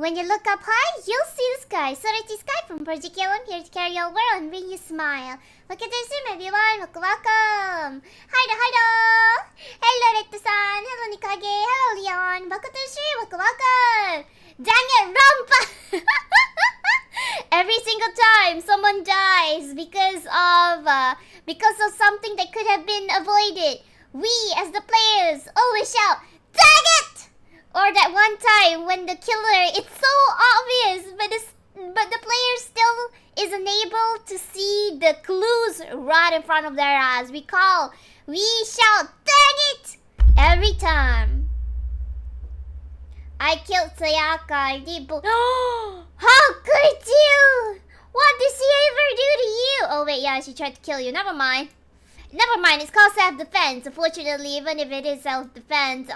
When you look up high, you'll see the sky. SORACHI SKYE from Project Yellow. I'm here to carry your world and bring you smile. Look at this room, everyone. Welcome. Hi. Hello, Retta-san. Hello, Nikage. Hello, Leon. Welcome to the stream. Welcome. Danganronpa. Every single time someone dies because of something that could have been avoided, we as the players always shout, "Dang it!" Or that one time when the killer, it's so obvious, but the player still is unable to see the clues right in front of their eyes. We shout, "Dang it!" every time. I killed Sayaka. How could you? What did she ever do to you? Oh wait, yeah, she tried to kill you. Never mind, it's called self-defense. Unfortunately, even if it is self-defense,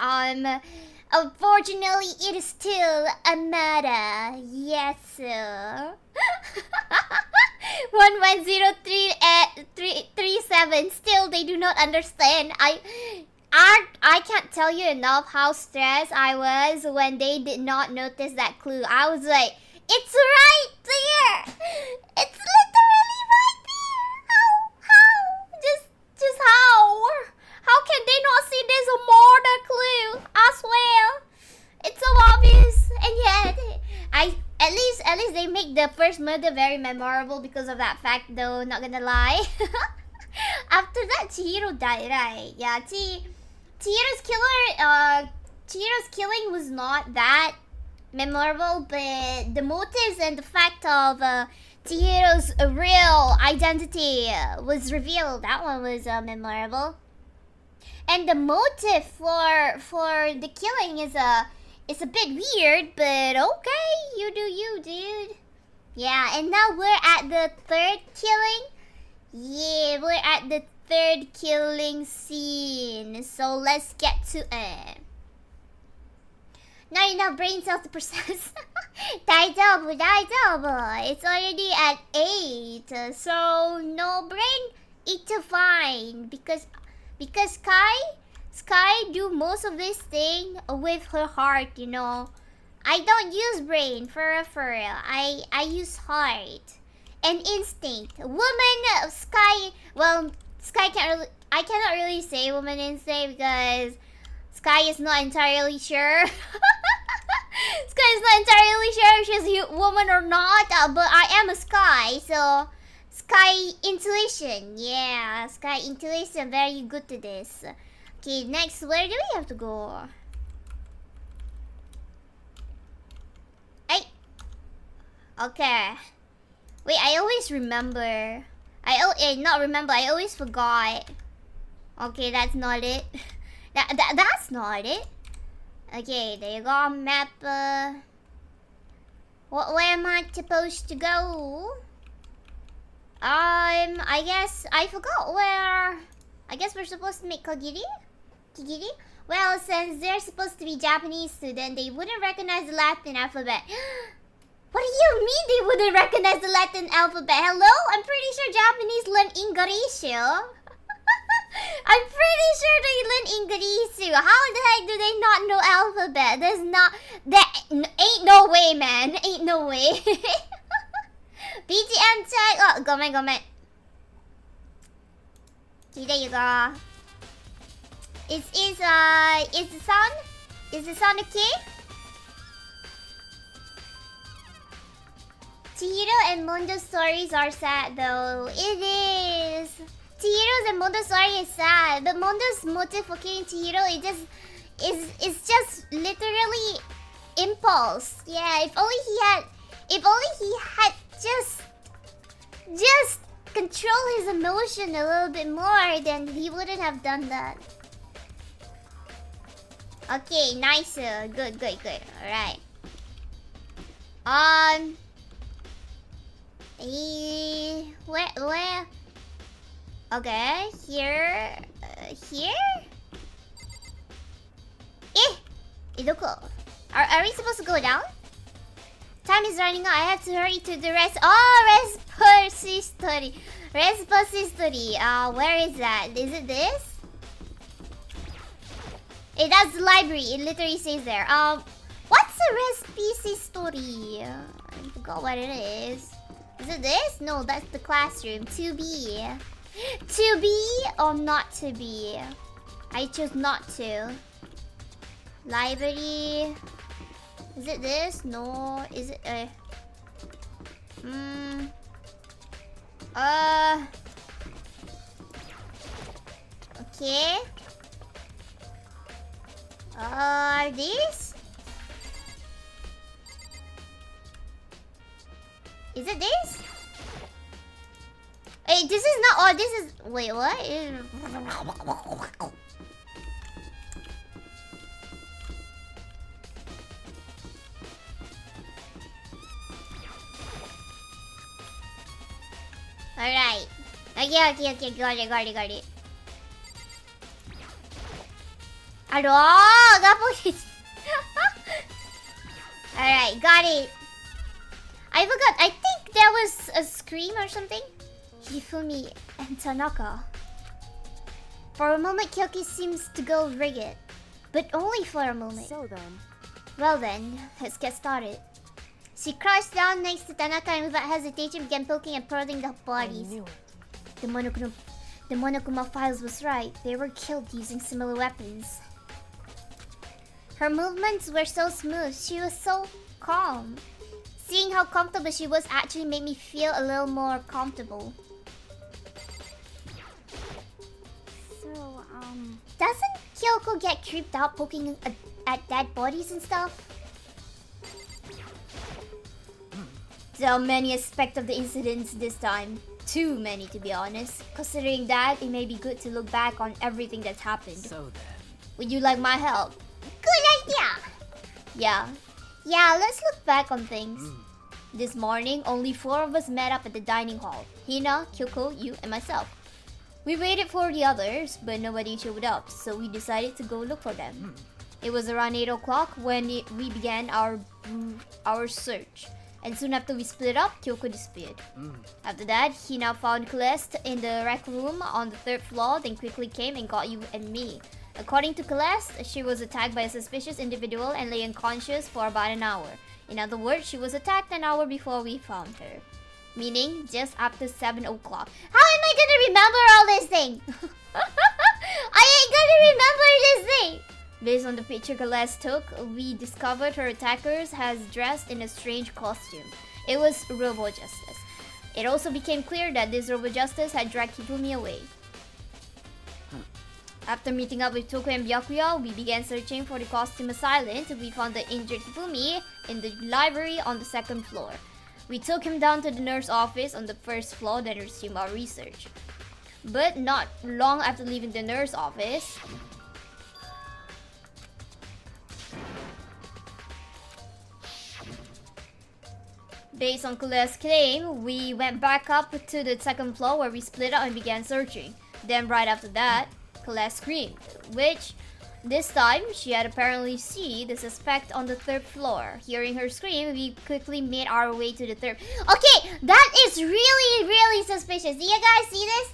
unfortunately, it is still a murder. Yes, sir. 110337. Still, they do not understand. I can't tell you enough how stressed I was when they did not notice that clue. I was like, it's right there. It's literally right there. How? Just how? How can they not see there's a murder clue? I swear. It's so obvious. And yet, at least they make the first murder very memorable because of that fact though, not gonna lie. After that, Chihiro died, right? Yeah, Chihiro's killing was not that memorable, but the motives and the fact of Chihiro's real identity was revealed. That one was memorable. And the motive for the killing is a bit weird, but okay, you do you, dude. Yeah, and now we're at the third killing. Yeah, we're at the third killing scene. So let's get to it. Not enough brain cells to process. Daijoubu. It's already at 8. So no brain, it's fine. Because Skye do most of this thing with her heart, you know. I don't use brain for real. I use heart and instinct. Skye, well, Skye I cannot really say woman instinct because Skye is not entirely sure. Skye is not entirely sure if she's a woman or not, but I am a Skye, so Skye intuition. Yeah, Skye intuition, very good to this. Okay, next, where do we have to go? Hey. Okay. Wait, I always remember. I always forgot. Okay, that's not it. That's not it. Okay, there you go, map. Where am I supposed to go? I guess I forgot where. I guess we're supposed to make Kigiri? Well, since they're supposed to be Japanese student, they wouldn't recognize the Latin alphabet. What do you mean they wouldn't recognize the Latin alphabet? Hello? I'm pretty sure Japanese learn English. I'm pretty sure they learn English. How the heck do they not know alphabet? Ain't no way, man. Ain't no way. BGM check. Oh, go man. Okay, there you go. Is the sound okay? Chihiro and Mondo's stories are sad though. It is. Chihiro's and Mondo's story is sad, but Mondo's motive for killing Chihiro is just literally impulse. Yeah, if only he had just control his emotion a little bit more, then he wouldn't have done that. Okay, nice. Good. Alright. Where? Okay, here. Are we supposed to go down? Time is running out. I have to hurry to the rest. Oh, Respository. Where is that? Is it this? That's the library. It literally says there. What's a recipe story? I forgot what it is. Is it this? No, that's the classroom. To be. To be or not to be? I chose not to. Library. Is it this? No. Is it okay. This? Is it this? Hey, this is not. Oh, this is. Wait, what? Alright. Okay. Got it. Alright, got it. I forgot. I think there was a scream or something. Hifumi and Tanaka. For a moment, Kyoki seems to go rigid. But only for a moment. So then. Well then, let's get started. She crouched down next to Tanaka and without hesitation began poking and prodding the bodies. I knew it. The Monokuma Files was right. They were killed using similar weapons. Her movements were so smooth. She was so calm. Seeing how comfortable she was actually made me feel a little more comfortable. So, Doesn't Kyoko get creeped out poking at dead bodies and stuff? So many aspects of the incidents this time. Too many, to be honest. Considering that, it may be good to look back on everything that's happened. So then. Would you like my help? Good idea! Yeah, let's look back on things. This morning, only 4 of us met up at the dining hall. Hina, Kyoko, you, and myself. We waited for the others, but nobody showed up, so we decided to go look for them. It was around 8 o'clock when we began our search. And soon after we split up, Kyoko disappeared. After that, Hina found Celeste in the rec room on the 3rd floor, then quickly came and got you and me. According to Celeste, she was attacked by a suspicious individual and lay unconscious for about an hour. In other words, she was attacked an hour before we found her. Meaning, just after 7 o'clock. How am I gonna remember all this thing? I ain't gonna remember this thing! Based on the picture Celeste took, we discovered her attackers has dressed in a strange costume. It was Robo Justice. It also became clear that this Robo Justice had dragged Hifumi away. After meeting up with Toko and Byakuya, we began searching for the costume assailant. We found the injured Hifumi in the library on the 2nd floor. We took him down to the nurse office on the 1st floor, then resumed our research. But not long after leaving the nurse office, based on Celeste's claim, we went back up to the 2nd floor where we split up and began searching. Then right after that, Celeste screamed, which this time she had apparently seen the suspect on the 3rd floor. Hearing her scream, we quickly made our way to the 3rd. Okay, that is really suspicious. Do you guys see this?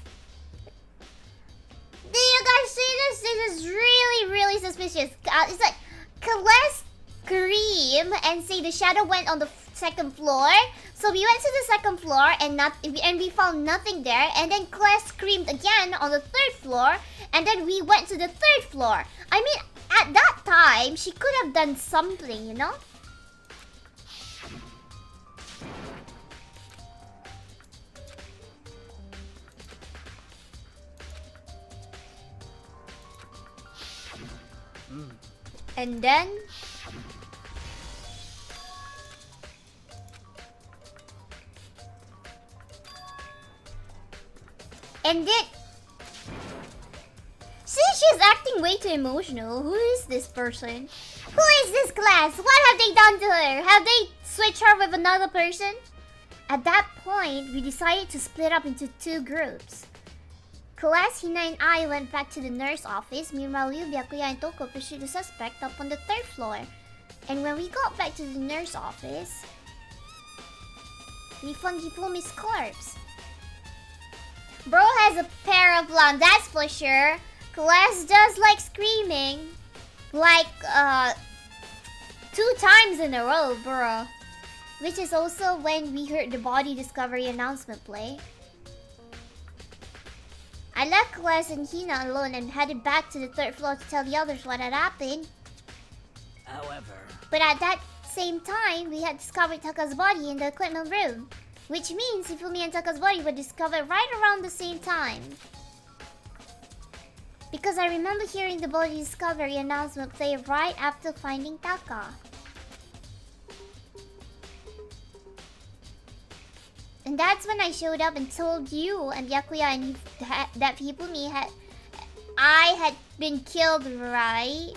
Do you guys see this? This is really suspicious. It's like Celeste scream and say the shadow went on the 2nd floor. So we went to the 2nd floor and we found nothing there. And then Celeste screamed again on the 3rd floor. And then we went to the 3rd floor. I mean, at that time, she could have done something, you know? And then see, she's acting way too emotional. Who is this person? Who is this class? What have they done to her? Have they switched her with another person? At that point, we decided to split up into 2 groups. Celeste, Hina, and I went back to the nurse office. Meanwhile, Ryu, Byakuya, and Toko pursued the suspect up on the 3rd floor. And when we got back to the nurse office, we found Hifumi's corpse. Bro has a pair of lungs, that's for sure. Celeste just like screaming. Like, 2 times in a row, bro. Which is also when we heard the body discovery announcement play. I left Class and Hina alone and headed back to the 3rd floor to tell the others what had happened. However, But at that same time, we had discovered Taka's body in the equipment room. Which means Hifumi and Taka's body were discovered right around the same time. Because I remember hearing the body discovery announcement play right after finding Taka. And that's when I showed up and told you and Byakuya and that Hifumi I had been killed, right?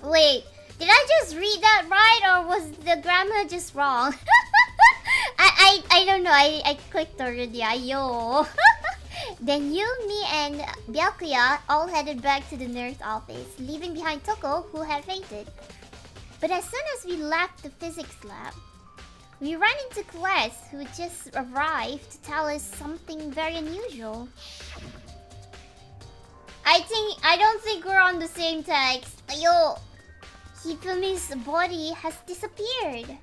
Wait, did I just read that right or was the grammar just wrong? I don't know, I clicked already, ayo. Then you, me, and Byakuya all headed back to the nurse office, leaving behind Toko, who had fainted. But as soon as we left the physics lab, we ran into Class, who just arrived to tell us something very unusual. I don't think we're on the same text. Yo, Hifumi's body has disappeared.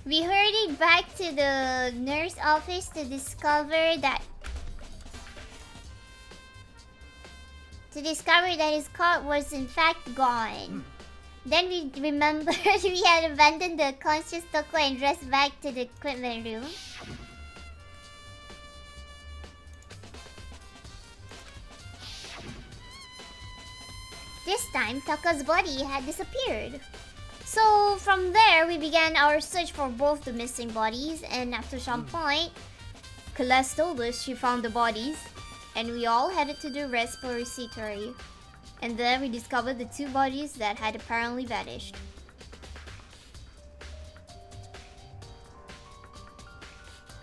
We hurried back to the nurse office to discover that his cot was in fact gone. Then we remembered we had abandoned the conscious Toko and dressed back to the equipment room. This time, Taka's body had disappeared. So from there, we began our search for both the missing bodies, and after some point, Celeste told us she found the bodies, and we all headed to the repository. And then we discovered the 2 bodies that had apparently vanished.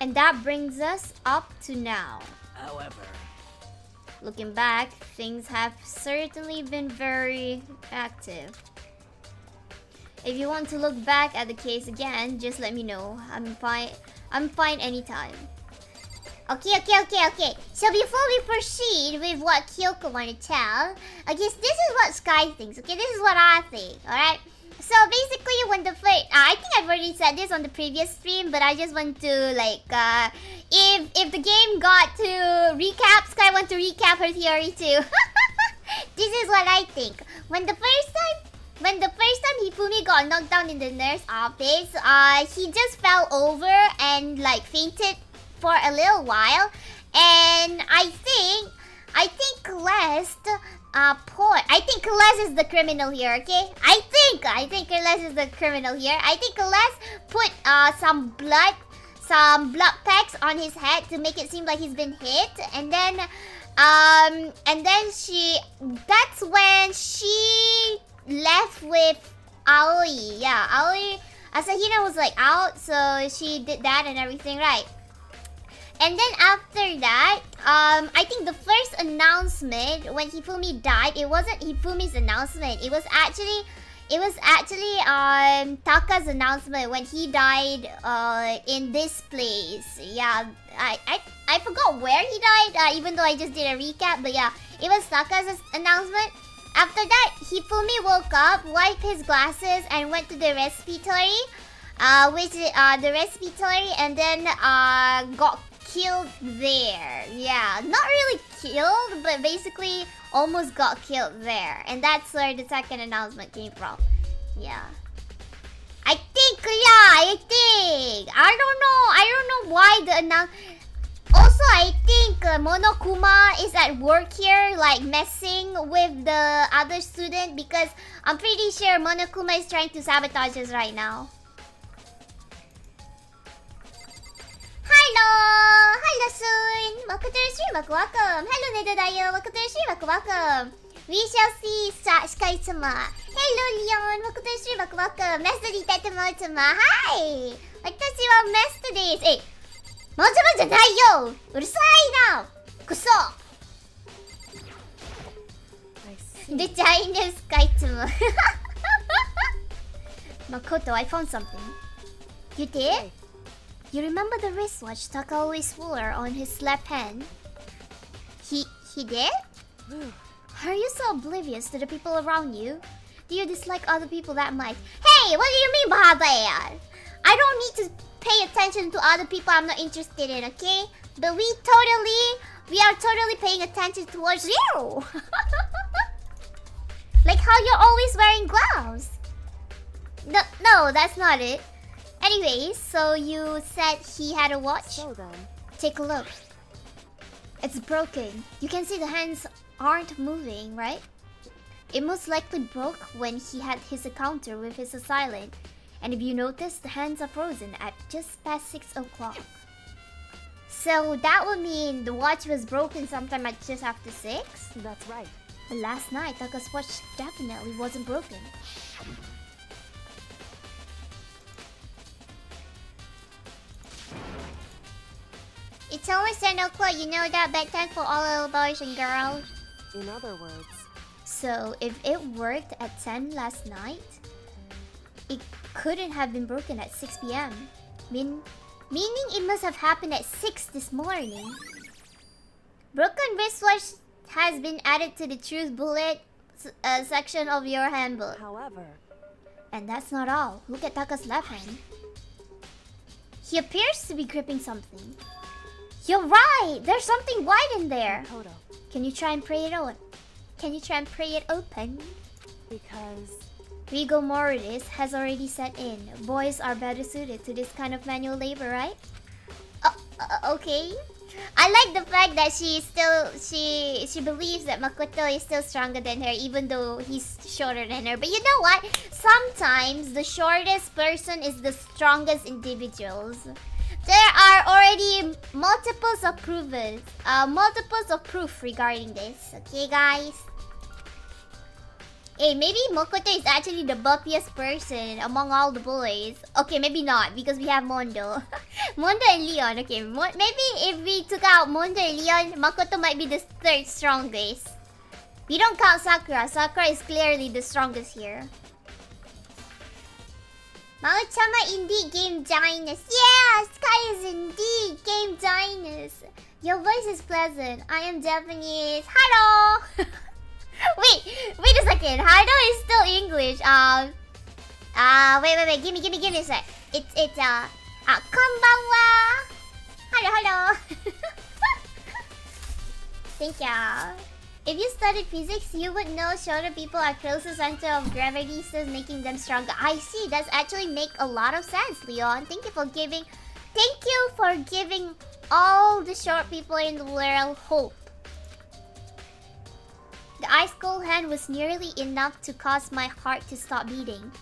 And that brings us up to now. however, Looking back, things have certainly been very active. If you want to look back at the case again, just let me know. I'm fine anytime. Okay. So before we proceed with what Kyoko wanna tell, I guess this is what Skye thinks, okay? This is what I think, alright? So basically when the first... I think I've already said this on the previous stream, but I just want to like... if the game got to recap, Skye want to recap her theory too. This is what I think. When the first time Hifumi got knocked down in the nurse office, he just fell over and like fainted for a little while, and I think Celeste I think Celeste is the criminal here, okay? I think Celeste is the criminal here. I think Celeste put some blood packs on his head to make it seem like he's been hit, and then that's when she left with Aoi. Yeah, Aoi, Asahina was like out, so she did that and everything, right? And then after that, I think the first announcement when Hifumi died, it wasn't Hifumi's announcement. It was actually Taka's announcement when he died in this place. Yeah, I forgot where he died, even though I just did a recap. But yeah, it was Taka's announcement. After that, Hifumi woke up, wiped his glasses, and went to the respiratory, and then got killed there. Yeah, not really killed, but basically almost got killed there. And that's where the second announcement came from. Yeah. I don't know why the announcement... Also, I think Monokuma is at work here, like messing with the other student, because I'm pretty sure Monokuma is trying to sabotage us right now. Hello soon. Welcome to the stream, welcome. Hello Nedodayo, welcome to the stream, welcome. We shall see Skye-sama. Hello Leon, welcome to the stream, welcome. Master Detective-sama, hi. Watashi wa Master desu. Hey, もちろんじゃないよ。うるさいな。くそ。The Chinese Skye-sama. Makoto, I found something. You did? You remember the wristwatch Taka always wore on his left hand? He did? Are you so oblivious to the people around you? Do you dislike other people that much? Hey, what do you mean by that? I don't need to pay attention to other people I'm not interested in, okay? But we are totally paying attention towards you. Like how you're always wearing gloves. No, that's not it. Anyways, so you said he had a watch? So then. Take a look. It's broken. You can see the hands aren't moving, right? It most likely broke when he had his encounter with his assailant. And if you notice, the hands are frozen at just past 6 o'clock. So that would mean the watch was broken sometime at just after 6? That's right. But last night, Taka's watch definitely wasn't broken. It's almost 10 o'clock, you know that bedtime for all little boys and girls? In other words. So, if it worked at 10 last night, it couldn't have been broken at 6 p.m. Meaning it must have happened at 6 this morning. Broken wristwatch has been added to the truth bullet section of your handbook. However. And that's not all. Look at Taka's left hand. He appears to be gripping something. You're right! There's something white in there! Makoto. Can you try and pray it out? Can you try and pray it open? Because... Rigor mortis has already set in. Boys are better suited to this kind of manual labor, right? Okay. I like the fact that she believes that Makoto is still stronger than her even though he's shorter than her. But you know what? Sometimes the shortest person is the strongest individuals. There are already multiples of proof regarding this. Okay, guys? Hey, maybe Makoto is actually the buffiest person among all the boys. Okay, maybe not because we have Mondo. Mondo and Leon. Okay, maybe if we took out Mondo and Leon, Makoto might be the third strongest. We don't count Sakura. Sakura is clearly the strongest here. Mao-chama indeed game genius. Yeah, Sky is indeed game genius. Your voice is pleasant. I am Japanese. Hello. wait a second. Hello is still English. Wait. Give me a sec. It's konbanwa. Hello. Thank ya. If you studied physics, you would know shorter people are closer center of gravity, so making them stronger. I see. That's actually make a lot of sense, Leon. Thank you for giving all the short people in the world hope. The ice cold hand was nearly enough to cause my heart to stop beating.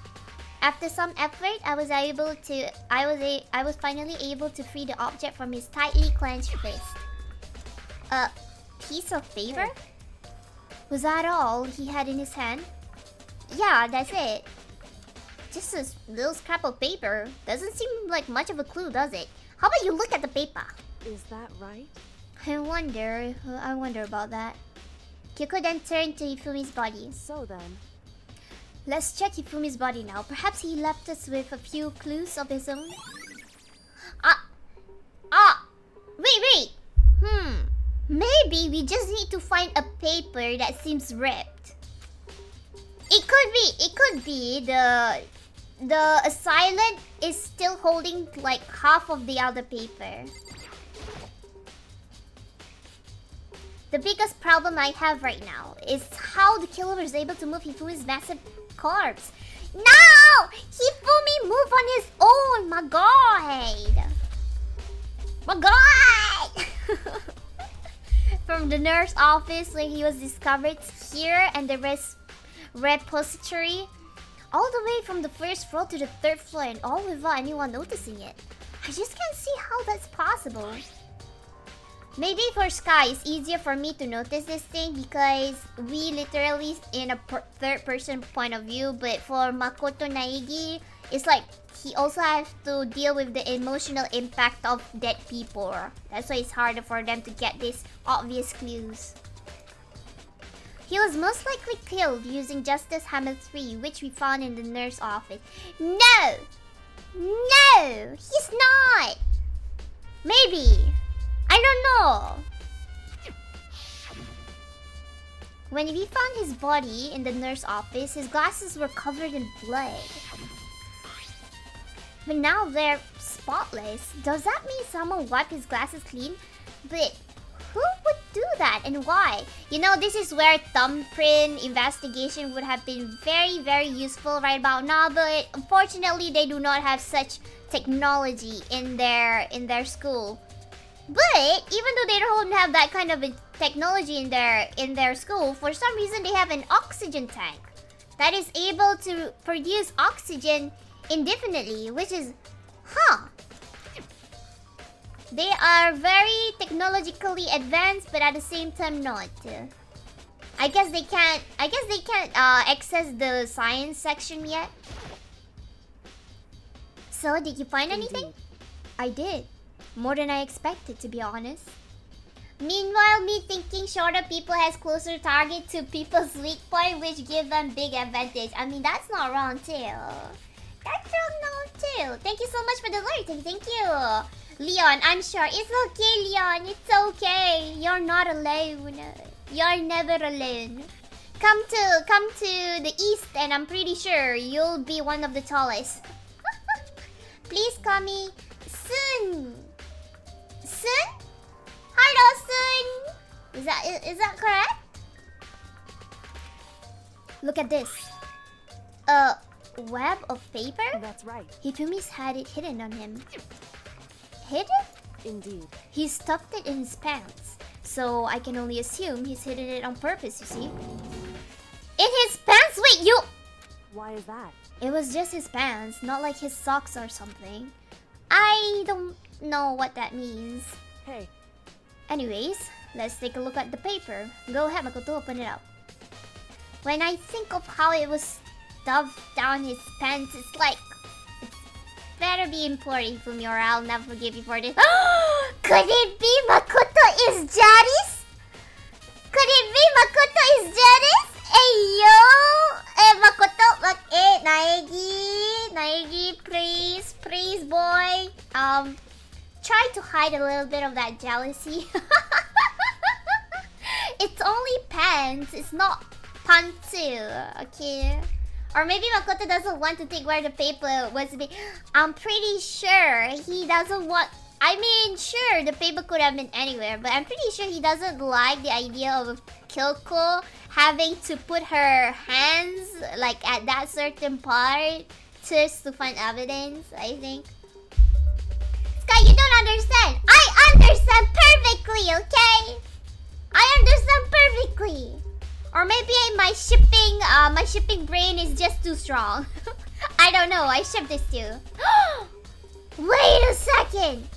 After some effort, I was finally able to free the object from his tightly clenched fist. A piece of paper? Was that all he had in his hand? Yeah, that's it. Just a little scrap of paper. Doesn't seem like much of a clue, does it? How about you look at the paper? Is that right? I wonder about that. Kyoko then turned to Hifumi's body. So then... Let's check Hifumi's body now. Perhaps he left us with a few clues of his own. Wait. Maybe we just need to find a paper that seems ripped. It could be the assailant is still holding like half of the other paper. The biggest problem I have right now is how the killer is able to move Hifumi's massive corpse. No! Hifumi move on his own! My god! My god! From the nurse office where he was discovered here and the repository. All the way from the first floor to the third floor and all without anyone noticing it. I just can't see how that's possible. Maybe for Sky, it's easier for me to notice this thing because we literally in a third person point of view. But for Makoto Naegi, it's like he also has to deal with the emotional impact of dead people. That's why it's harder for them to get these obvious clues. He was most likely killed using Justice Hammer 3, which we found in the nurse office. No! No! He's not! Maybe. I don't know. When we found his body in the nurse office, his glasses were covered in blood. But now they're spotless. Does that mean someone wiped his glasses clean? But who would do that and why? You know, this is where thumbprint investigation would have been very, very useful right about now. But unfortunately, they do not have such technology in their school. But even though they don't have that kind of a technology in their school, for some reason they have an oxygen tank that is able to produce oxygen indefinitely, which is, They are very technologically advanced, but at the same time not. I guess they can't access the science section yet. So, did you find anything? I did. More than I expected, to be honest. Meanwhile, me thinking shorter people has closer target to people's weak point, which give them big advantage. I mean, that's not wrong too. That's wrong too. Thank you so much for the alert. Thank you. Leon, I'm sure. It's okay, Leon. It's okay. You're not alone. You're never alone. Come to the east and I'm pretty sure you'll be one of the tallest. Please call me Sun. Sun? Hello, Sun. Is that correct? Look at this. A web of paper? That's right. Hifumi's had it hidden on him. Hidden? Indeed. He stuffed it in his pants. So I can only assume he's hidden it on purpose, you see. In his pants? Wait, you... Why is that? It was just his pants, not like his socks or something. I don't know what that means. Hey. Anyways, let's take a look at the paper. Go ahead, Makoto, open it up. When I think of how it was stuffed down his pants, it's like... It's better be important for me or I'll never forgive you for this. Could it be Makoto is Jadis? Could it be Makoto is Jadis? Hey yo! Makoto, Naegi, please boy. Try to hide a little bit of that jealousy. It's only pants, it's not pantsu, okay? Or maybe Makoto doesn't want to take where the paper was to be. I'm pretty sure he doesn't want... I mean, sure, the paper could have been anywhere, but I'm pretty sure he doesn't like the idea of Kyoko having to put her hands like at that certain part just to find evidence, I think. Sky, you don't understand. I understand perfectly, okay? I understand perfectly. Or maybe my shipping brain is just too strong. I don't know. I ship this too. Wait a second.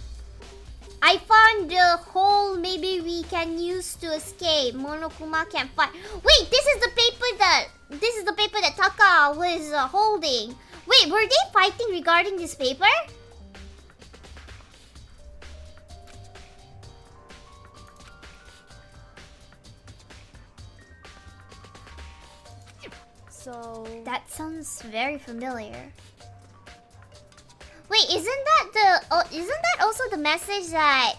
I found the hole maybe we can use to escape. Monokuma can't find. Wait, this is the paper that Taka was holding. Wait, were they fighting regarding this paper? So... That sounds very familiar. Wait, isn't that also the message that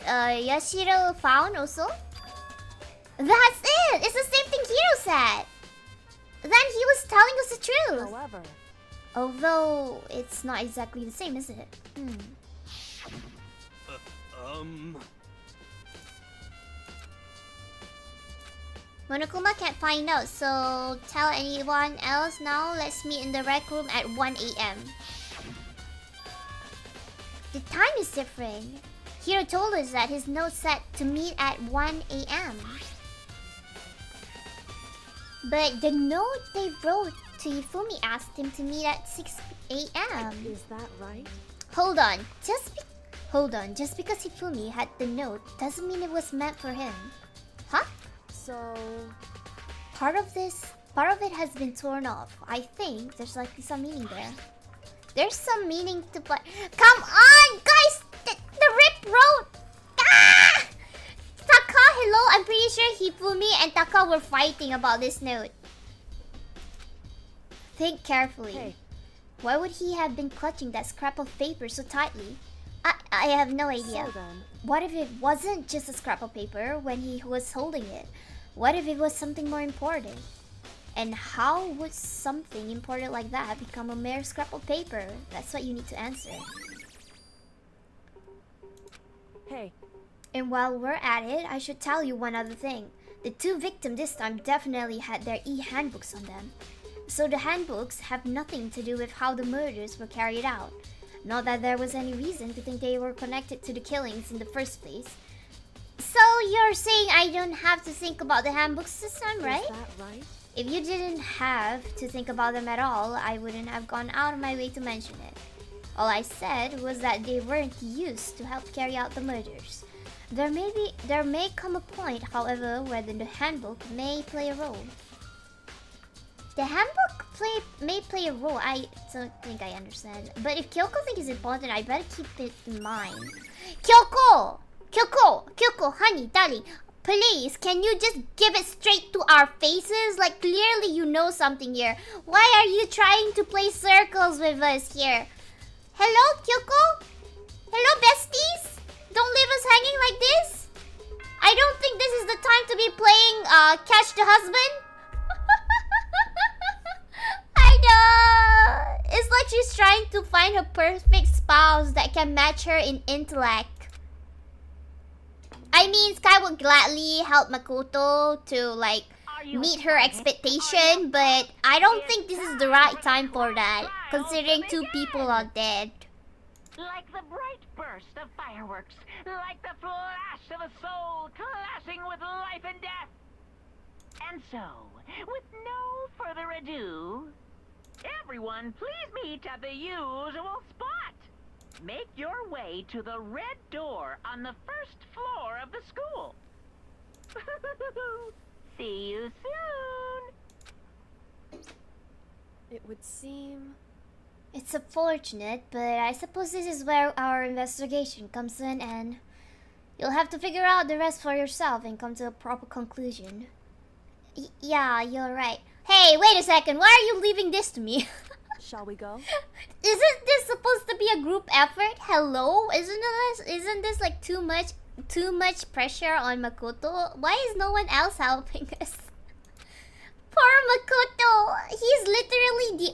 Yashiro found also? That's it! It's the same thing Hiro said! Then he was telling us the truth! However... Although, it's not exactly the same, is it? Monokuma can't find out, so tell anyone else now. Let's meet in the rec room at 1 AM. The time is different. Hiro told us that his note said to meet at 1 AM. But the note they wrote to Hifumi asked him to meet at 6 AM. Is that right? Hold on. Just because Hifumi had the note doesn't mean it was meant for him. Huh? So... Part of it has been torn off. I think there's likely some meaning there. There's some meaning to but come on, guys! The rip wrote. Taka, hello. I'm pretty sure Hifumi and Taka were fighting about this note. Think carefully. Hey. Why would he have been clutching that scrap of paper so tightly? I have no idea. So then... What if it wasn't just a scrap of paper when he was holding it? What if it was something more important? And how would something important like that become a mere scrap of paper? That's what you need to answer. Hey, And while we're at it, I should tell you one other thing. The two victims this time definitely had their e-handbooks on them. So the handbooks have nothing to do with how the murders were carried out. Not that there was any reason to think they were connected to the killings in the first place. So you're saying I don't have to think about the handbooks this time, right? is that right? If you didn't have to think about them at all, I wouldn't have gone out of my way to mention it. All I said was that they weren't used to help carry out the murders. There may come a point, however, where the handbook may play a role. The handbook may play a role. I don't think I understand. But if Kyoko thinks it's important, I better keep it in mind. Kyoko! Kyoko, honey, darling. Please, can you just give it straight to our faces? Like, clearly you know something here. Why are you trying to play circles with us here? Hello, Kyoko? Hello, besties? Don't leave us hanging like this. I don't think this is the time to be playing Catch the Husband. I know. It's like she's trying to find a perfect spouse that can match her in intellect. I mean, Sky would gladly help Makoto to like meet her expectation, but I don't think this is the right time for that, considering two people are dead. Like the bright burst of fireworks, like the flash of a soul clashing with life and death. And so, with no further ado, everyone please meet at the usual spot. Make your way to the red door on the first floor of the school. See you soon. It would seem... It's unfortunate, but I suppose this is where our investigation comes to an end. You'll have to figure out the rest for yourself and come to a proper conclusion. Yeah, you're right. Hey, wait a second. Why are you leaving this to me? Shall we go? Isn't this supposed to be a group effort? Hello? Isn't this like too much pressure on Makoto? Why is no one else helping us? Poor Makoto. He's literally the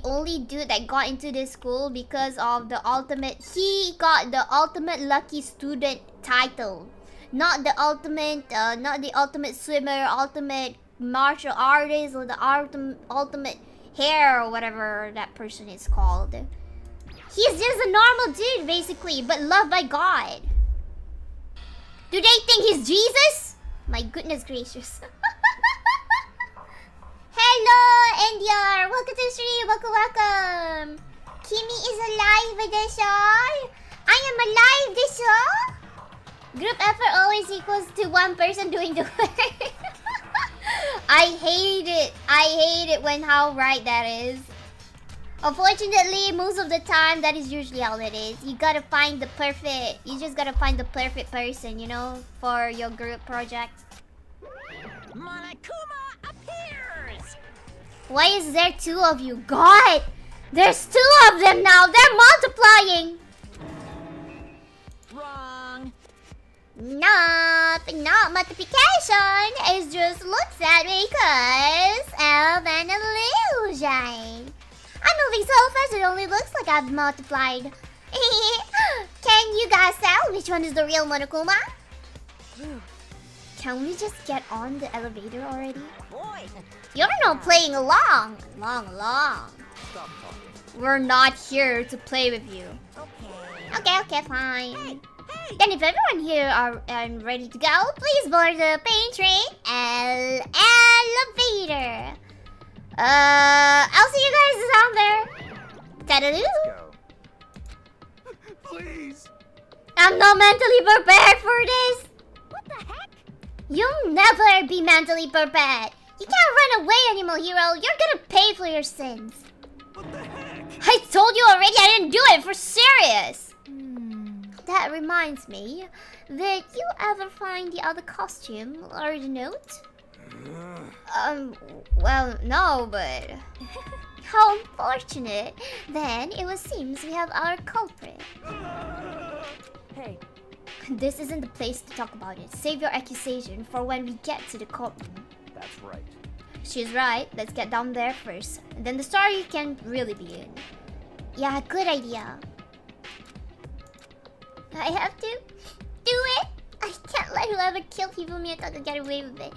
only dude that got into this school because of the ultimate. He got the ultimate lucky student title, not the ultimate swimmer, ultimate martial artist, or the ultimate hair or whatever that person is called. He's just a normal dude basically, but loved by God. Do they think he's Jesus? My goodness gracious. Hello, NDR! Welcome to the stream! Welcome! Kimi is alive, Desha! I am alive, Desha! Group effort always equals to one person doing the work. I hate it when how right that is. Unfortunately, most of the time, that is usually how it is. You just gotta find the perfect person, you know, for your group project. Monokuma appears! Why is there two of you? God! There's two of them now! They're multiplying! Wrong. Not multiplication. It just looks that way because of an illusion. I'm moving so fast it only looks like I've multiplied. Can you guys tell which one is the real Monokuma? Can we just get on the elevator already? Boy. You're not playing along. Long. Stop talking. We're not here to play with you. Okay, fine. Hey. Then if everyone here are ready to go, please board the pain train elevator. I'll see you guys down there. Ta-da-doo. Go. Please. I'm not mentally prepared for this. What the heck? You'll never be mentally prepared. You can't run away anymore, hero. You're gonna pay for your sins. What the heck? I told you already I didn't do it for serious. That reminds me, did you ever find the other costume or the note? Well, no, but... How unfortunate. Then it seems we have our culprit. Hey, This isn't the place to talk about it. Save your accusation for when we get to the courtroom. That's right. She's right. Let's get down there first. Then the story can really begin. Yeah, good idea. I have to do it. I can't let whoever killed Hifumi get away with it.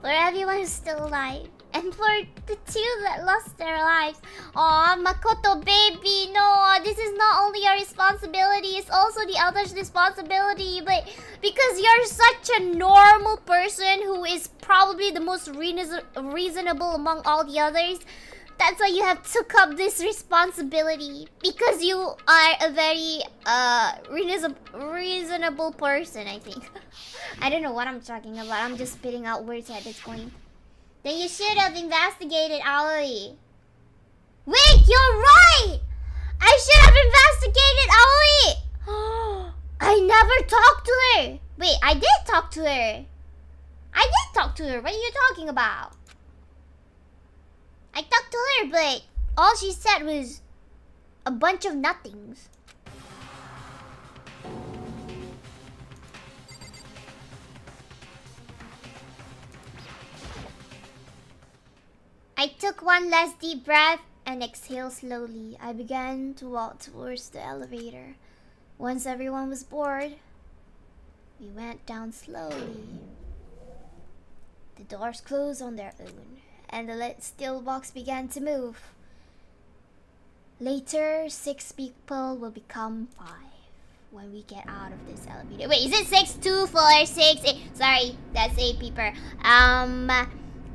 For everyone who's still alive. And for the two that lost their lives. Aw, Makoto baby, no. This is not only your responsibility, it's also the others' responsibility. But because you're such a normal person who is probably the most reasonable among all the others, that's why you have took up this responsibility. Because you are a very reasonable person, I think. I don't know what I'm talking about. I'm just spitting out words at this point. Then you should have investigated Aoi. Wait, you're right! I should have investigated Aoi! I never talked to her! Wait, I did talk to her. I did talk to her. What are you talking about? I talked to her, but all she said was a bunch of nothings. I took one last deep breath and exhaled slowly. I began to walk towards the elevator. Once everyone was bored, we went down slowly. The doors closed on their own, and the lit steel box began to move. Later, 6 people will become 5 when we get out of this elevator. Wait, is it 6, 2, 4, 6, 8? Sorry, that's 8 people.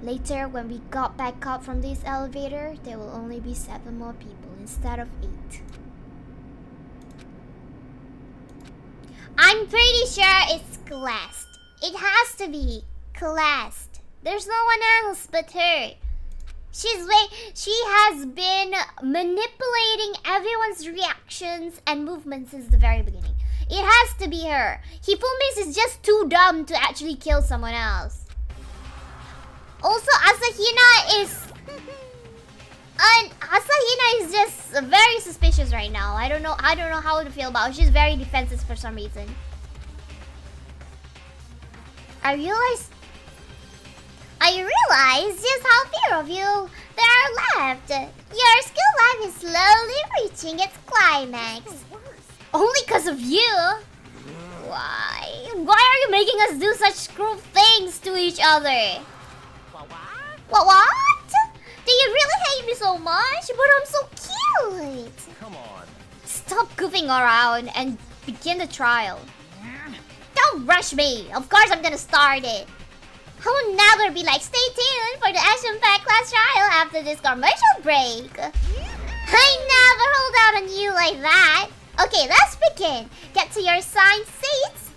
Later, when we got back up from this elevator, there will only be 7 more people instead of 8. I'm pretty sure it's classed. It has to be classed. There's no one else but her. She has been manipulating everyone's reactions and movements since the very beginning. It has to be her. Hifumis is just too dumb to actually kill someone else. Also, Asahina is just very suspicious right now. I don't know how to feel about her. She's very defensive for some reason. I realize just how few of you there are left. Your school life is slowly reaching its climax. Only because of you. Why? Why are you making us do such cruel things to each other? What? Do you really hate me so much? But I'm so cute. Come on. Stop goofing around and begin the trial. Don't rush me. Of course I'm gonna start it. I will never be like, stay tuned for the action-packed class trial after this commercial break. I never hold out on you like that. Okay, let's begin. Get to your assigned seats.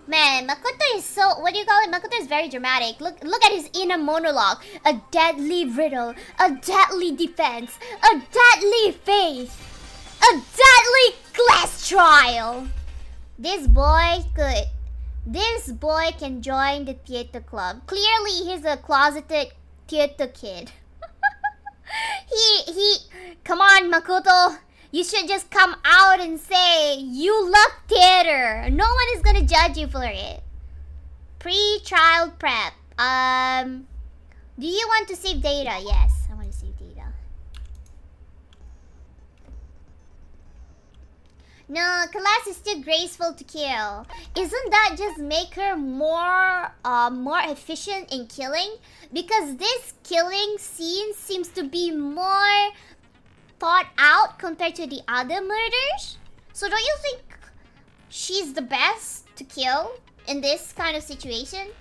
Man, Makoto is so, what do you call it? Makoto is very dramatic. Look at his inner monologue. A deadly riddle, a deadly defense, a deadly faith, a deadly class trial. This boy can join the theater club. Clearly, he's a closeted theater kid. Come on, Makoto. You should just come out and say you love theater. No one is gonna judge you for it. Pre-trial prep. Do you want to save data? Yes, I want to save data. No, Class is too graceful to kill. Isn't that just make her more efficient in killing? Because this killing scene seems to be more thought out compared to the other murders. So don't you think she's the best to kill in this kind of situation?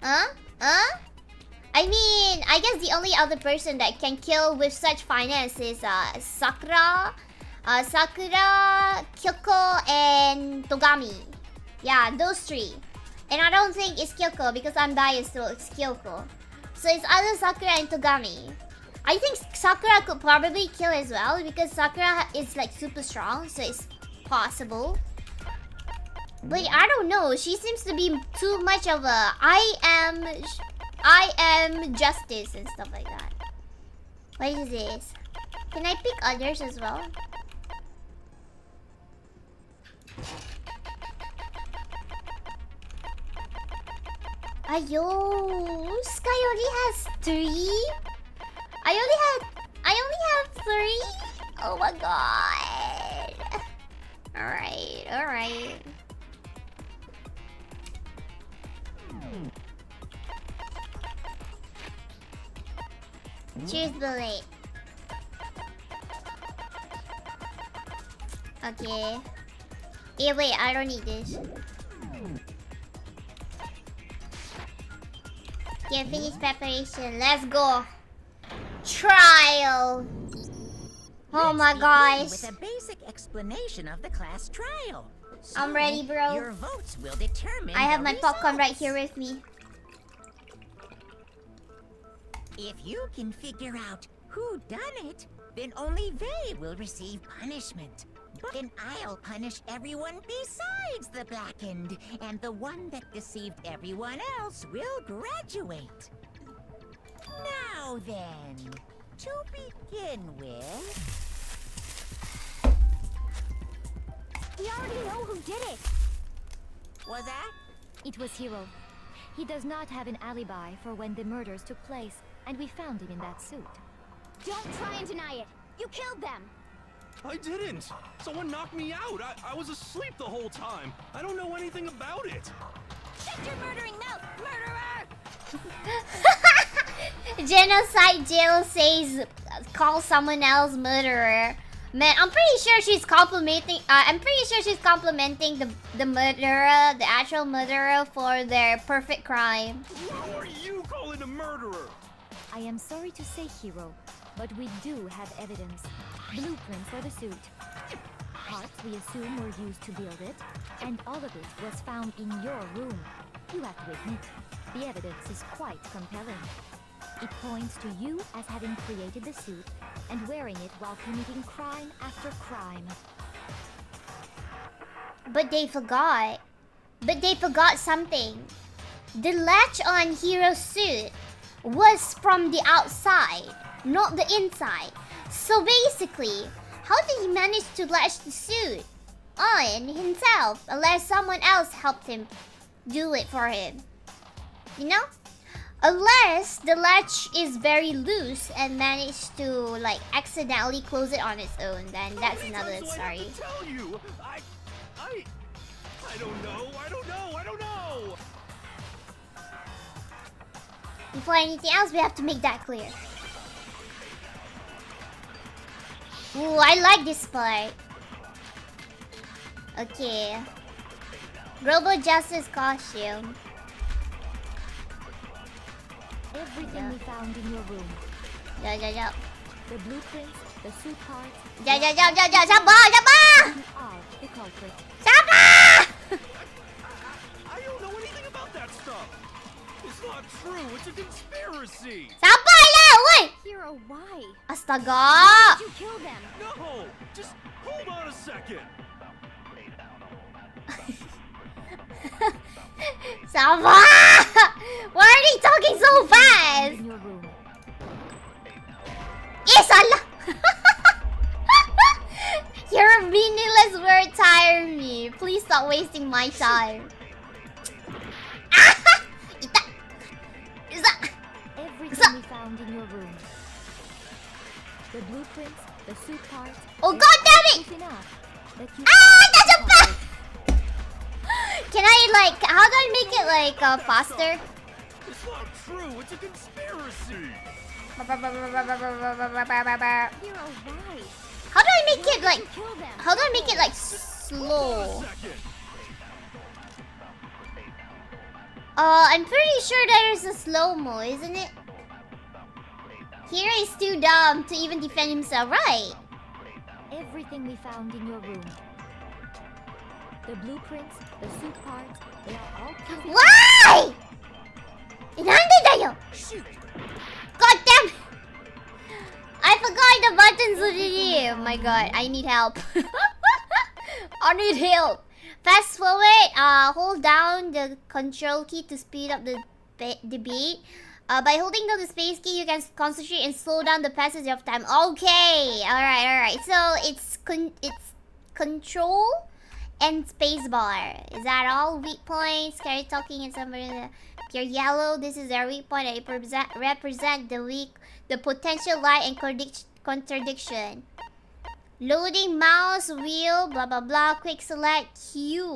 I mean, I guess the only other person that can kill with such finesse is Sakura, Kyoko, and Togami. Yeah, those 3. And I don't think it's Kyoko because I'm biased, so it's Kyoko. So it's either Sakura and Togami. I think Sakura could probably kill as well because Sakura is like super strong, so it's possible. But I don't know. She seems to be too much of a I am justice and stuff like that. What is this? Can I pick others as well? Ayo, Sky only has 3? I only have 3? Oh my god. Alright. Cheers, Billy. Okay. Yeah, wait, I don't need this. Yeah, finish preparation. Let's go. Trial. Oh my gosh. With a basic explanation of the class trial. I'm ready, bro. Your votes will determine. I have the my popcorn right results. here with me. If you can figure out who done it, then only they will receive punishment. But then I'll punish everyone besides the blackened, and the one that deceived everyone else will graduate. Now then, to begin with... We already know who did it! Was that? It was Hiro. He does not have an alibi for when the murders took place, and we found him in that suit. Don't try and deny it! You killed them! I didn't. Someone knocked me out. I was asleep the whole time. I don't know anything about it. Shut your murdering mouth, murderer! Genocide Jill says call someone else murderer. Man, I'm pretty sure she's complimenting the murderer, the actual murderer, for their perfect crime. Who are you calling a murderer? I am sorry to say, Hiro, but we do have evidence. Blueprints for the suit. Parts we assume were used to build it, and all of it was found in your room. You have to admit, the evidence is quite compelling. It points to you as having created the suit and wearing it while committing crime after crime. But they forgot. Something. The latch on Hiro's suit was from the outside, not the inside. So basically, how did he manage to latch the suit on himself unless someone else helped him do it for him? You know? Unless the latch is very loose and managed to like accidentally close it on its own, then that's another story. Tell you, I don't know. Before anything else, we have to make that clear. Ooh, I like this part. Okay. Global Justice costume. Everything we found in your room. Yeah. The blueprints, the suit parts, Yeah. Sabar! you are the culprit. Sabar! I don't know anything about that stuff. It's not true. It's a conspiracy. Sabar lah, woi! Hiro, why? Astaga! Did you kill them? No, just hold on a second. Sabar! Why are they talking so fast? In your room. Salah! Your meaningless words tire me. Please stop wasting my time. Ita! Isa! Everything we found in your room. The blueprints, the suit parts. Oh god damn it! Proof enough that you That's a bad! Can I like, how do I make it like faster? It's not true. It's a conspiracy. Hiro, why? How do I make it like, You kill them. how do I make it like Hold slow? on a second. I'm pretty sure there's a slow-mo, isn't it? Hiro is too dumb to even defend himself, right? Everything we found in your room. The blueprints, the suit parts, they are all proof enough. Why? Nande dayo? Shoot. God damn! I forgot the buttons already. Oh my god, I need help. I need help. Fast forward, hold down the control key to speed up the debate. By holding down the space key, you can concentrate and slow down the passage of time. Okay, alright. So it's control and spacebar. Is that all? Weak points, scary talking, and somebody. If you're yellow, this is their weak point. It represent the potential lie and contradiction. Loading mouse wheel, blah blah blah. Quick select Q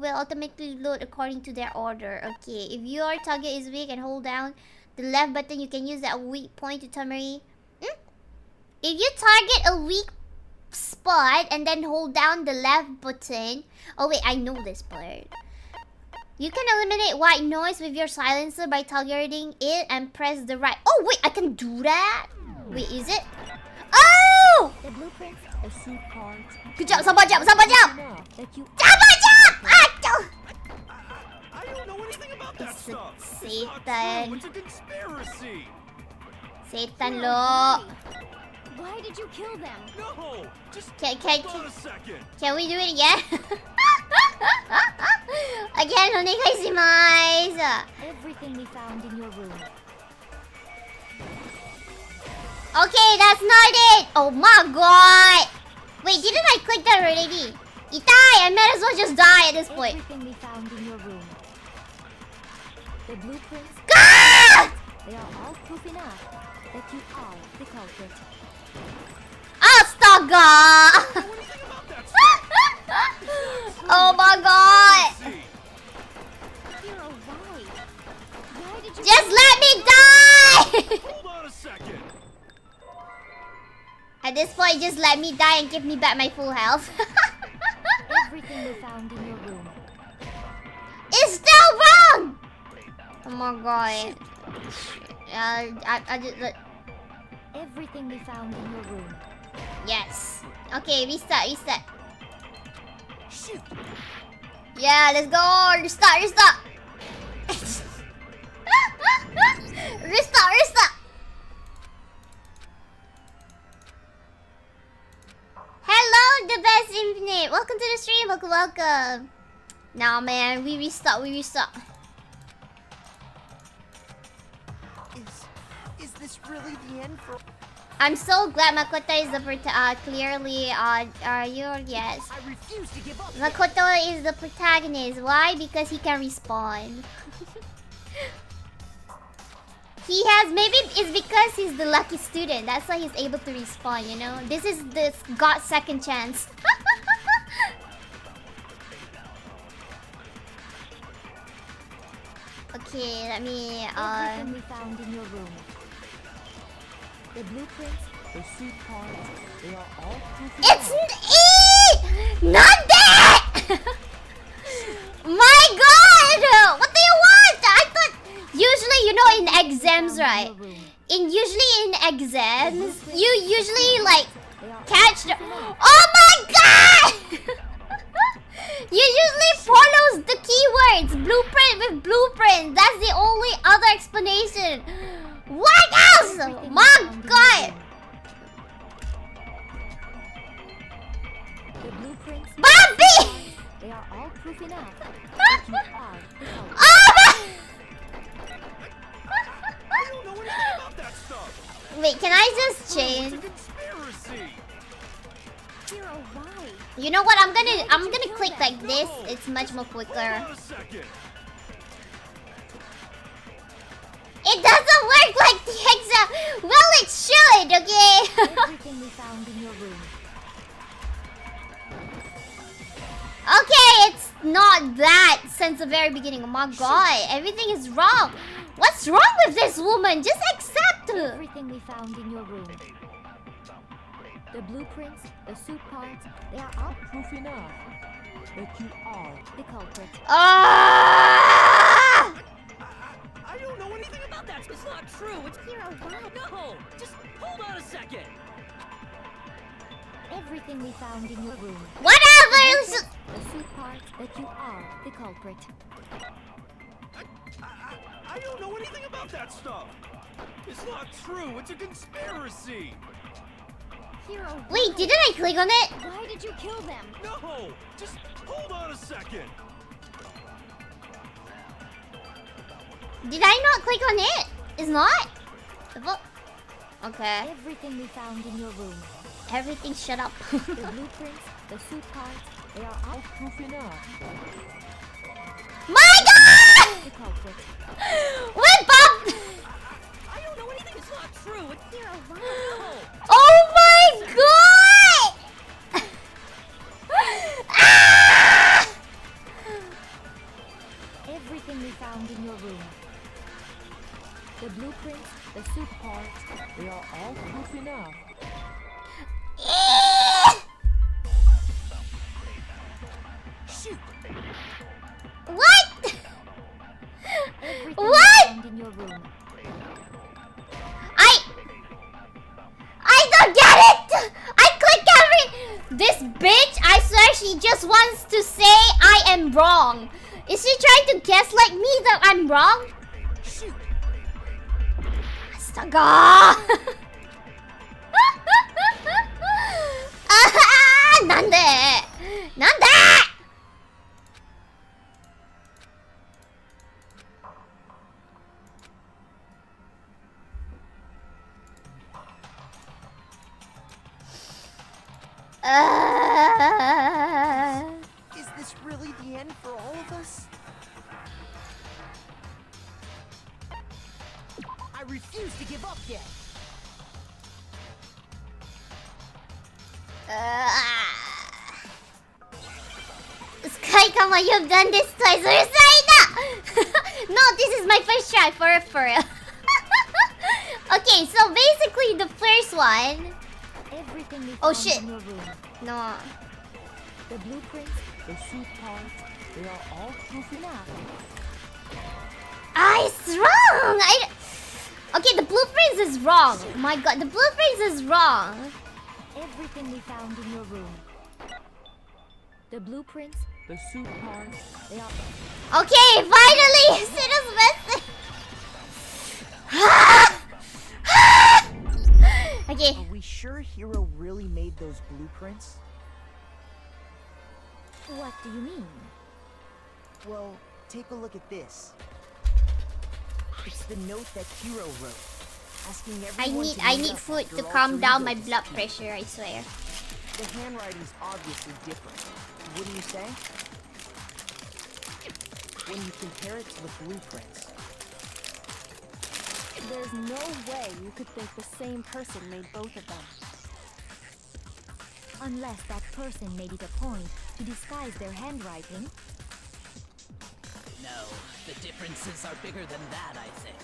will automatically load according to their order. Okay, if your target is weak and hold down the left button, you can use that weak point to summary. If you target a weak spot and then hold down the left button. Oh wait, I know this part. You can eliminate white noise with your silencer by targeting it and press the right. Oh wait, I can do that. Wait, is it? Oh! The blueprints, a suit part. Good job, sabar jap. That you Sabar jap! Aduh! I don't know anything about that stuff. It's not Satan. true. It's a conspiracy. Setan lo. Why did you kill them? No, just Can hold on a second. we do it again? Again, onegaishimasu. Everything we found in your room. Okay, that's not it. Oh my god. Wait, didn't I click that already? Itai, I might as well just die at this point. Everything we found in your room. The blueprints, Ah! they are all proof enough that you are the culprit. Astaga! I don't know anything about that stuff. Oh my god! See, Hero, why? Why did you Just let me die! hold on a second. At this point, just let me die and give me back my full health. everything we found in your room? It's still wrong! Oh my god. I just... Everything we found in your room. Yes. Okay, restart. Shoot. Yeah, let's go. Restart. Restart. Hello, the best infinite. Welcome to the stream. Welcome. Nah, man, we restart. Is this really the end for? I'm so glad Makoto is the clearly yes. I refuse to give up. Makoto is the protagonist. Why? Because he can respawn. He has, maybe it's because he's the lucky student. That's why he's able to respawn, you know? This is the God's second chance. Okay, let me Everything we found in your room. The blueprints, the suit parts, they are all proof It's enough. not that! My god! What do you want? I thought usually, you know, in exams, right? Usually in exams, you usually like They are catch the. Oh my god! You usually follows the keywords blueprint with blueprint. That's the only other explanation. What else? My god! the blueprints, Bobby! they are all proof enough that you are the culprit. Oh my! I don't know anything about that stuff. Wait, can I just It's change? a conspiracy. Hero, why? You know what? I'm gonna click like this. It's much more Hold quicker. on a second. It doesn't work like the exam. Well, it should, okay? Everything we found in your room. Okay, it's not that since the very beginning. Oh my god, everything is wrong. What's wrong with this woman? Just accept her. Everything we found in your room. The blueprints, the suit parts, they are all proof enough that you are the culprit. Ah! I don't know anything about that. It's not true. It's Hero, why? no. Just hold on a second. Everything we found in your room. Whatever. The suit parts that you are the culprit. I don't know anything about that stuff. It's not true. It's a conspiracy. Hero, Wait, didn't I click on it? why did you kill them? No. Just hold on a second. Did I not click on it? It's not? Okay. Everything we found in your room. Everything shut up. The blueprints, the suit parts, they are all proof enough. My god! The culprit. What, Bob? I don't know anything. It's not true. It's Hero, wow. Oh my god! Ah! Everything we found in your room. The blueprints, the suit parts, they are all proof enough. shoot. What? Everything What? we found in your room. I don't get it! I click every... This bitch, I swear she just wants to say I am wrong. Is she trying to gaslight me that I'm wrong? Shoot. Astaga! Nande! Nande! Is this really the end for all of us? I refuse to give up yet. Skye, you've done this twice. No, this is my first try for real. Okay, so basically the first one. Everything we Oh, found shit. in your room. No. The blueprints, the suit parts, they are all proof enough. It's wrong. Okay, the blueprints is wrong. Oh my god, the blueprints is wrong. Everything we found in your room. The blueprints, the suit parts, they are... Okay, finally, Sid's message. Okay. Are we sure Hero really made those blueprints? What do you mean? Well, take a look at this. It's the note that Hero wrote, asking everyone to I meet need up food after to all calm three down of my us blood disappeared. pressure, I swear. The handwriting's obviously different, wouldn't you say? When you compare it to the blueprints. There's no way you could think the same person made both of them. Unless that person made it a point to disguise their handwriting. No, the differences are bigger than that, I think.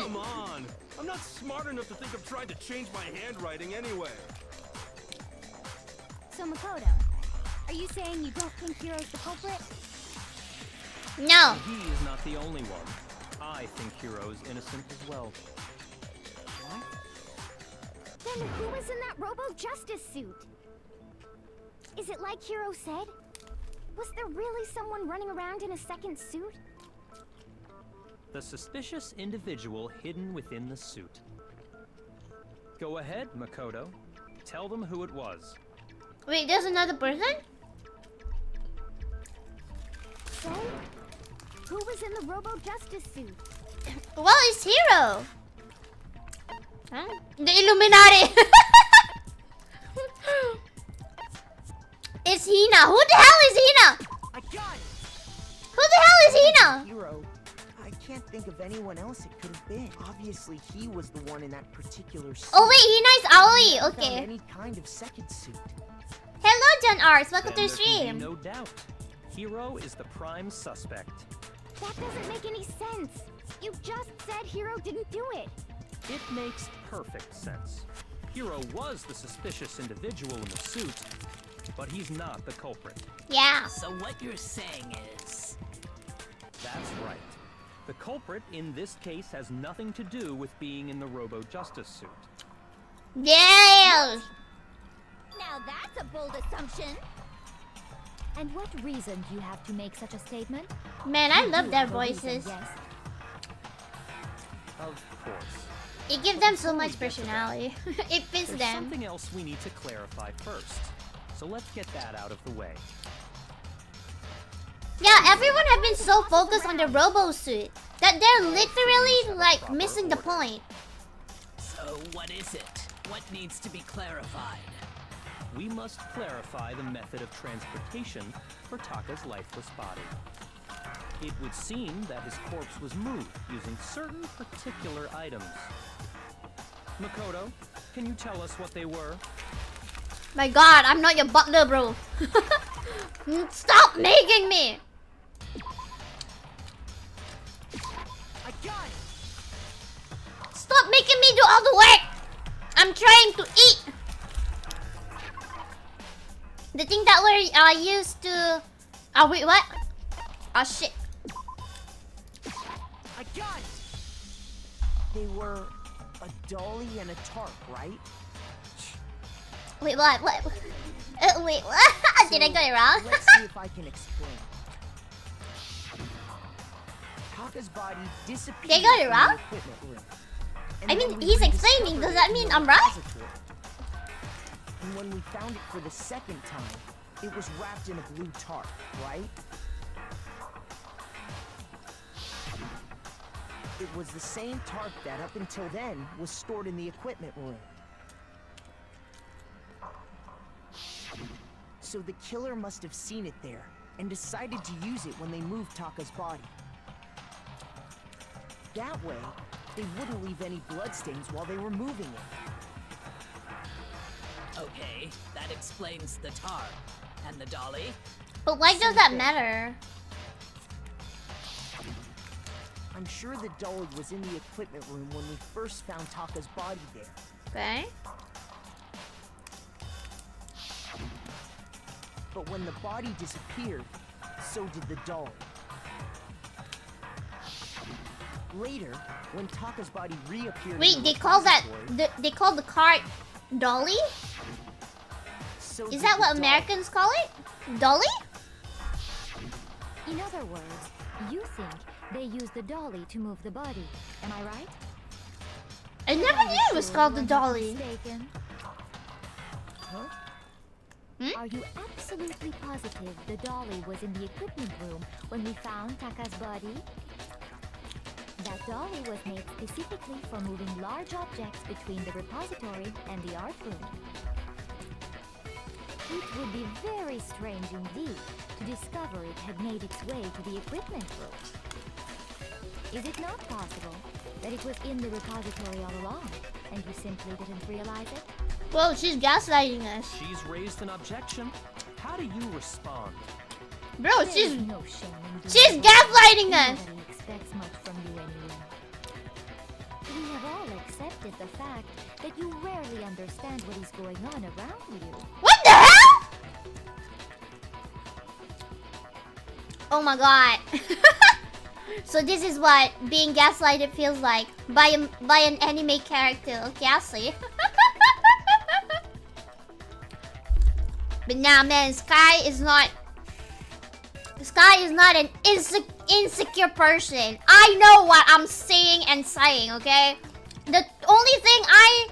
Come on! I'm not smart enough to think of trying to change my handwriting anyway. So Makoto, are you saying you don't think Hiro's the culprit? No. He is not the only one. I think Hero is innocent as well. What? Then who was in that Robo-Justice suit? Is it like Hiro said? Was there really someone running around in a second suit? The suspicious individual hidden within the suit. Go ahead, Makoto. Tell them who it was. Wait, there's another person? So, who was in the Robo-Justice suit? Well, it's Hero. Huh? The Illuminati. It's Hina. Who the hell is Hina? I got it! Who the hell is Hina? Hero. I can't think of anyone else it could have been. Obviously, he was the one in that particular suit. Oh wait, Hina is Aoi. Without Okay. any kind of second suit. Hello, John Ars. Welcome to Then the there can stream. be no doubt. Hero is the prime suspect. That doesn't make any sense. You just said Hiro didn't do it. It makes perfect sense. Hero was the suspicious individual in the suit, but he's not the culprit. Yeah. So what you're saying is... That's right. The culprit in this case has nothing to do with being in the Robo-Justice suit. Yeah. Now that's a bold assumption. And what reason do you have to make such a statement? Man, I You love do their have a reason, voices. Yes. Of course. It gives them so much personality. It fits There's them. something else we need to clarify first. So let's get that out of the way. Yeah, everyone have been so focused on the Robo suit. That they're literally like missing the point. So what is it? What needs to be clarified? We must clarify the method of transportation for Taka's lifeless body. It would seem that his corpse was moved using certain particular items. Makoto, can you tell us what they were? My god, I'm not your butler, bro. Stop making me! I got it! Stop making me do all the work! I'm trying to eat! The thing that we're used to... Oh, wait, what? Oh, shit. I got it! They were a dolly and a tarp, right? Wait, what? What? Wait, what? Did I get it wrong? Let's see if I can explain. Taka's body disappeared They got it from wrong? the equipment room. And I then mean, we he's explaining. rediscovered Does it that in mean the I'm right? repository. And when we found it for the second time, it was wrapped in a blue tarp, right? It was the same tarp that up until then was stored in the equipment room. So the killer must have seen it there and decided to use it when they moved Taka's body. That way, they wouldn't leave any bloodstains while they were moving it. Okay, that explains the tarp. And the dolly? But why does that matter? I'm sure the dolly was in the equipment room when we first found Taka's body there. Okay. But when the body disappeared, so did the dolly. Later, when Taka's body reappeared Wait, in they the call that... repository, They call the cart dolly? so Is did that the what dolly. Americans call it? Dolly? In other words, you think they used the dolly to move the body. Am I right? I never Are knew you it was sure called you the are not dolly. mistaken? Huh? Are you absolutely positive the dolly was in the equipment room when we found Taka's body? That dolly was made specifically for moving large objects between the repository and the art room. It would be very strange indeed to discover it had made its way to the equipment room. Is it not possible that it was in the repository all along, and you simply didn't realize it? Whoa, she's gaslighting us. She's raised an objection. How do you respond? Bro, There she's... is no shame in doing She's so. gaslighting us! Nobody expects much from you anyway. We have all accepted the fact that you rarely understand what is going on around you. What the hell? Oh my god. So this is what being gaslighted feels like by an anime character. Okay, I see. But nah, man, Skye is not an insecure person. I know what I'm saying and saying, okay? The only thing I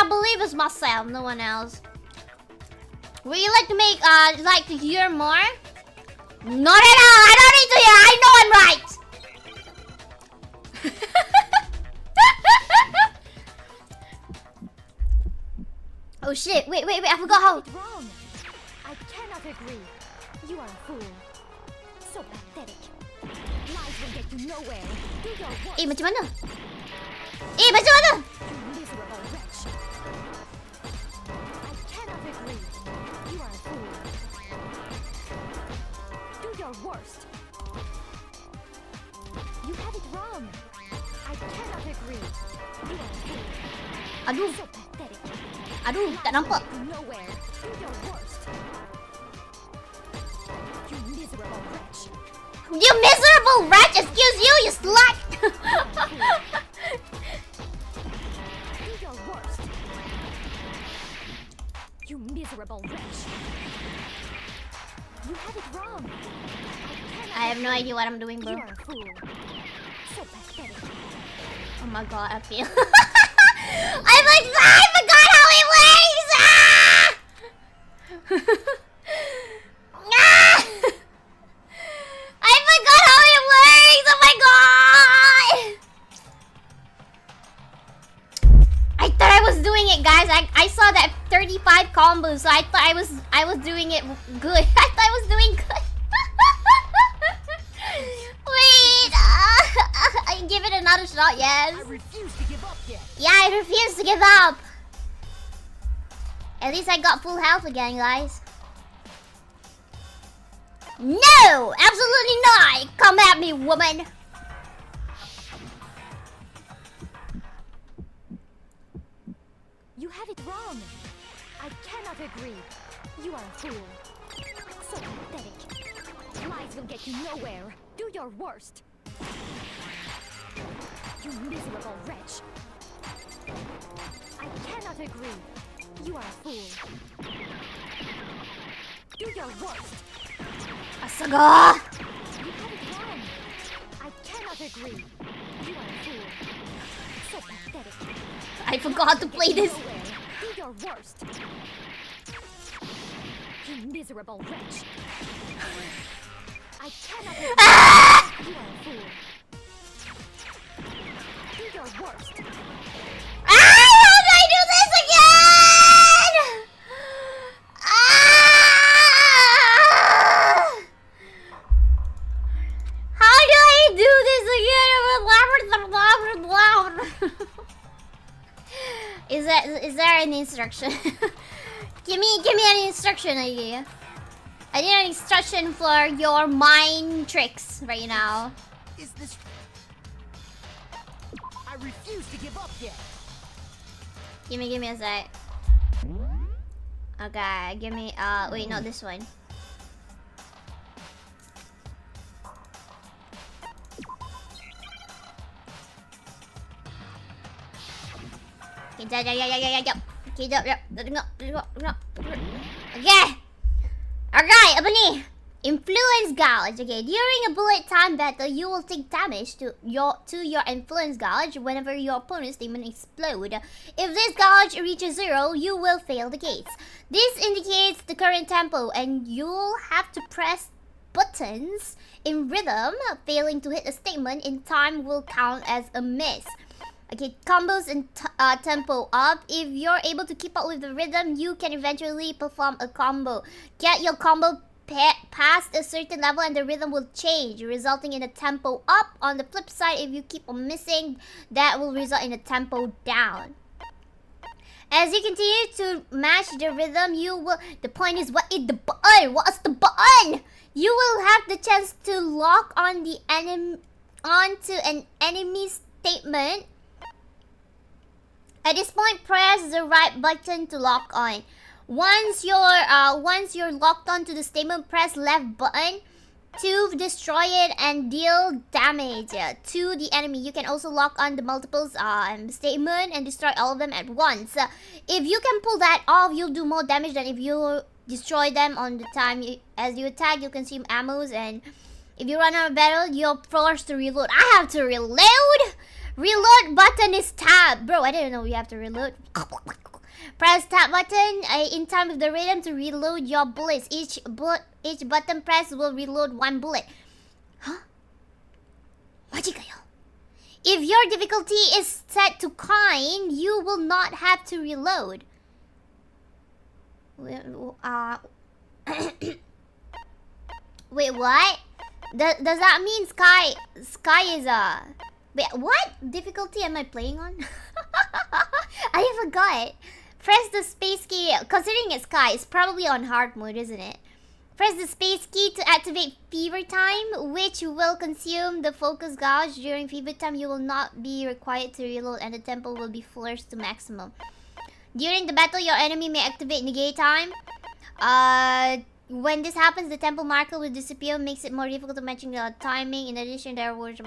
believe is myself, no one else. Would you like to like to hear more? Not at all. I don't need to hear. I know I'm right. Oh shit! Wait! I forgot how. It's wrong. I cannot agree. You are a fool. So pathetic. Lies will get you nowhere. Do your work. Macam mana? Macam mana? You miserable wretch. I cannot agree. You are a fool. Do your worst. You have it wrong. I cannot agree. You are a fool. Aduh, So pathetic. aduh, tak nampak. Lies will get you nowhere. Do your worst. You miserable wretch. You miserable wretch! Excuse you, you slut! Do your worst. You miserable wretch. You have it wrong. I have no idea what I'm doing, You bro. are a fool. So pathetic. Oh my god, I feel. I forgot how it works! Ah! Ah! I forgot how it works! Oh my god! combo, so I thought I was doing it good. I thought I was doing good. Wait, I give it another shot. Yes. I refuse to give up yet. Yeah, I refuse to give up. At least I got full health again, guys. No, absolutely not. Come at me, woman. You have it wrong. I cannot agree. You are a fool. So pathetic. Lies will get you nowhere. Do your worst. You miserable wretch. I cannot agree. You are a fool. Do your worst. Asaga! You have it wrong. I cannot agree. You are a fool. So pathetic. I forgot to play this. Nowhere. Do your worst. You miserable wretch. I cannot agree. You are a fool. Do your worst. How do I do this again? How do I do this again? Is there an instruction? give me an instruction idea. I need an instruction for your mind tricks right now. Is this... I refuse to give up yet. Give me a sec. Okay, give me wait, not this one. Okay. Alright, apa ni? Influence gouge. Okay, during a bullet time battle, you will take damage to your influence gouge whenever your opponent's demon explode. If this gouge reaches 0, you will fail the gates. This indicates the current tempo, and you'll have to press buttons in rhythm. Failing to hit a statement in time will count as a miss. Okay, combos and tempo up. If you're able to keep up with the rhythm, you can eventually perform a combo. Get your combo past a certain level and the rhythm will change, resulting in a tempo up. On the flip side, if you keep on missing, that will result in a tempo down. As you continue to match the rhythm, you will... The point is, what is the button? What's the button? You will have the chance to lock on the onto an enemy statement. At this point, press the right button to lock on. Once you're locked onto the statement, press left button to destroy it and deal damage to the enemy. You can also lock on the multiples statement and destroy all of them at once. If you can pull that off, you'll do more damage than if you destroy them on the time as you attack. You consume ammos, and if you run out of battle, you're forced to reload. I have to reload. Reload button is tab. Bro, I didn't know you have to reload. Press tab button in time with the rhythm to reload your bullets. Each button press will reload 1 bullet. Huh? If your difficulty is set to kind, you will not have to reload. Wait, what? Does that mean Skye is a... Wait, what difficulty am I playing on? I forgot. Press the space key. Considering it's Skye, it's probably on hard mode, isn't it? Press the space key to activate Fever Time, which will consume the focus gouge. During Fever Time, you will not be required to reload and the tempo will be forced to maximum. During the battle, your enemy may activate Negate Time. When this happens, the tempo marker will disappear, makes it more difficult to matching the timing. In addition, there was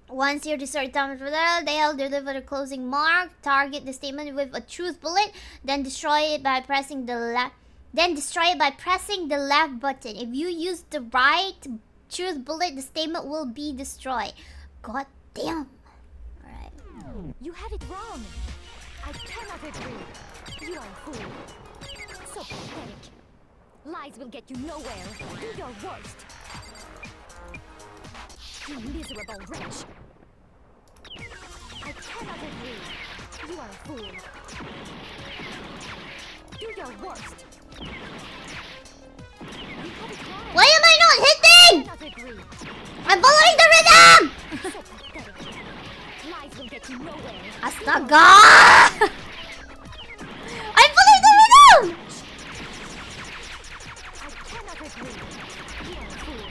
once you destroy time, they'll deliver the closing mark. Target the statement with a truth bullet, then destroy it by pressing the left. Button. If you use the right truth bullet, the statement will be destroyed. God damn. Alright. You have it wrong. I cannot agree. You are a fool. So pathetic. Lies will get you nowhere. Do your worst. You miserable wretch. I cannot agree. You are a fool. Do your worst. You have it wrong. Why am I not hitting? Cannot agree. I'm following the rhythm! So pathetic. Lies will get you nowhere. Astaga! I'm following the rhythm! I cannot agree. You are a fool.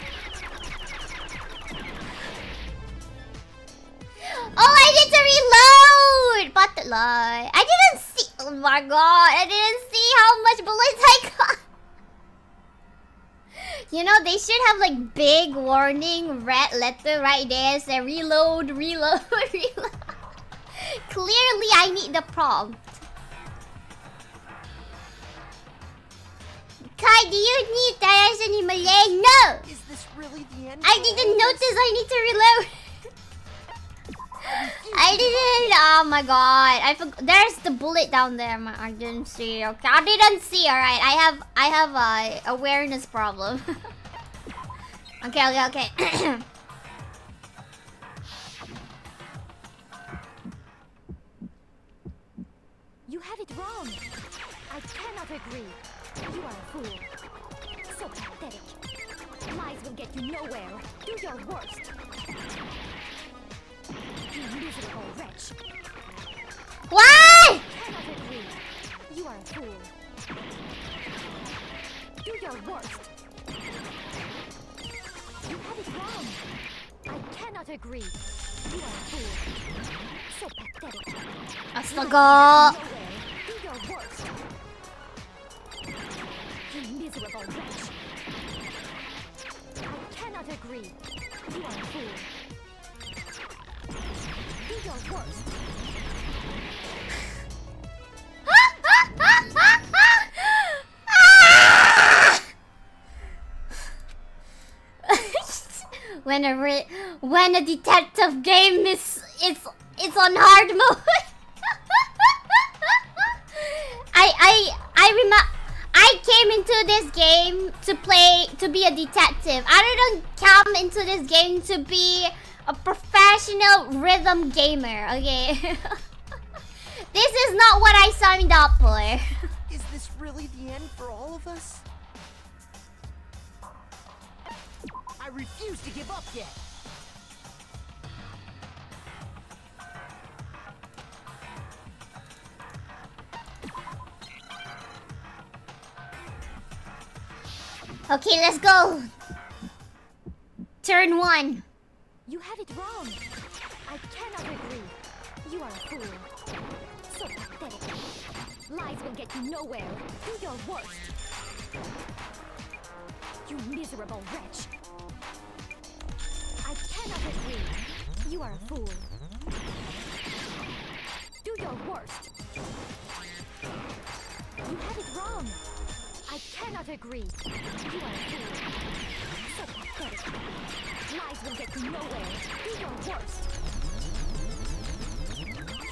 Oh, I need to reload! But lie. I didn't see. Oh my god, I didn't see how much bullets I got. You know, they should have like big warning red letter right there. Say reload, reload, reload. Clearly, I need the prompt. Kai, do you need direction in Malay? No! Is this really the end? I didn't notice I need to reload. I didn't. Oh my god! I forgot. There's the bullet down there. I didn't see. Okay, I didn't see. All right, I have a awareness problem. Okay. You have it wrong. I cannot agree. You are a fool. So pathetic. Lies will get you nowhere. Do your worst. You miserable wretch. Why? Cannot agree. You are a fool. Do your worst. You have it wrong. I cannot agree. You are a fool. So pathetic. Astaga! Nowhere. Do your worst. You miserable wretch. I cannot agree. You are a fool. Do your worst. When a detective game is it's on hard mode. I came into this game to be a detective. I didn't come into this game to be a professional rhythm gamer, okay? This is not what I signed up for. Is this really the end for all of us? I refuse to give up yet. Okay, let's go. Turn 1. You have it wrong. I cannot agree. You are a fool. So pathetic. Lies will get you nowhere. Do your worst. You miserable wretch. I cannot agree. You are a fool. Do your worst. You have it wrong. I cannot agree. You are a fool. So pathetic. Lies will get you nowhere. Do your worst.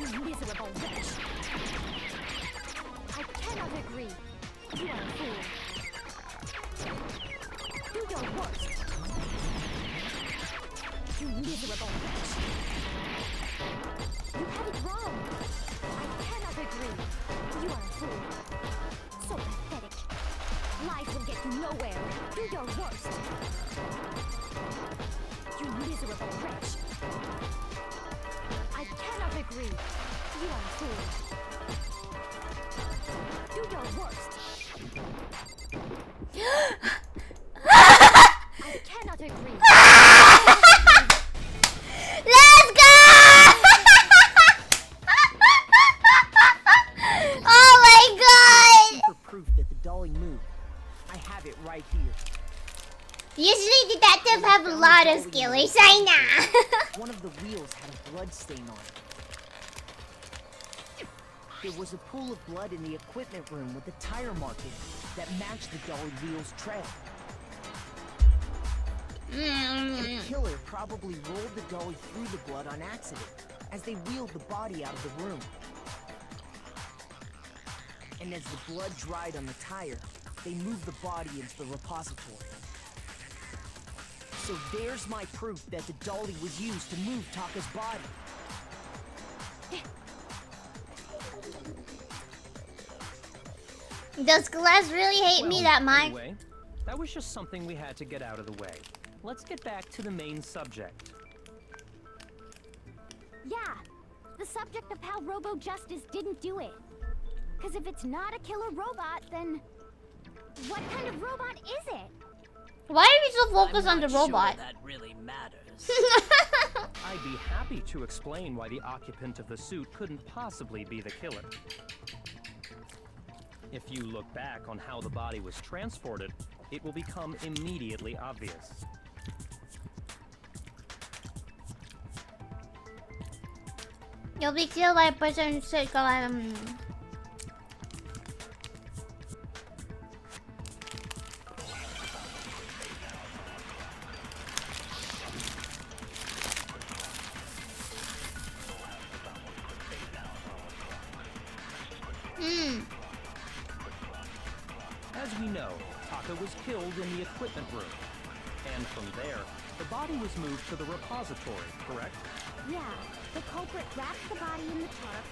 You miserable wretch. I cannot agree. You are a fool. Do your worst. You miserable wretch. You have it wrong. I cannot agree. You are a fool. So pathetic. Lies will get you nowhere. Do your worst. You miserable wretch. I cannot agree. You are a fool. Do your worst. I cannot agree. Let's go! Oh my god! For proof that the dolly moved, I have it right here. Usually detectives have a lot of skills, I know. One of the wheels had a blood stain on it. There was a pool of blood in the equipment room with a tire mark in it that matched the dolly wheel's trail. The killer probably rolled the dolly through the blood on accident as they wheeled the body out of the room. And as the blood dried on the tire, they moved the body into the repository. So there's my proof that the dolly was used to move Taka's body. Does Glass really hate me that much? Anyway, that was just something we had to get out of the way. Let's get back to the main subject. Yeah, the subject of how Robo Justice didn't do it. Because if it's not a killer robot, then what kind of robot is it? Why are we so focused on the robot? That really matters. I'd be happy to explain why the occupant of the suit couldn't possibly be the killer. If you look back on how the body was transported, it will become immediately obvious. You'll be killed by a person sick. As we know, Taka was killed in the equipment room. And from there, the body was moved to the repository, correct? Yeah, the culprit wrapped the body in the tarp,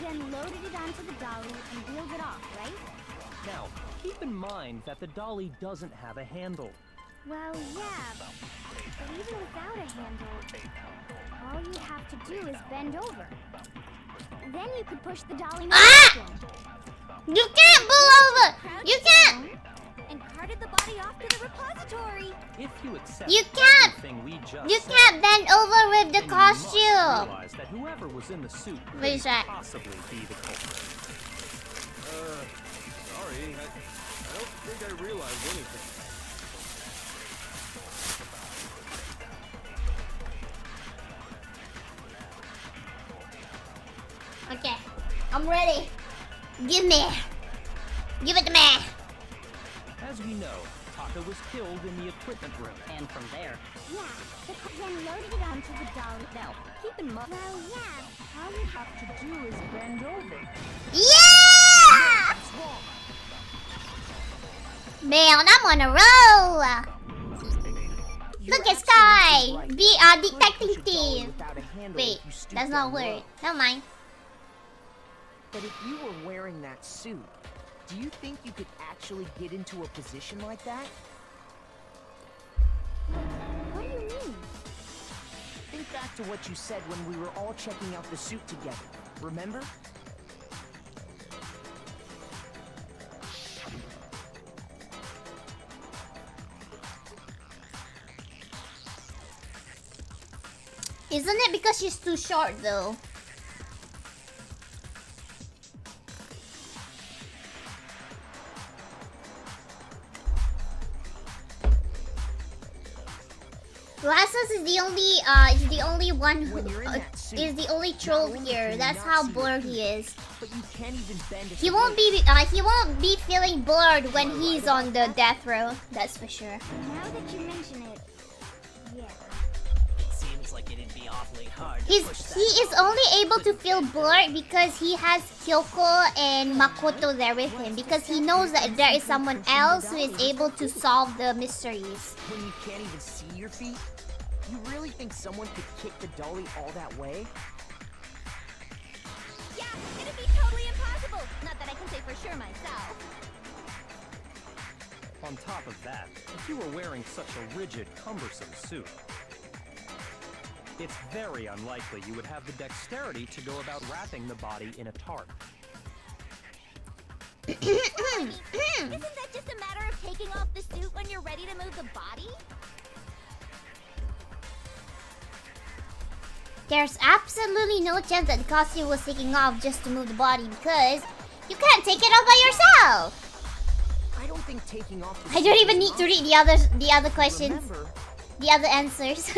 then loaded it onto the dolly and wheeled it off, right? Now, keep in mind that the dolly doesn't have a handle. Well, yeah, but even without a handle, all you have to do is bend over. Then you could push the dolly Ah! again. You can't pull over! You can't! And carted the body off to the repository. If you accept You can't! everything we just You said, can't bend over with the then you must costume! realize that whoever was in the suit What is couldn't that? possibly be the culprit. Sorry, I don't think I realized anything. Okay, I'm ready. Give me. Give it to me. As we know, Taka was killed in the equipment room. And from there, Yeah, then loaded it onto the dolly. Now, keep in mind. Well, yeah, all you have to do is bend over. Yeah! Man, I'm on a roll. Look at Sky. Be a detective team. Wait, that's not a word. Never mind. But if you were wearing that suit, do you think you could actually get into a position like that? What do you mean? Think back to what you said when we were all checking out the suit together. Remember? Isn't it because she's too short though? Glasses is the only one who is the only troll here. That's how bored he is. But you can't even bend He won't be feeling bored when he's on the death row. That's for sure. Now that you mention it, yeah. it seems like it'd be awfully hard to He push that is only able to feel bored because he has Kyoko and Makoto there with him. Because he knows that there is someone else who is able to solve the mysteries. when you can't even see your feet? You really think someone could kick the dolly all that way? Yeah, it'd be totally impossible. Not that I can say for sure myself. On top of that, if you were wearing such a rigid, cumbersome suit, it's very unlikely you would have the dexterity to go about wrapping the body in a tarp. Isn't that just a matter of taking off the suit when you're ready to move the body? There's absolutely no chance that the costume was taking off just to move the body because you can't take it off by yourself. I don't think taking off the I don't even need to read the other questions, Remember, the other answers.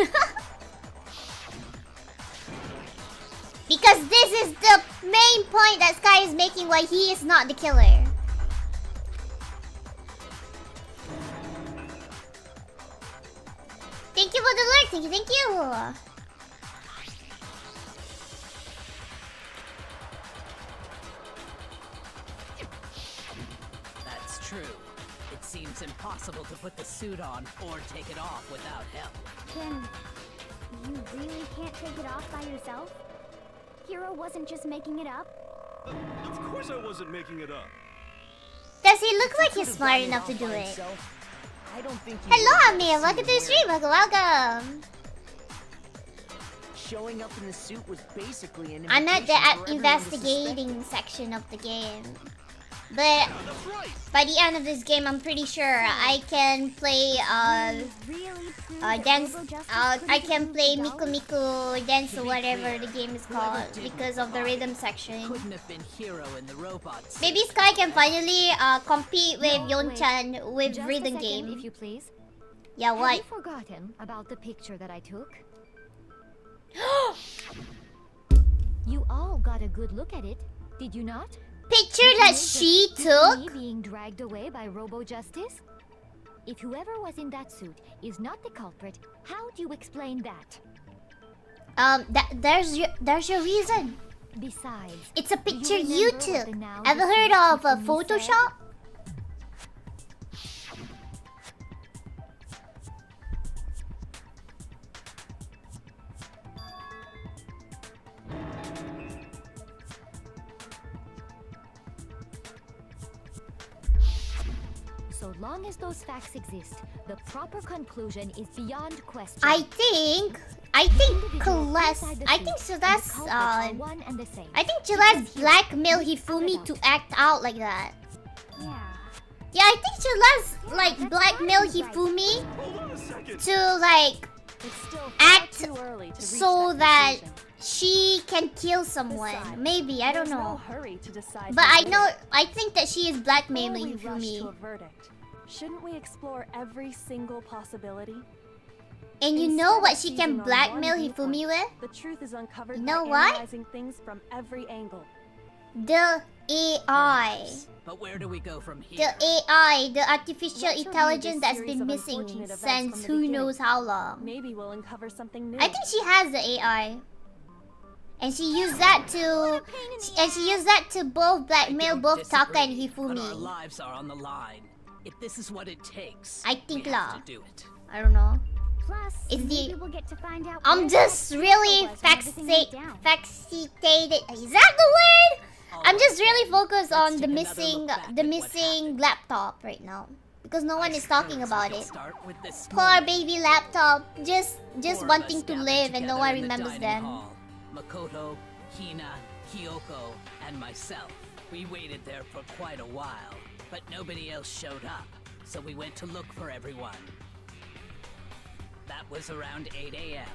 Because this is the main point that Sky is making why he is not the killer. Thank you for the alert. Thank you, thank you. That's true. It seems impossible to put the suit on or take it off without help. Then, you really can't take it off by yourself? Hiro wasn't just making it up? Of course I wasn't making it up. Does he look like he's smart enough to do it? I don't think he Hello, would. Amir. Welcome to the stream. Welcome. Showing up in the suit was basically an I'm at the invitation for everyone to investigating section of the game. But by the end of this game, I'm pretty sure I can play dance. I can play Miku Miku dance or whatever the game is called because of the rhythm section. Couldn't have been Hero in the robot suit. Maybe Sky can finally compete with Yonchan with Just rhythm a second, game. if you please. Yeah, Have what? you forgotten about the picture that I took? You all got a good look at it, did you not? Picture that she took? Me being dragged away by Robo Justice? If whoever was in that suit is not the culprit, how do you explain that? There's your reason. Besides, It's a picture remember you what took. the now Ever heard deceased of Hifumi Photoshop? So long as those facts exist, the proper conclusion is beyond question. I think Celeste. I think Celeste. One and the same. I think Celeste blackmailed Hifumi to act out like that. Yeah. Yeah, I think Celeste like blackmailed Hifumi Hold on a second. to like It's still far act too early to reach so that that conclusion. she can kill someone. Besides, Maybe, I don't there's no know. hurry to decide But who I know, did it. I think that she is Before blackmailing we rush to a Hifumi. verdict, shouldn't we explore every single possibility? And you Instead know of what she seizing can on one blackmail viewpoint, Hifumi with? The truth is uncovered You know by what? analyzing things from every angle. The AI. Perhaps. But where do we go from The here? AI, the artificial Let's review intelligence this that's series been of missing unfortunate events since from the who beginning. knows how long. Maybe we'll uncover something new. I think she has the AI. And she used that to she used that to both blackmail Don't both Taka and disagree, but our Hifumi. lives are on the line. If this is what it takes, I think we have la. to do it. I don't know. Plus, It's maybe the we'll get to find out I'm where just that really was when everything went down. faxitated. Is that the word? I'm Alright, just really focused let's on take the another missing look back the at what missing happened. laptop right now because no one I is talking suppose about we can it. start with this Poor moment. baby laptop, just Four of wanting us to gathered live and no together one in the remembers dining them. hall. Makoto, Hina, Kyoko, and myself. We waited there for quite a while, but nobody else showed up, so we went to look for everyone. That was around 8 a.m.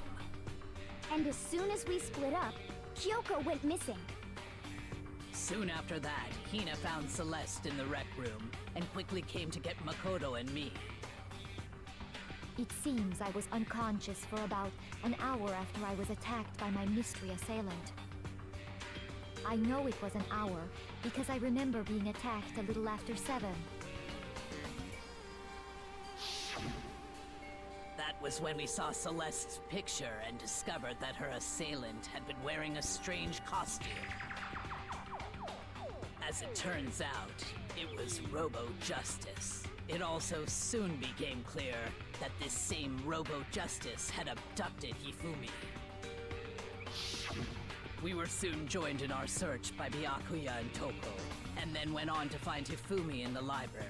And as soon as we split up, Kyoko went missing. Soon after that, Hina found Celeste in the rec room and quickly came to get Makoto and me. It seems I was unconscious for about an hour after I was attacked by my mystery assailant. I know it was an hour because I remember being attacked a little after 7. That was when we saw Celeste's picture and discovered that her assailant had been wearing a strange costume. As it turns out, it was Robo Justice. It also soon became clear that this same Robo Justice had abducted Hifumi. We were soon joined in our search by Byakuya and Toko, and then went on to find Hifumi in the library.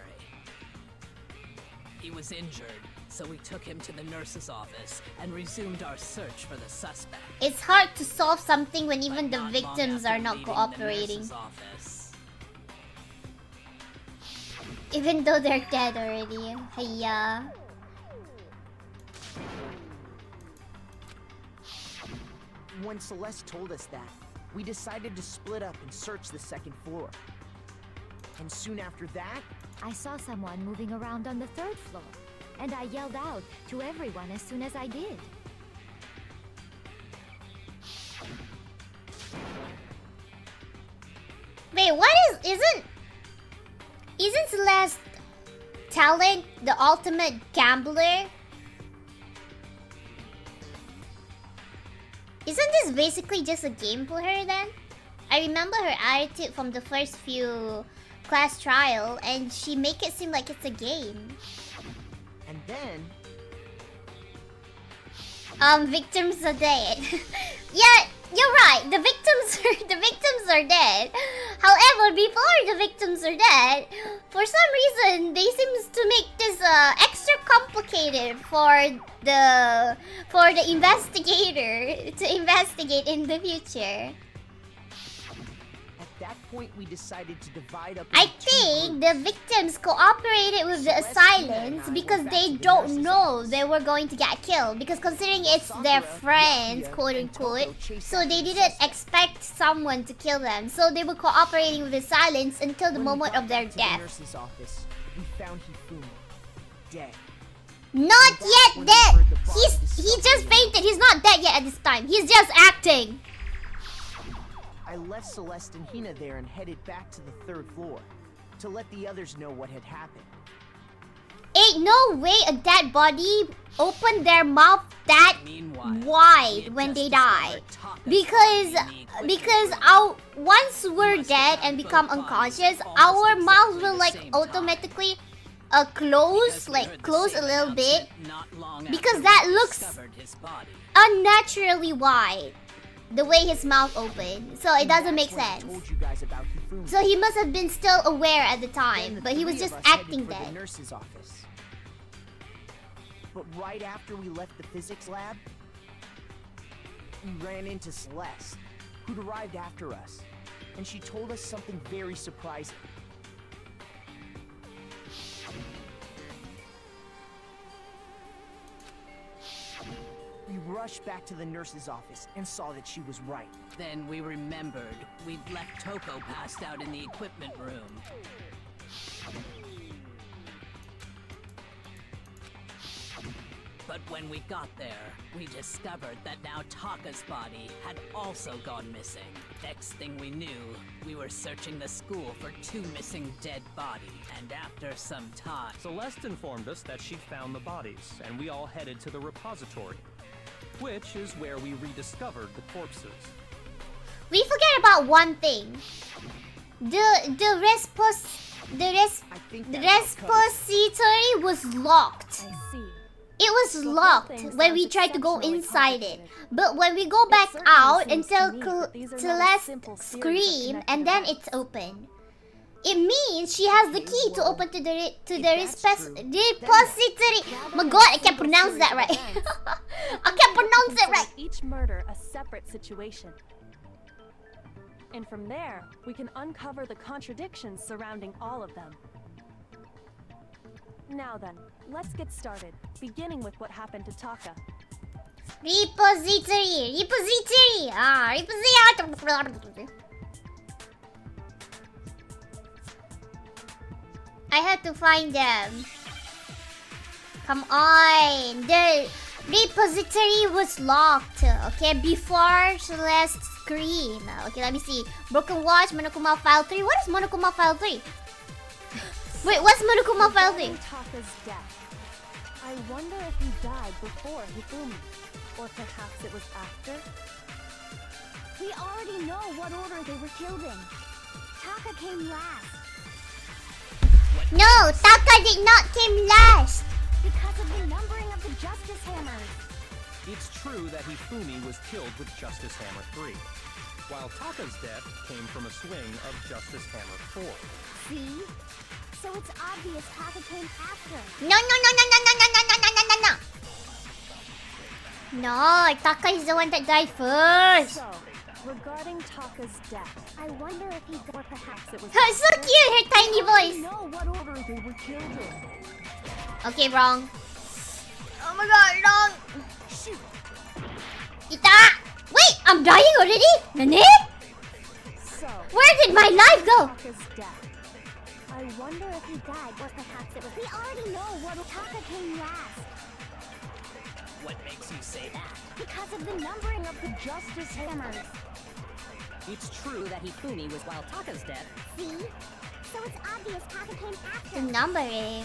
He was injured, so we took him to the nurse's office and resumed our search for the suspect. It's hard to solve something when even But the not long victims after are not leaving the cooperating. nurse's office, Even though they're dead already. Hiya. When Celeste told us that, we decided to split up and search the second floor. And soon after that, I saw someone moving around on the 3rd floor, and I yelled out to everyone as soon as I did. Wait, what isn't Celeste talent the ultimate gambler? Isn't this basically just a game for her then? I remember her attitude from the first few class trial and she make it seem like it's a game. and then, Victims are dead. Yeah, You're right. The victims are dead. However, before the victims are dead, for some reason they seems to make this extra complicated for the investigator to investigate in the future. At that point, we decided to divide up. I into two think groups. the victims cooperated with the assailants because they don't know they were going to get killed. Because considering it's their friends, quote unquote, so they didn't expect someone to kill them. So they were cooperating with the assailants until the When we moment got of their back to the death. nurse's office, we found Hifumi dead. Not That's yet when we dead. heard the body He just discovery. fainted. He's not dead yet at this time. He's just acting. I left Celeste and Hina there and headed back to the 3rd floor to let the others know what had happened. Ain't no way a dead body opened their mouth that Meanwhile, we wide had when just they die. discovered Taka's Because body in the because equipment our once we're must dead have and both become bodies unconscious, almost our mouths exactly will the like same time. automatically Because close, we like heard the close a same little bit, announcement not long because after that we looks discovered his body. unnaturally wide. The way his mouth opened, so it And doesn't that's make when I sense. told you guys about Hifumi. So he must have been still aware at the Then time, the but he was three just of us headed acting for the dead. nurse's office. But right after we left the physics lab, we ran into Celeste, who'd arrived after us, and she told us something very surprising. We rushed back to the nurse's office and saw that she was right. Then we remembered we'd left Toko passed out in the equipment room. But when we got there, we discovered that now Taka's body had also gone missing. Next thing we knew, we were searching the school for 2 missing dead bodies. And after some time, Celeste informed us that she'd found the bodies, and we all headed to the repository, which is where we rediscovered the corpses. We forget about one thing. The I think that about covers it. repository was locked. I see. It was The whole locked thing when we sounds tried to go exceptionally inside it. complicated. But when we go back certainly out seems to until me that these are not Celeste simple series of scream, connected and then events. it's open. It means she has the key to well, open to the if that's true, repository. Rather My than God, a I can't simple pronounce series that of right. events, I can't pronounce it consider right. Each murder a separate situation. And from there, we can uncover the contradictions surrounding all of them. Now then, let's get started, beginning with what happened to Taka. Repository. Repository. I have to find them. Come on. The repository was locked. Okay, before Celeste scream. Okay, let me see. Broken Watch, Monokuma File 3. What is Monokuma File 3? Wait, what's Monokuma File 3? Regarding Taka's death, I wonder if he died before Hifumi, or perhaps it was after. We already know what order they were killed in. Taka came last No, Taka did not came last. because of the numbering of the Justice Hammers. It's true that Hifumi was killed with Justice Hammer 3, while Taka's death came from a swing of Justice Hammer 4. See? So it's obvious Taka came after. No. No, Taka is the one that died first. So, regarding Taka's death, I wonder if he or perhaps it was Her so after. cute, her tiny We voice. know what order they were killed in. Okay, wrong. Oh my God, wrong. Shoot. Ita! Wait, I'm dying already? Nani? So, Where did my life go? Taka's death. I wonder if he died or perhaps it was. We already know what Taka came last what makes you say that? because of the numbering of the Justice Hammers. It's true that Hifumi was while Taka's death. See? So it's obvious Taka came The after. numbering.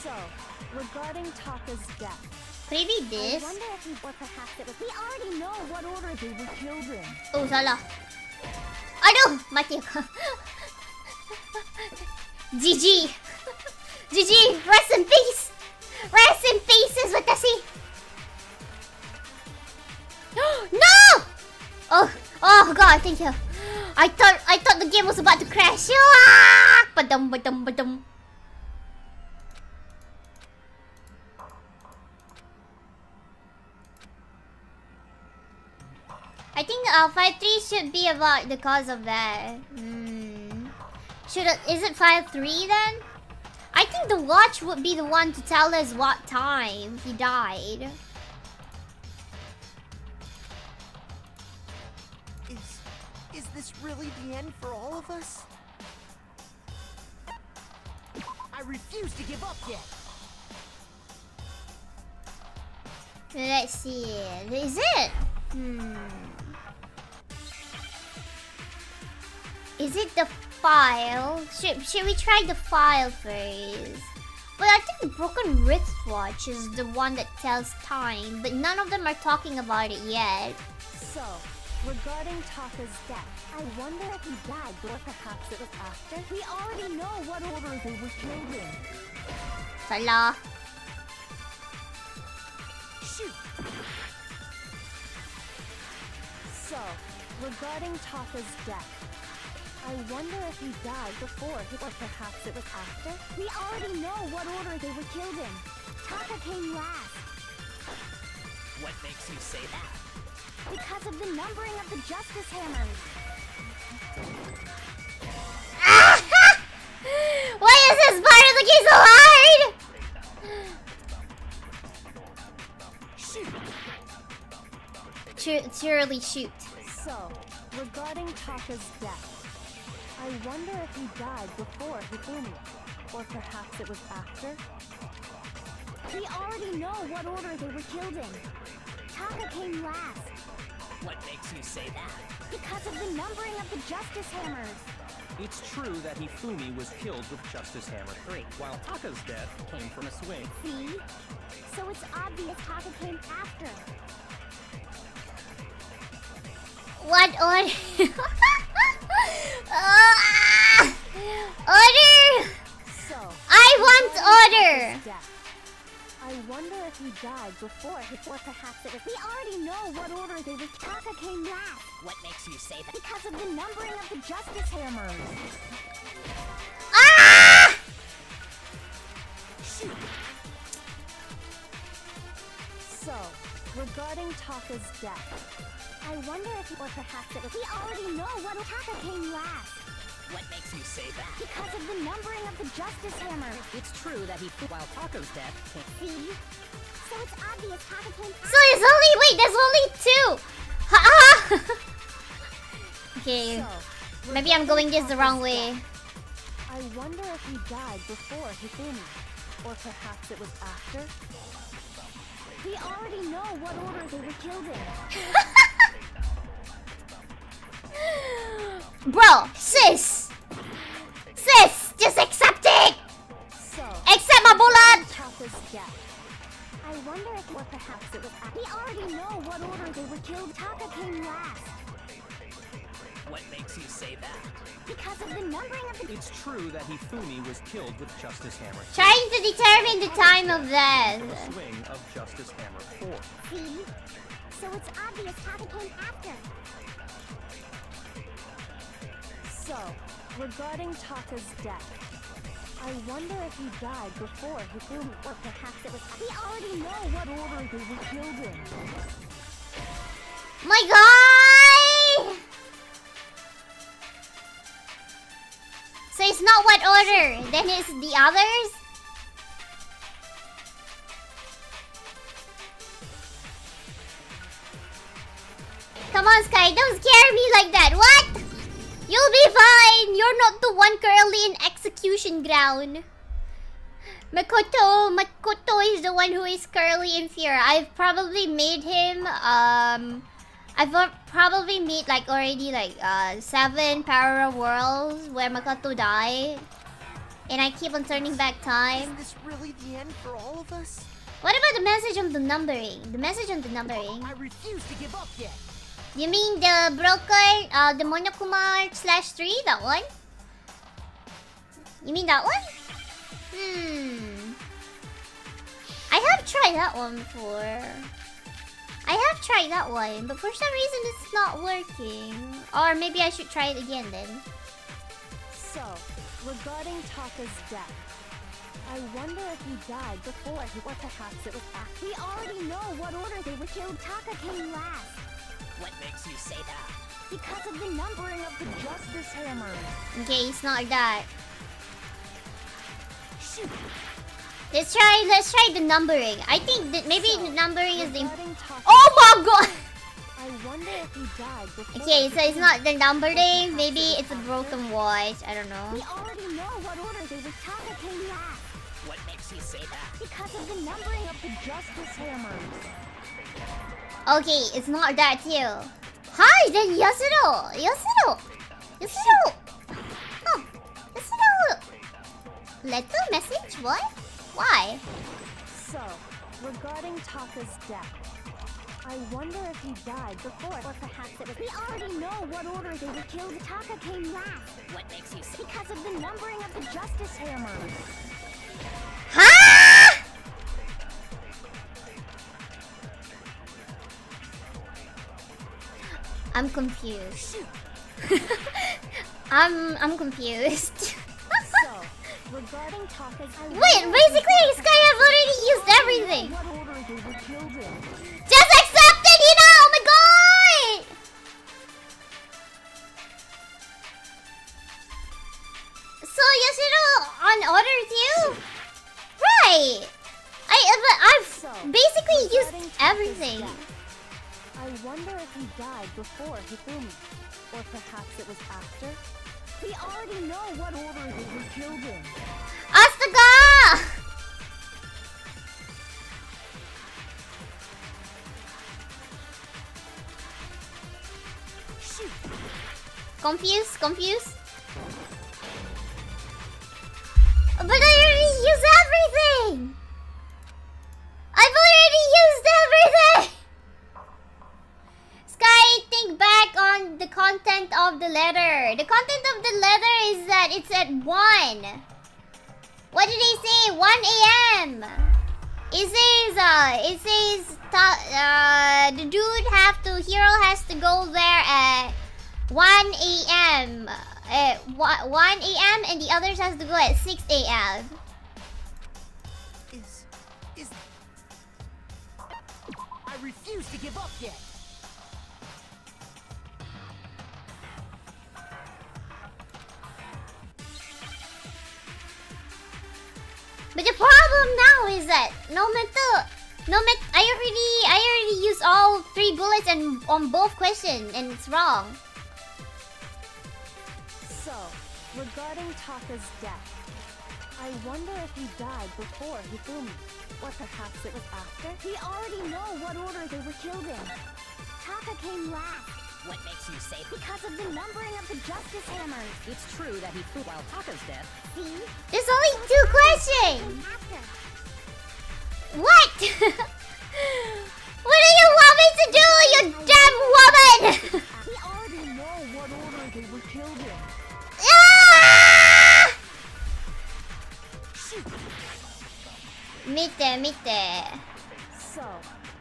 So, regarding Taka's death, Could it be I this? wonder if he or perhaps it was. We already know what order they were killed in. Oh, salah. Aduh, mati aku. GG. GG. Rest in peace. Rest in pieces, watashi. No! Oh god, thank you. I thought the game was about to crash. Ah! Badum, badum, badum. I think 5-3 should be about the cause of that. Is it 5-3 then? I think the watch would be the one to tell us what time he died. Is this really the end for all of us? I refuse to give up yet. Let's see. Is it? Is it the file? Should we try the file first? But I think the broken wristwatch is the one that tells time, but none of them are talking about it yet. So, regarding Taka's death, I wonder if he died or perhaps it was after. We already know what order they were killed in. Salah. Shoot! So, regarding Taka's death, I wonder if he died before or perhaps it was after. We already know what order they were killed in. Taka came last. What makes you say that? Because of the numbering of the Justice Hammers. Why is this part of the game so hard? Surely shoot. So, regarding Taka's death, I wonder if he died before Hifumi, or perhaps it was after. We already know what order they were killed in. Taka came last. What makes you say that? Because of the numbering of the Justice Hammers. It's true that Hifumi was killed with Justice Hammer 3, while Taka's death came from a swing. See? So it's obvious Taka came after. What order? Order! So, I want order! death. I wonder if he died before or perhaps it was. We already know what order they were. Taka came last. What makes you say that? Because of the numbering of the Justice Hammers. Ah! Shoot. So, regarding Taka's death, I wonder if or perhaps it was. We already know what Taka came last. What makes you say that? Because of the numbering of the Justice Hammers. It's true that while Taka's death came. See? So it's obvious Taka came after. So there's only two! Okay, so, maybe I'm going this the Taka's wrong way. death, I wonder if he died before Hifumi, or perhaps it was after. We already know what order they were killed in. Bro, sis, just accept it. So, Accept my bullet. Taka's death. I wonder if or perhaps it was. We already know what order they were killed. Taka came last. What makes you say that? Because of the numbering of the. It's true that Hifumi was killed with Justice Hammer 3, Trying to determine the time of death. from a swing of Justice Hammer 4. See? So it's obvious Taka came after. So, regarding Taka's death, I wonder if he died before Hifumi, or perhaps it was. We already know what order they were killed in. My God! So it's not what order, then it's the others? Come on, Sky, don't scare me like that. What? You'll be fine. You're not the one currently in execution ground. Makoto is the one who is currently in fear. I've probably made him, I've probably made like already like 7 parallel worlds where Makoto died. And I keep on turning back time. Is this really the end for all of us? What about the message on the numbering? The message on the numbering? I refuse to give up yet. You mean the broken, the Monokumar /3? That one? You mean that one? I have tried that one before. I have tried that one, but for some reason it's not working. Or maybe I should try it again then. So, regarding Taka's death, I wonder if he died before he, or perhaps it was after. We already know what order they were killed. Taka came last. What makes you say that? Because of the numbering of the Justice Hammers. Okay, it's not that. Shoot. Let's try the numbering. I think that maybe the numbering is the. Regarding Taka's Oh my god! I wonder if he died before. Okay, so it's not the numbering. Maybe it's a broken watch. I don't know. We already know what order they were. Taka came last. What makes you say that? Because of the numbering of the Justice Hammers. Okay, it's not that too. Hi, then Yasuo! Yasuo! Yasuo! Oh, Yasuo! Letter message? What? Why? So, regarding Taka's death, I wonder if he died before, or perhaps it was. We already know what order they were killed. Taka came last. What makes you say Because of the numbering of the Justice Hammers. Ha! I'm confused. I'm confused. So, regarding Taka's... Wait, basically Sky have already used everything. What order they were killed in. Just accept it, you know! Oh my god! So Yasuo on order too? Right! I've basically used everything. I wonder if he died before Hifumi, or perhaps it was after. We already know what order they were killed in. Astaga! Shoot! Confused? But I already used everything! I've already used everything! Sky, think back on the content of the letter. The content of the letter is that it's at 1. What did they say? 1 a.m. It says the hero has to go there at 1 a.m. 1 a.m. and the others has to go at 6 a.m. Is... I refuse to give up yet. But the problem now is that no matter I already used all 3 bullets and on both questions and it's wrong. So, regarding Taka's death, I wonder if he died before Hifumi, or perhaps it was after. We already know what order they were killed in. Taka came last. What makes you say that? Because of the numbering of the Justice Hammers. It's true that he flew while Taka's dead. See? There's only 2 questions. Came after. What? What do you want me to do, you damn woman? We already know what order they were killed in. Ah! Shoot! Mite. So,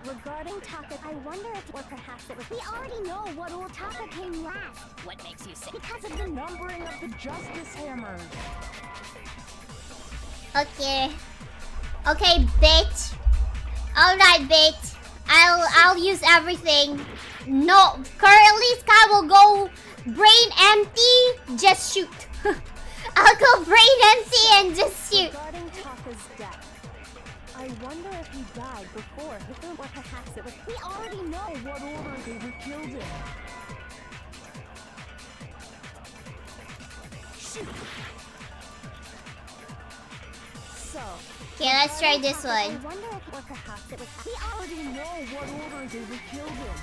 regarding Taka, I wonder if, or perhaps it was. We already know what order Taka came last. What makes you say Because of the numbering of the Justice Hammers. Okay, bitch. Alright, bitch. I'll use everything. No, currently Sky will go brain empty, just shoot. I'll go brain empty and just shoot. Regarding Taka's death, I wonder if he died before Hifumi, or perhaps it was. We already know what order they were killed in. Shoot! So, Okay, let's try this I one. wonder if, or perhaps it was. We already know what order they were killed in.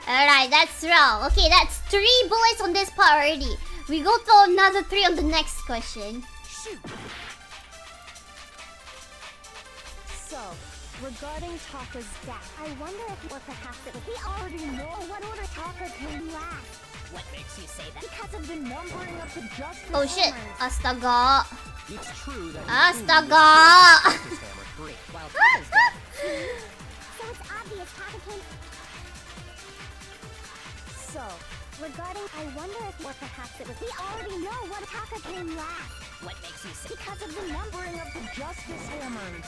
Alright, that's wrong. Okay, that's 3 bullets on this part already. We go to another 3 on the next question. Shoot! So, regarding Taka's death, I wonder if, or perhaps it was. We already know what order Taka came last. What makes you say that? Because of the numbering of the Justice Oh shit. Hammers. Astaga. It's true that Astaga. Justice Hammer great while Taka's dead. So it's obvious Taka came. So, regarding, I wonder if, or perhaps it was, we already know what Taka came last. What makes you say? Because of the numbering of the Justice Hammers.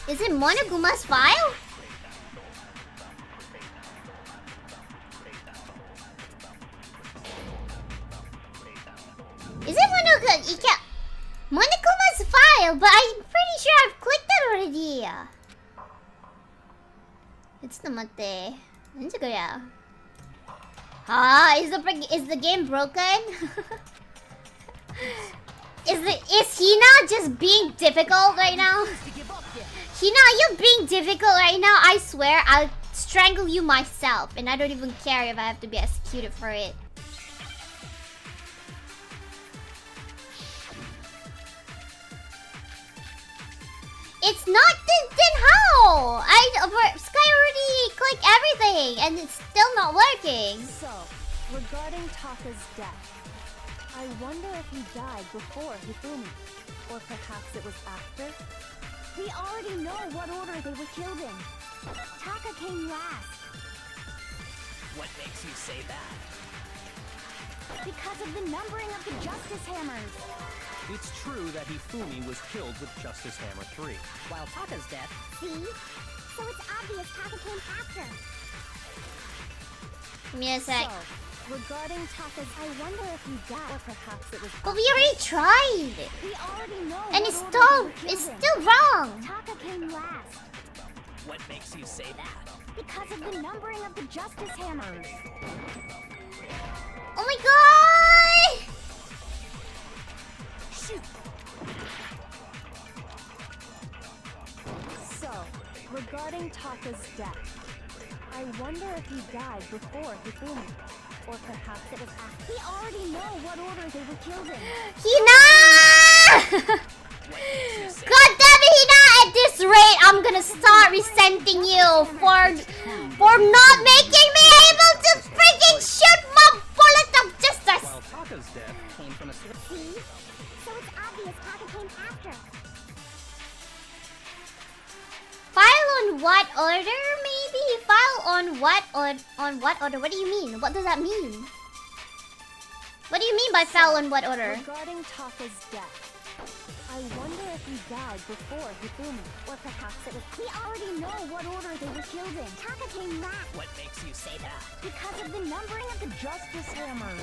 Is it Monoguma's file? Is it Monoguma's file? But I'm pretty sure I've clicked that already. ちょっと待って。何これや? Is the game broken? is Hina just being difficult right now? Hina, you're being difficult right now. I swear I'll strangle you myself, and I don't even care if I have to be executed for it. It's not then how? Sky already clicked everything and it's still not working. So, regarding Taka's death, I wonder if he died before Hifumi, or perhaps it was after. We already know what order they were killed in. Taka came last. What makes you say that? Because of the numbering of the Justice Hammers. It's true that Hifumi was killed with Justice Hammer 3. While Taka's death... See? So it's obvious Taka came after. Give me a sec. So, regarding Taka's, I wonder if he died, or perhaps it was... But we already tried. We already know And what it's order they were still killed in. wrong. Taka came last. What makes you say that? Because of the numbering of the Justice Hammers. Oh my god! Shoot! So, regarding Taka's death, I wonder if he died before Hifumi, or perhaps it was after. We already know what order they were killed in. Hina! God damn it, Hina! At this rate, I'm gonna start resenting you for not making me able to freaking shoot my bullet of justice! While Taka's death came from a... See? So it's obvious Taka came after. File on what order, maybe? File on what order? What do you mean? What does that mean? What do you mean by file on what order? Regarding Taka's death, I wonder if he died before Hifumi, Or perhaps it was... We already know what order they were killed in. Taka came last. What makes you say that? Because of the numbering of the Justice Hammers.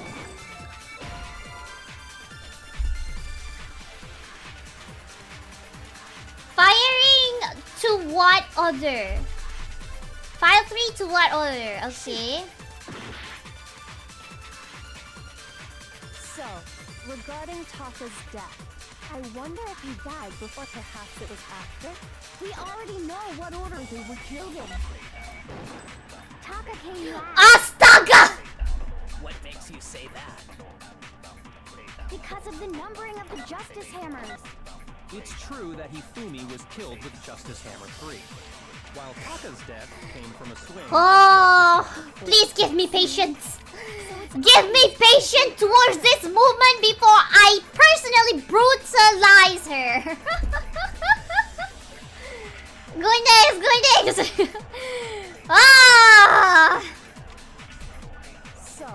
Firing to what order? File 3 to what order? Okay. So, regarding Taka's death, I wonder if he died before, perhaps it was after. We already know what order they were killed in. Taka came last. Astaga! What makes you say that? Because of the numbering of the Justice Hammers. It's true that Hifumi was killed with Justice Hammer 3. While Taka's death came from a swing... Oh, please give me patience. Give me patience towards this movement before I personally brutalize her. Going next. Ah! So,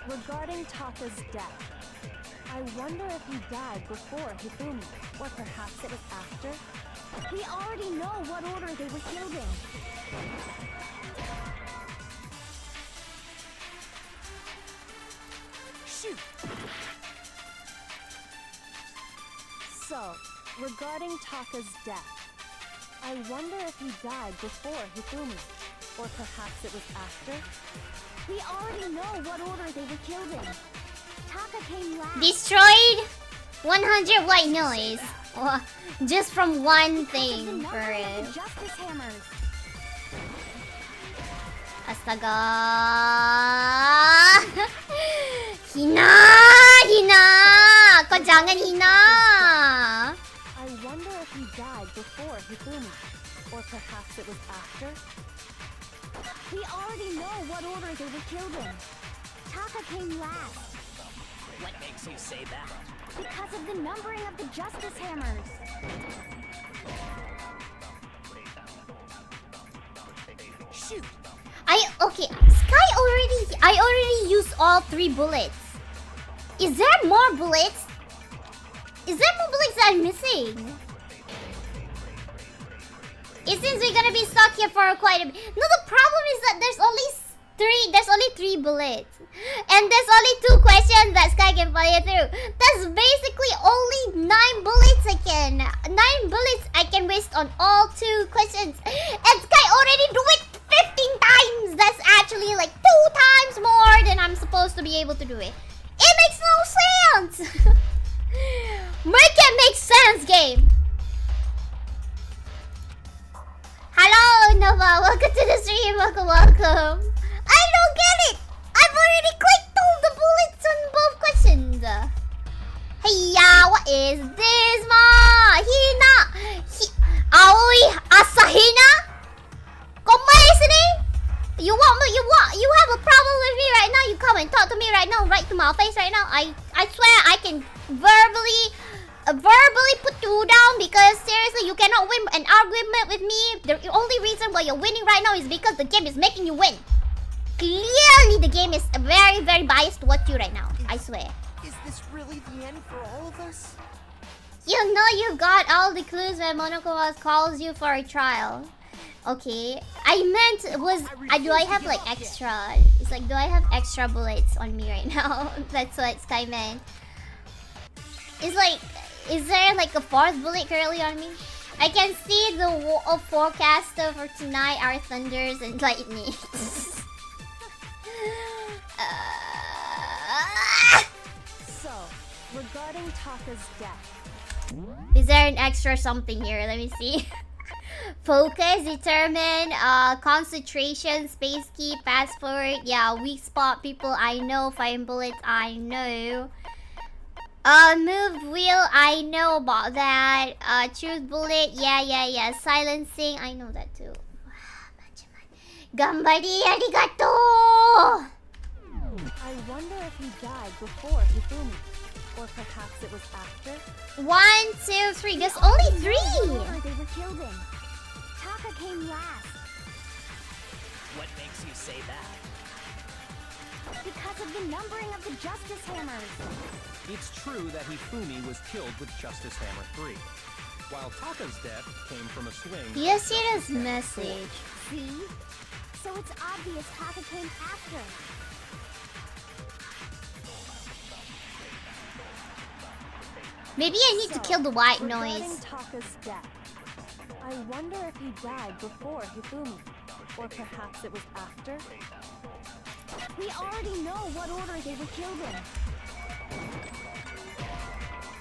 regarding Taka's death, I wonder if he died before Hifumi, or perhaps it was after. We already know what order they were killed in. Shoot! So, regarding Taka's death, I wonder if he died before Hifumi, or perhaps it was after. We already know what order they were killed in. Taka came last. Destroyed 100 white noise. Oh, just from one thing for it. Justice Hammers. Astaga. Hina! Kau jangan Hina! I wonder if he died before Hifumi, or perhaps it was after. We already know what order they were killed in. Taka came last. What makes you say that? Because of the numbering of the Justice Hammers. Okay, I already used all 3 bullets. Is there more bullets? Is there more bullets that I'm missing? It seems we're gonna be stuck here for quite a bit. No, the problem is that there's only 3 bullets. And there's only 2 questions that Skye can follow through. That's basically only 9 bullets I can. 9 bullets I can waste on all 2 questions. And Skye already do it 15 times. That's actually like 2 times more than I'm supposed to be able to do it. It makes no sense. Make it make sense, game. Hello, Nova. Welcome to the stream. Welcome. I don't get it. I've already clicked all the bullets on both questions. Hey, what is this, ma? Hina. Aoi Asahina? You have a problem with me right now? You come and talk to me right now, right to my face right now. I swear I can verbally put you down, because seriously, you cannot win an argument with me. The only reason why you're winning right now is because the game is making you win. Clearly, the game is very, very biased towards you right now. I swear. Is this really the end for all of us? You know you've got all the clues when Monokuma calls you for a trial. Okay. I meant do I have like extra? It's like, do I have extra bullets on me right now? That's what Skye meant. It's like, is there like a 4th bullet currently on me? I can see the forecaster for tonight are thunders and lightning. So, regarding Taka's death. Is there an extra something here? Let me see. Focus, determine, concentration, space key, fast forward. Yeah, weak spot people I know. Find bullets I know. Move wheel, I know about that. Choose bullet, yeah. Silencing, I know that too. Gambari, arigato! I wonder if he died before Hifumi. Or perhaps it was after? 1, 2, 3. There's only 3! Or they were killed in. Taka came last. What makes you say that? Because of the numbering of the Justice Hammers. It's true that Hifumi was killed with Justice Hammer 3, while Taka's death came from a swing. Yoshida's message. See? So it's obvious Taka came after. Maybe I need to kill the white regarding noise. Taka's death, I wonder if he died before Hifumi. Or perhaps it was after? We already know what order they were killed in.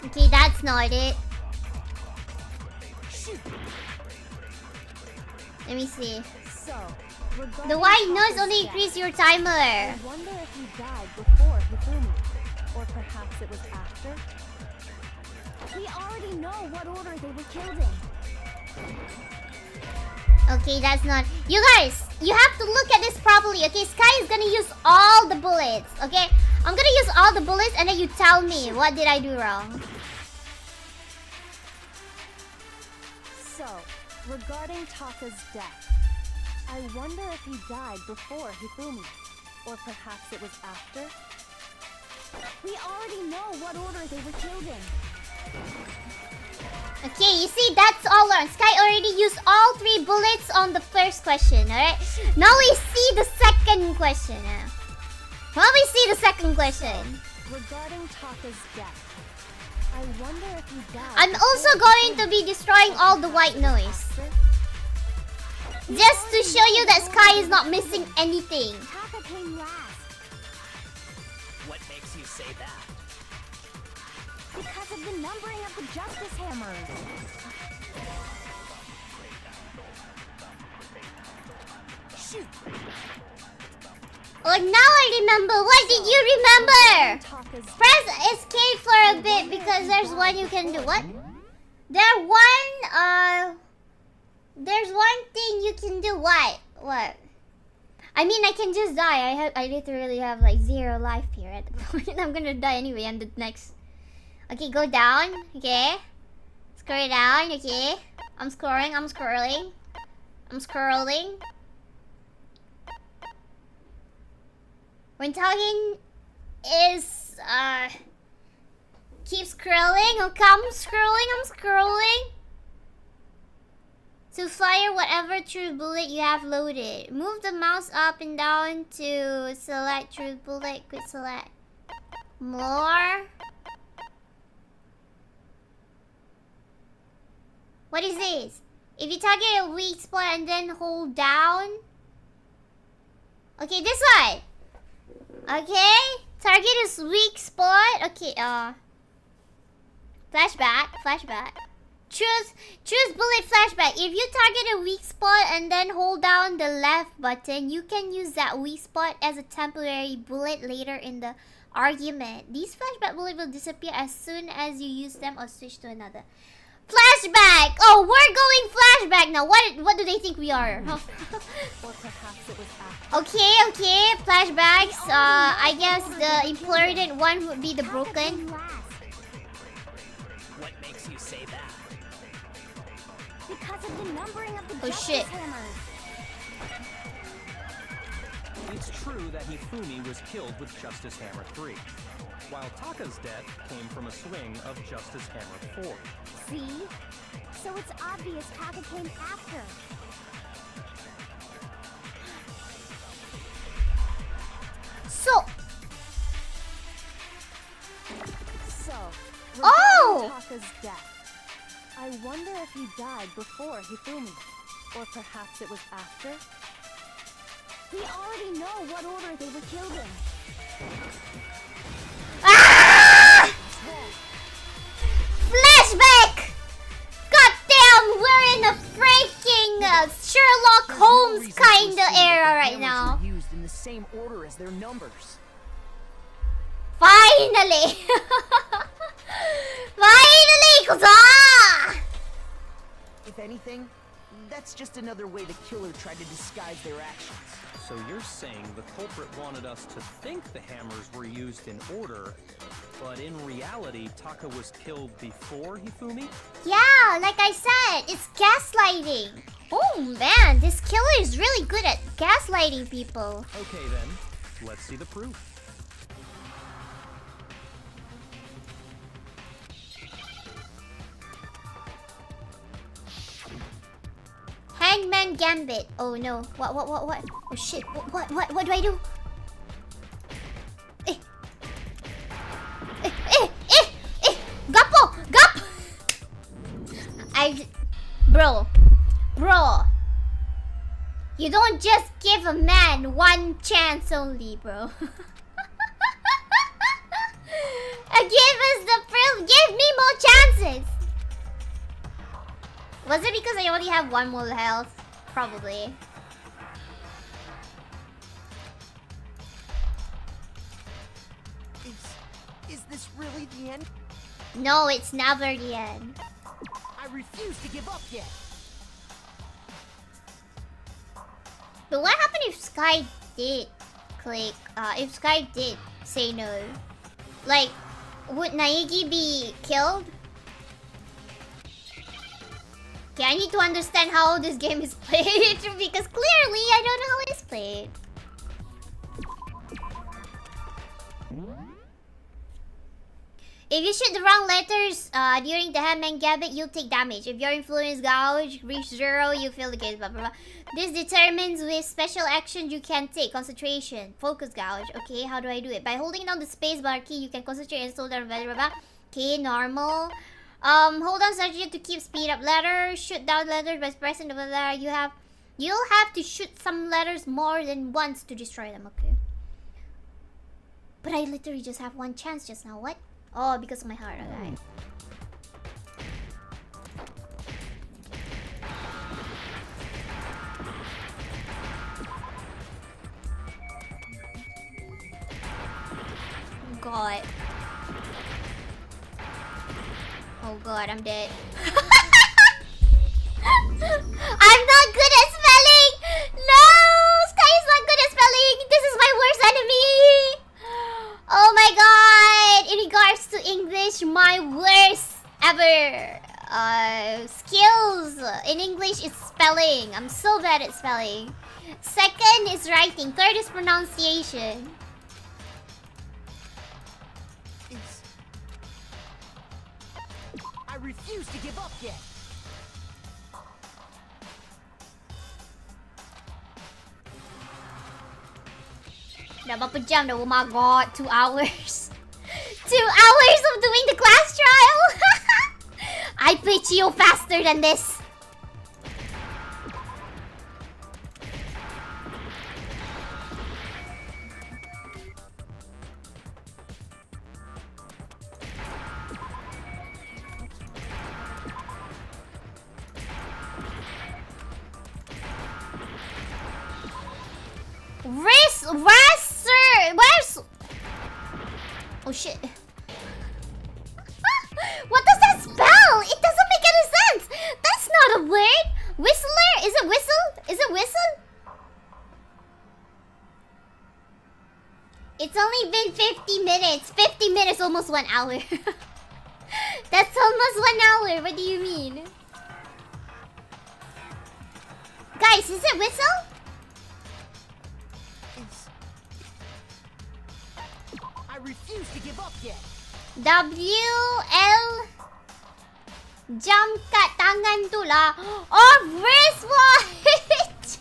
Okay, that's not it. Let me see. So, The white noise Taka's only death, increase your timer. I wonder if he died before Hifumi. Or perhaps it was after? We already know what order they were killed in. Okay, that's not. You guys, you have to look at this properly. Okay, Skye is gonna use all the bullets. Okay, I'm gonna use all the bullets, and then you tell me what did I do wrong. So, regarding Taka's death, I wonder if he died before Hifumi. Or perhaps it was after? We already know what order they were killed in. Okay, you see, that's all learned. Skye already used all 3 bullets on the first question, alright? Now we see the second question. Regarding Taka's death, I wonder if he died. I'm also going to be destroying all the white noise. Just to show you that Skye is not missing anything. Taka came last. What makes you say that? Because of the numbering of the Justice Hammers. Shoot. Oh, now I remember. What did you remember? Taka's Press escape for a bit because there's one you can do. What? There's one thing you can do. What? I mean, I can just die. I literally have like 0 life here at the point. I'm gonna die anyway on the next. Okay, go down. Okay. Scroll down. Okay. I'm scrolling. When talking is keep scrolling. Okay, I'm scrolling. To fire whatever true bullet you have loaded. Move the mouse up and down to select true bullet. Quick select. More. What is this? If you target a weak spot and then hold down. Okay, this one. Okay. Target is weak spot. Okay, Flashback. Choose bullet flashback. If you target a weak spot and then hold down the left button, you can use that weak spot as a temporary bullet later in the argument. These flashback bullets will disappear as soon as you use them or switch to another. Flashback! Oh, we're going flashback now. What do they think we are? Huh? Or perhaps it was after. Okay. Flashbacks. I guess the important one would be the broken. What makes you say that? Because of the numbering of the Oh, justice shit. hammers. It's true that Hifumi was killed with Justice Hammer 3, while Taka's death came from a swing of Justice Hammer 4. See? So it's obvious Taka came after. So, regarding Oh! Taka's death, I wonder if he died before Hifumi. Or perhaps it was after? We already know what order they were killed in. ah! Flashback! Goddamn, we're in a freaking Sherlock Holmes kinda era right now. Were used in the same order as their numbers. Finally! Finally, kusa! If anything, that's just another way the killer tried to disguise their actions. So you're saying the culprit wanted us to think the hammers were used in order, but in reality, Taka was killed before Hifumi? Yeah, like I said, it's gaslighting. Oh man, this killer is really good at gaslighting people. Okay then, let's see the proof. Hangman Gambit. Oh no. What? Oh shit. What do I do? Gappo! Gap! Bro. You don't just give a man one chance only, bro. Give us the proof. Give me more chances. Was it because I only have one more health? Probably. Is this really the end? No, it's never the end. I refuse to give up yet. But what happened if Skye did click? If Skye did say no, like, would Naegi be killed? Okay, I need to understand how this game is played because clearly I don't know how it's played. If you shoot the wrong letters during the Hangman Gambit, you'll take damage. If your influence gauge reach 0, you fail the game. Blah, blah, blah. This determines which special action you can take. Concentration, focus gauge. Okay, how do I do it? By holding down the spacebar key, you can concentrate and slow down. Blah, blah, blah. Okay, normal. Hold on strategy to keep speed up letters. Shoot down letters by pressing the letter. You'll have to shoot some letters more than once to destroy them. Okay. But I literally just have one chance just now. What? Oh, because of my heart. Okay. God. Oh god, I'm dead. I'm not good at spelling! No! Skye is not good at spelling! This is my worst enemy! Oh my god! In regards to English, my worst ever skills in English is spelling. I'm so bad at spelling. Second is writing. Third is pronunciation. refuse to give up yet. Dah berapa jam dah? Oh my god, 2 hours. 2 hours of doing the class trial. I play Chio faster than this. Oh shit. What does that spell? It doesn't make any sense. That's not a word. Whistler? Is it whistle? Is it whistle? It's only been 50 minutes. 50 minutes, almost 1 hour. That's almost 1 hour. What do you mean? Guys, is it whistle? I refuse to give up yet. WL jump kat tangan tu lah. Oh, wristwatch.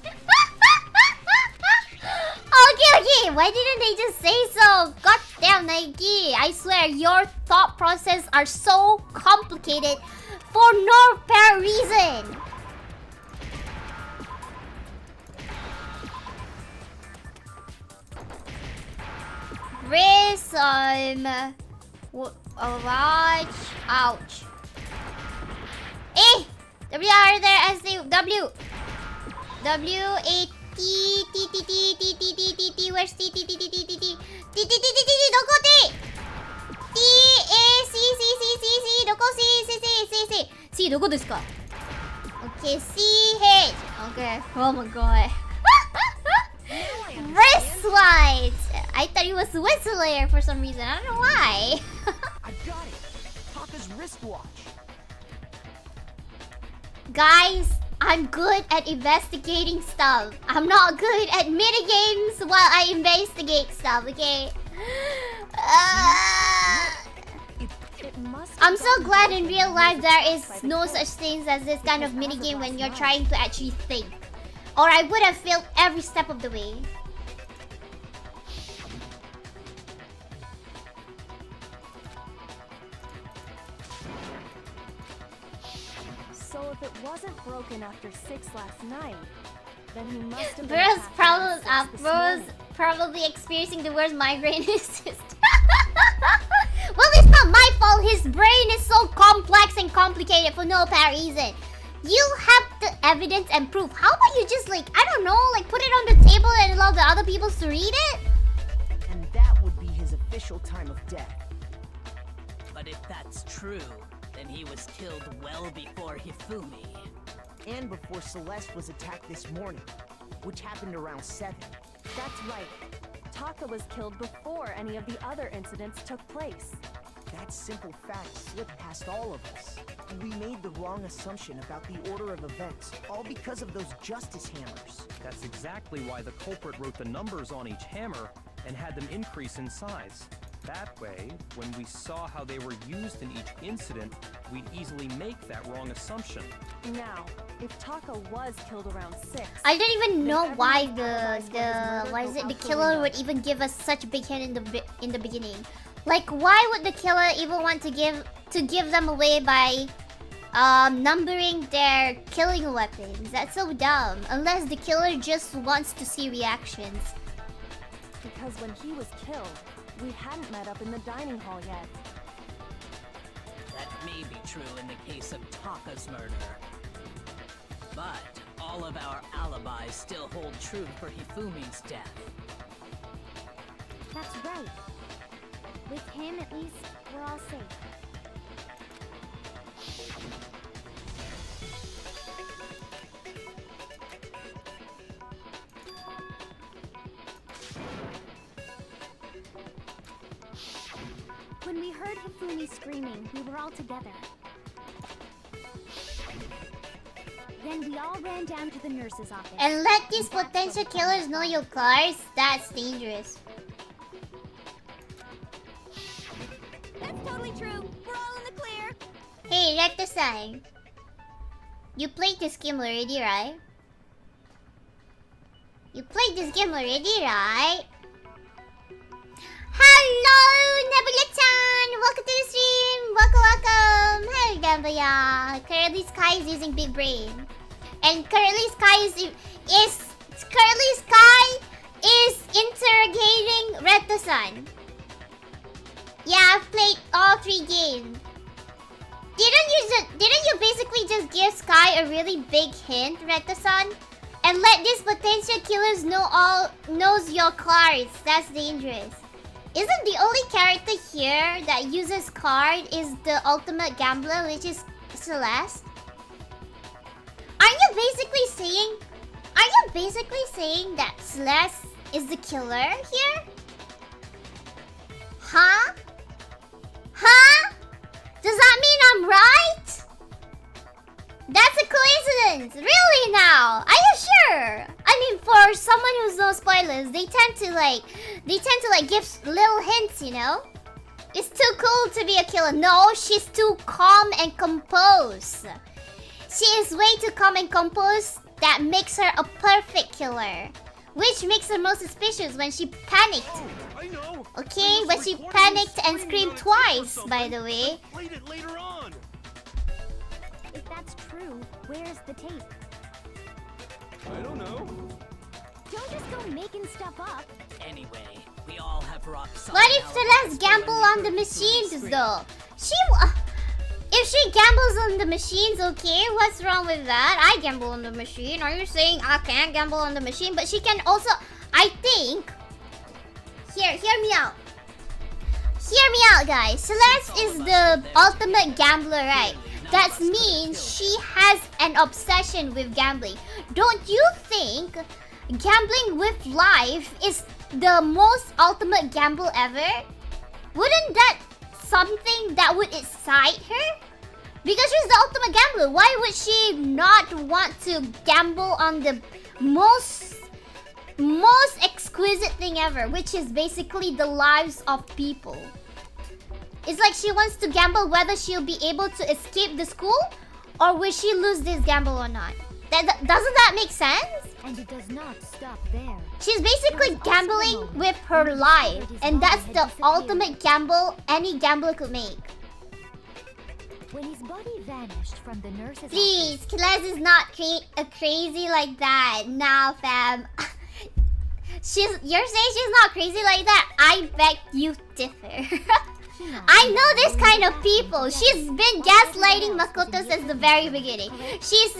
Okay. Why didn't they just say so? God damn, Nike. I swear, your thought process are so complicated for no fair reason. Wrist, watch, ouch. W are there as the W. W A T T T T T T T T T. Where's T T T T T T T T T T T T? Doko T. T A C C C C C. Doko C C C C C. C doko desu ka? Okay, C H. Okay. Oh my god. Wristwatch. I thought it was Whistler for some reason. I don't know why. I got it. Taka's wristwatch. Guys, I'm good at investigating stuff. I'm not good at minigames while I investigate stuff, okay? I'm so glad in real life there is no such things as this kind of minigame when you're trying to actually think. Or I would have failed every step of the way. So if it wasn't broken after 6 last night, then he must have been Bro's attacked probably, around 6 this morning. probably experiencing the worst migraine in his system. Well, it's not my fault. His brain is so complex and complicated for no apparent reason. You have the evidence and proof. How about you just like, I don't know, like put it on the table and allow the other people to read it? And that would be his official time of death. But if that's true, then he was killed well before Hifumi. And before Celeste was attacked this morning, which happened around 7. That's right. Taka was killed before any of the other incidents took place. That simple fact slipped past all of us. We made the wrong assumption about the order of events, all because of those justice hammers. That's exactly why the culprit wrote the numbers on each hammer and had them increase in size. That way, when we saw how they were used in each incident, we'd easily make that wrong assumption. Now, if Taka was killed around 6... I don't even know then why everyone realized what his murder the actually killer done. would even give us such a big hint in the beginning. Like, why would the killer even want to give them away by numbering their killing weapons? That's so dumb. Unless the killer just wants to see reactions. Because when he was killed, we hadn't met up in the dining hall yet. That may be true in the case of Taka's murder. But all of our alibis still hold true for Hifumi's death. That's right. With him, at least, we're all safe. When we heard Hifumi screaming, we were all together. Then we all ran down to the nurse's office. And let these potential killers know your cars? That's dangerous. That's totally true. We're all in the clear. Hey, Recto-san. You played this game already, right? You played this game already, right? Hello, Nebula-chan! Welcome to the stream! Welcome! Hello, Gambaya! Curly Sky is using big brain. And Curly Sky is interrogating Recto-san. Yeah, I've played all 3 games. Didn't you basically just give Sky a really big hint, Recto-san? And let these potential killers knows your cards. That's dangerous. Isn't the only character here that uses card is the ultimate gambler, which is Celeste? Are you basically saying that Celeste is the killer here? Huh? Huh? Does that mean I'm right? That's a coincidence. Really now? Are you sure? I mean, for someone who's no spoilers, they tend to give little hints, you know? It's too cool to be a killer. No, she's too calm and composed. She is way too calm and composed. That makes her a perfect killer. Which makes her most suspicious when she panicked. Oh, I know. Okay, when she panicked and screamed twice, by the way. Played it later on. If that's true, where's the tape? I don't know. Don't just go making stuff up. Anyway, we all have rock solid. What if Celeste gamble on the machines though? If she gambles on the machines, okay, what's wrong with that? I gamble on the machine. Are you saying I can't gamble on the machine? But she can also, I think. Hear me out. Hear me out, guys. Celeste is the ultimate gambler, right? That means she has an obsession with gambling. Don't you think gambling with life is the most ultimate gamble ever? Wouldn't that something that would excite her? Because she's the ultimate gambler. Why would she not want to gamble on the most exquisite thing ever, which is basically the lives of people? It's like she wants to gamble whether she'll be able to escape the school or will she lose this gamble or not. Doesn't that make sense? And it does not stop there. She's basically gambling with her life, and that's the ultimate gamble any gambler could make. When his body vanished from the nurse's Please, Celeste is not crazy like that. Nah, fam. You're saying she's not crazy like that? I beg you differ. I know this kind of people. She's been gaslighting Makoto since the very beginning. She is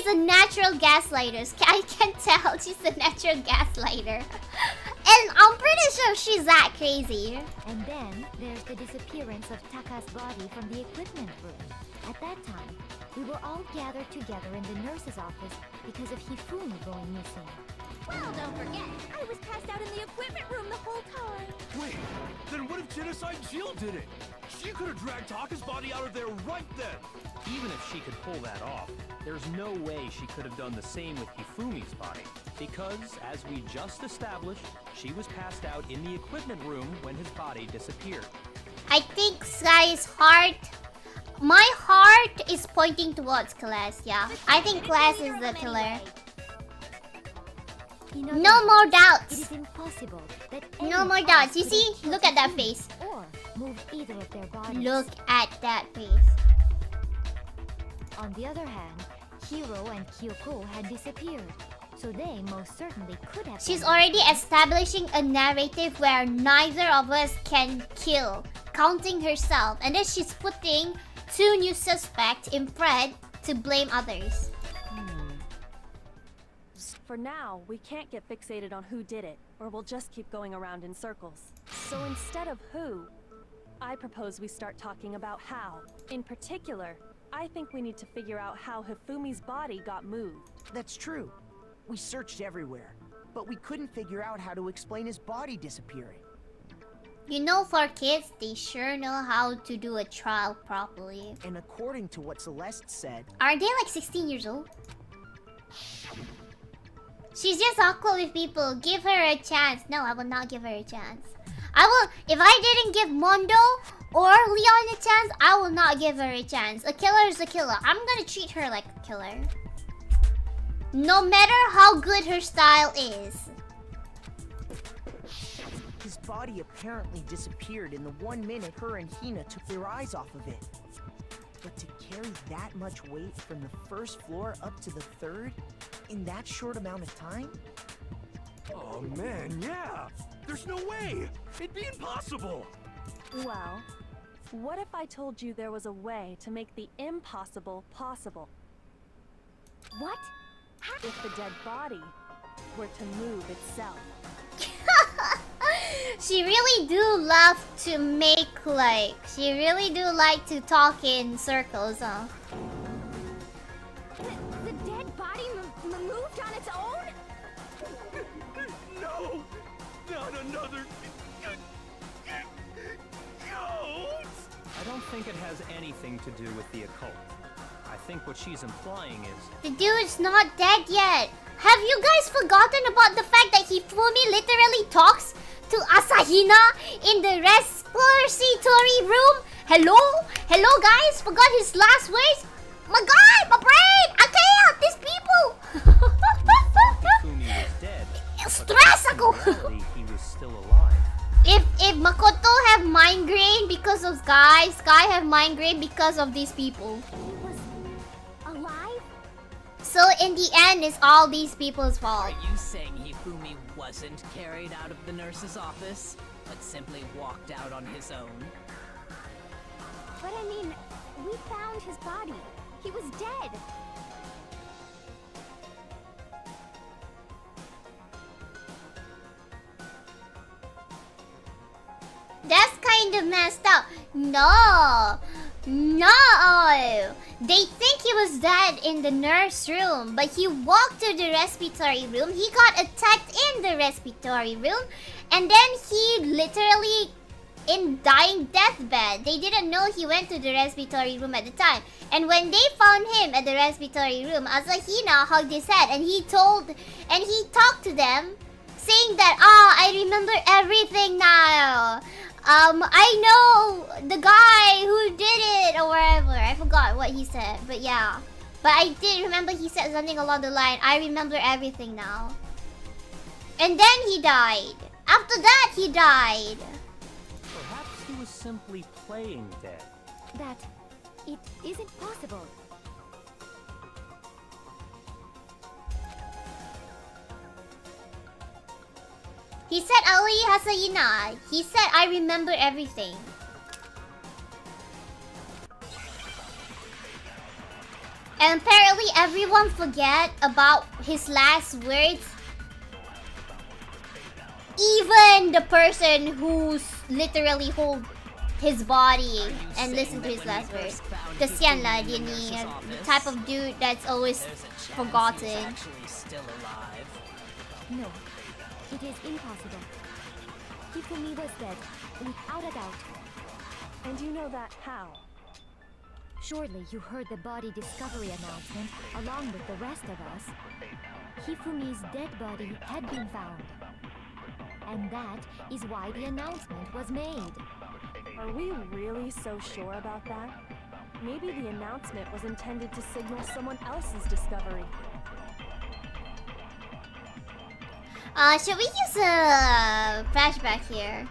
a natural gaslighter. I can tell she's a natural gaslighter. And I'm pretty sure she's that crazy. And then there's the disappearance of Taka's body from the equipment room. At that time, we were all gathered together in the nurse's office because of Hifumi going missing. Well, don't forget, I was passed out in the equipment room the whole time. Wait, then what if Genocide Jill did it? She could have dragged Taka's body out of there right then. Even if she could pull that off, there's no way she could have done the same with Hifumi's body. Because, as we just established, she was passed out in the equipment room when his body disappeared. I think Sky's heart... My heart is pointing towards Celeste, yeah. I think Celeste is the killer. No more doubts. It is impossible that no more doubts. You see? Look at that face. Or move either of their bodies. Look at that face. On the other hand, Hiro and Kyoko had disappeared, so they most certainly could have. She's already establishing a narrative where neither of us can kill, counting herself, and then she's putting 2 new suspects in Fred to blame others. For now, we can't get fixated on who did it, or we'll just keep going around in circles. So instead of who, I propose we start talking about how. In particular, I think we need to figure out how Hifumi's body got moved. That's true. We searched everywhere, but we couldn't figure out how to explain his body disappearing. You know, for kids, they sure know how to do a trial properly. And according to what Celeste said... Are they like 16 years old? She's just awkward with people. Give her a chance. No, I will not give her a chance. I will. If I didn't give Mondo or Leon a chance, I will not give her a chance. A killer is a killer. I'm gonna treat her like a killer. No matter how good her style is. His body apparently disappeared in the 1 minute her and Hina took their eyes off of it. But to carry that much weight from the first floor up to the third in that short amount of time? Oh man, yeah! There's no way! It'd be impossible! Well, what if I told you there was a way to make the impossible possible? What? If the dead body were to move itself. She really do love to make like... She really do like to talk in circles, huh? The dead body moved on its own? No! Not another... ghost! I don't think it has anything to do with the occult. I think what she's implying is... The dude's not dead yet. Have you guys forgotten about the fact that Hifumi literally talks to Asahina in the respiratory room? Hello? Hello guys? Forgot his last words? My god, my brain! I can't! These people! Hifumi was dead. Stress ako! In reality, he was still alive. If Makoto have migraine because of Sky, Sky have migraine because of these people. He was alive? So in the end, it's all these people's fault. Are you saying Hifumi wasn't carried out of the nurse's office, but simply walked out on his own? But I mean, we found his body. He was dead. That's kind of messed up. No. No. They think he was dead in the nurse room, but he walked to the respiratory room. He got attacked in the respiratory room, and then he literally in dying deathbed. They didn't know he went to the respiratory room at the time. And when they found him at the respiratory room, Asahina hugged his head and he talked to them, saying that, I remember everything now. I know the guy who did it or whatever. I forgot what he said, but yeah. But I did remember he said something along the line, I remember everything now. And then he died. After that, he died. Perhaps he was simply playing dead. That it isn't possible. He said Ali Hasayina. He said I remember everything. And apparently everyone forget about his last words. Even the person who's literally hold his body and listen to his last words. Kasian lah dia ni, the type of dude that's always forgotten. No, it is impossible. Hifumi was dead, without a doubt. And you know that how? Surely you heard the body discovery announcement along with the rest of us. Hifumi's dead body had been found. And that is why the announcement was made. Are we really so sure about that? Maybe the announcement was intended to signal someone else's discovery. Should we use a flashback here?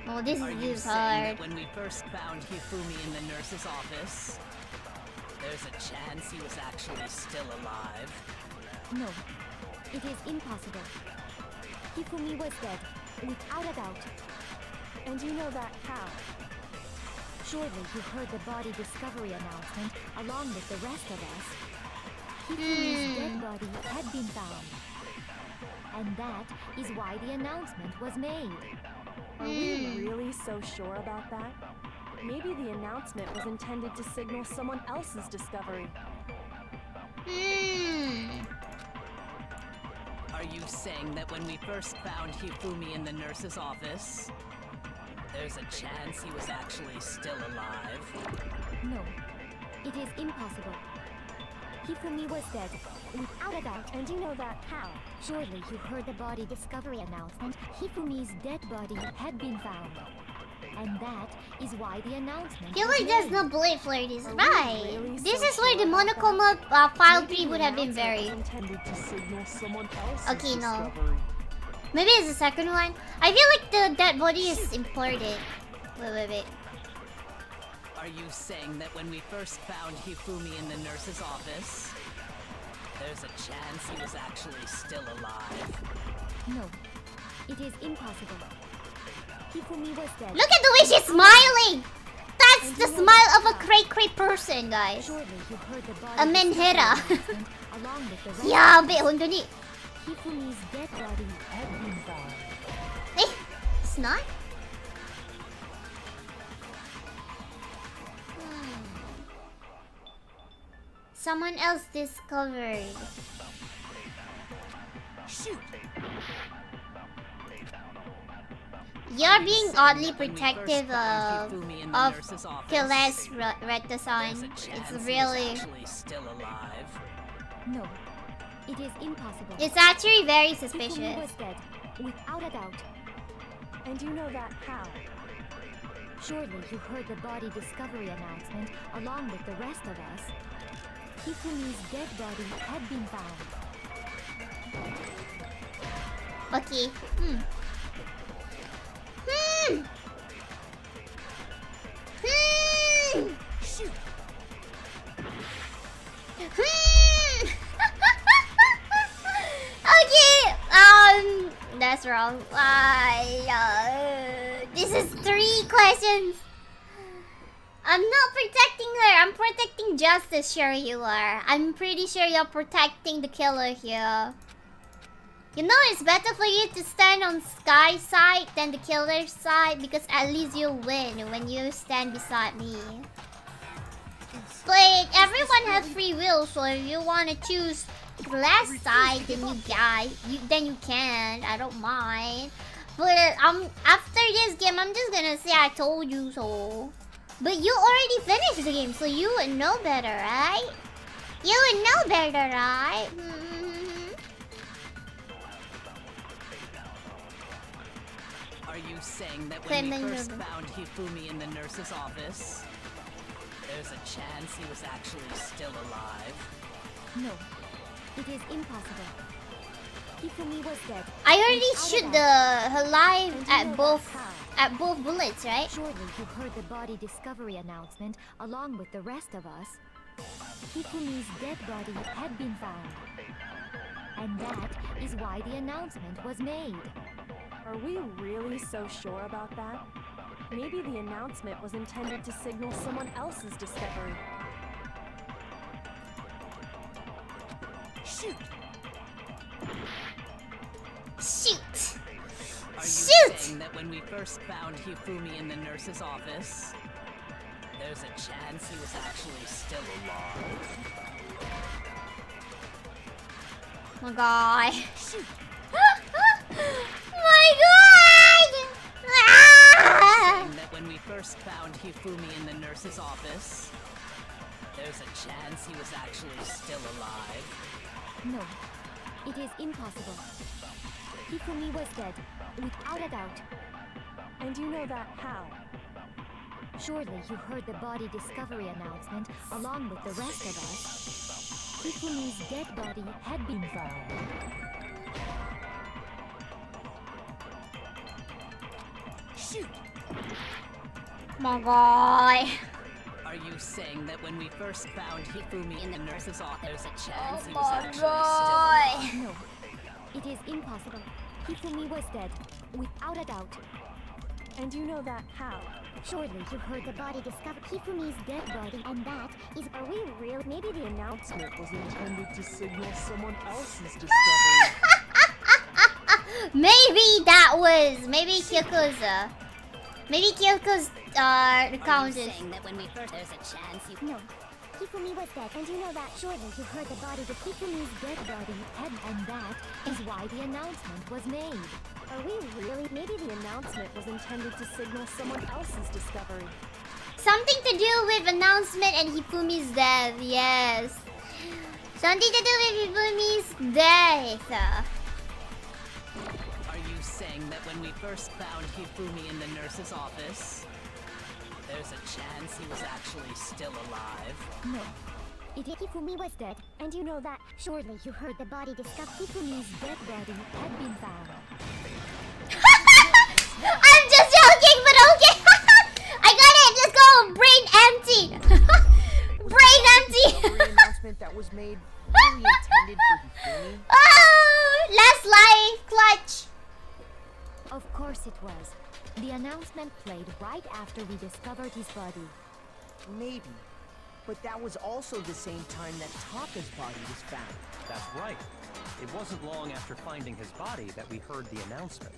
Oh, this is hard. That when we first found Hifumi in the nurse's office, there's a chance he was actually still alive? No, it is impossible. Hifumi was dead, without a doubt. And you know that how? Surely you heard the body discovery announcement along with the rest of us. Hifumi's dead body had been found. And that is why the announcement was made. Are we really so sure about that? Maybe the announcement was intended to signal someone else's discovery. Are you saying that when we first found Hifumi in the nurse's office, there's a chance he was actually still alive? No, it is impossible. Hifumi was dead, without Without a doubt. And you know that how? Surely you heard the body discovery announcement. Hifumi's dead body had been found. And that is why the announcement Feel was like there's made. no bullet for this. Are we Right. really This so is where the sure about Monokuma file Maybe 3 the would have been announcement buried. was intended to signal someone else's Okay, no. discovery. Maybe it's the second one. I feel like the dead body is imported. Wait. Are you saying that when we first found Hifumi in the nurse's office, there's a chance he was actually still alive? No, it is impossible. Hifumi was dead. Look at the way she's smiling! That's the smile of a cray person, guys. Surely you heard the body A menhera. discovery announcement along with the rest. Yabe, honestly. Hifumi's dead body had been found. Eh, it's not? Someone else discovered. Shoot! You're being oddly When we first protective found of Hifumi in the nurse's office, Kiles there's a Retasan. chance It's he was really... actually still alive. No, it is impossible. It's actually very Hifumi suspicious. was dead, without a doubt. And you know that how? Surely you heard the body discovery announcement along with the rest of us. Hifumi's dead body had been found. Okay. Shoot! Okay. That's wrong. This is 3 questions. I'm not protecting her. I'm protecting Justice. Sure you are. I'm pretty sure you're protecting the killer here. You know it's better for you to stand on Sky's side than the killer's side because at least you'll win when you stand beside me. But everyone has free will, so if you want to choose the last side, then you can. I don't mind. But after this game, I'm just gonna say I told you so. But you already finished the game, so you would know better, right? You would know better, right? Are you saying that when Claiming we first your- found Hifumi in the nurse's office, there's a chance he was actually still alive? No, it is impossible. Hifumi was dead. I already without a shoot doubt. her live And you at know both that how? bullets, right? Surely you heard the body discovery announcement along with the rest of us. Hifumi's dead body had been found. And that is why the announcement was made. Are we really so sure about that? Maybe the announcement was intended to signal someone else's discovery. Shoot! Shoot! Are you Shoot! saying that when we first found Hifumi in the nurse's office, there's a chance he was actually still alive? Oh my god. Shoot! My god! Ah! Saying that when we first found Hifumi in the nurse's office, there's a chance he was actually still alive? No, it is impossible. Hifumi was dead, without a doubt. And you know that how? Surely you heard the body discovery announcement along with the rest of us. Hifumi's dead body had been found. Shoot! My god. Are you saying that when we first found Hifumi in the nurse's office, there's a chance Oh he was my actually god. still alive? No, it is impossible. Hifumi was dead, without a doubt. And you know that how? Surely you heard the body discovered Hifumi's dead body, and that is... Are we really... Maybe the announcement... Was intended to signal someone else's discovery. Maybe that was... Maybe Kyoko's... Maybe Kyoko's account is... saying that when we first... There's a chance you... No. Hifumi was dead, and you know that... Surely you heard the body... The Hifumi's dead body, And that is why the announcement was made. Are we really? Maybe the announcement was intended to signal someone else's discovery. Something to do with announcement and Hifumi's death, yes. Something to do with Hifumi's death. Are you saying that when we first found Hifumi in the nurse's office, there's a chance he was actually still alive? No. Hifumi was dead, and you know that. Surely you heard the body discovered. Hifumi's dead body had been found. I'm just joking, but okay. I got it. Let's go. Brain empty. Brain empty. The announcement that was made really intended for Hifumi? Oh, last life clutch. Of course it was. The announcement played right after we discovered his body. Maybe. But that was also the same time that Taka's body was found. That's right. It wasn't long after finding his body that we heard the announcement.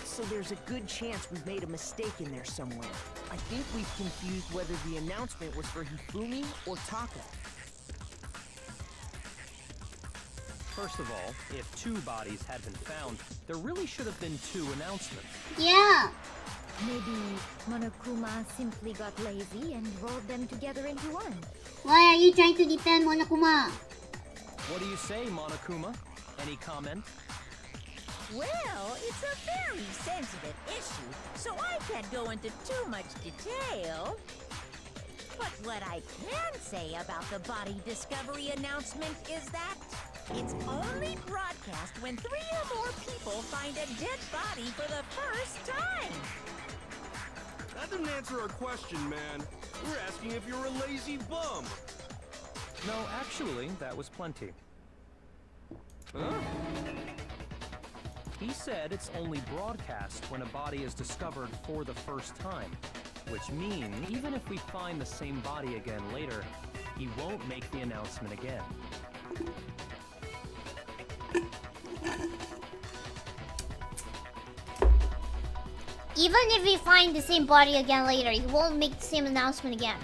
So there's a good chance we've made a mistake in there somewhere. I think we've confused whether the announcement was for Hifumi or Taka. First of all, if 2 bodies had been found, there really should have been 2 announcements. Yeah. Maybe Monokuma simply got lazy and rolled them together into one. Why are you trying to defend Monokuma? What do you say, Monokuma? Any comment? Well, it's a very sensitive issue, so I can't go into too much detail. But what I can say about the body discovery announcement is that it's only broadcast when 3 or more people find a dead body for the first time. That didn't answer our question, man. We're asking if you're a lazy bum. No, actually, that was plenty. Huh? He said it's only broadcast when a body is discovered for the first time. Which means, even if we find the same body again later, he won't make the announcement again. Even if we find the same body again later, he won't make the same announcement again.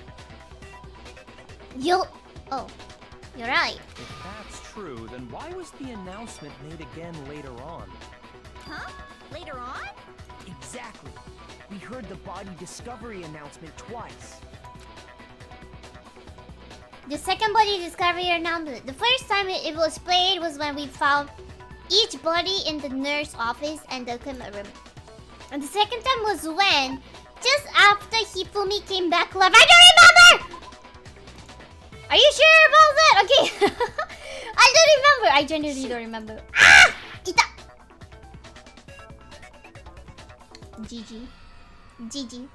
Oh, you're right. If that's true, then why was the announcement made again later on? Huh? Later on? Exactly. We heard the body discovery announcement twice. The second body discovery announcement. The first time it was played was when we found each body in the nurse office and the equipment room. And the second time was when, just after Hifumi came back alive. I don't remember! Are you sure about that? Okay. I don't remember. I genuinely don't remember. Ah! Ita! GG. GG.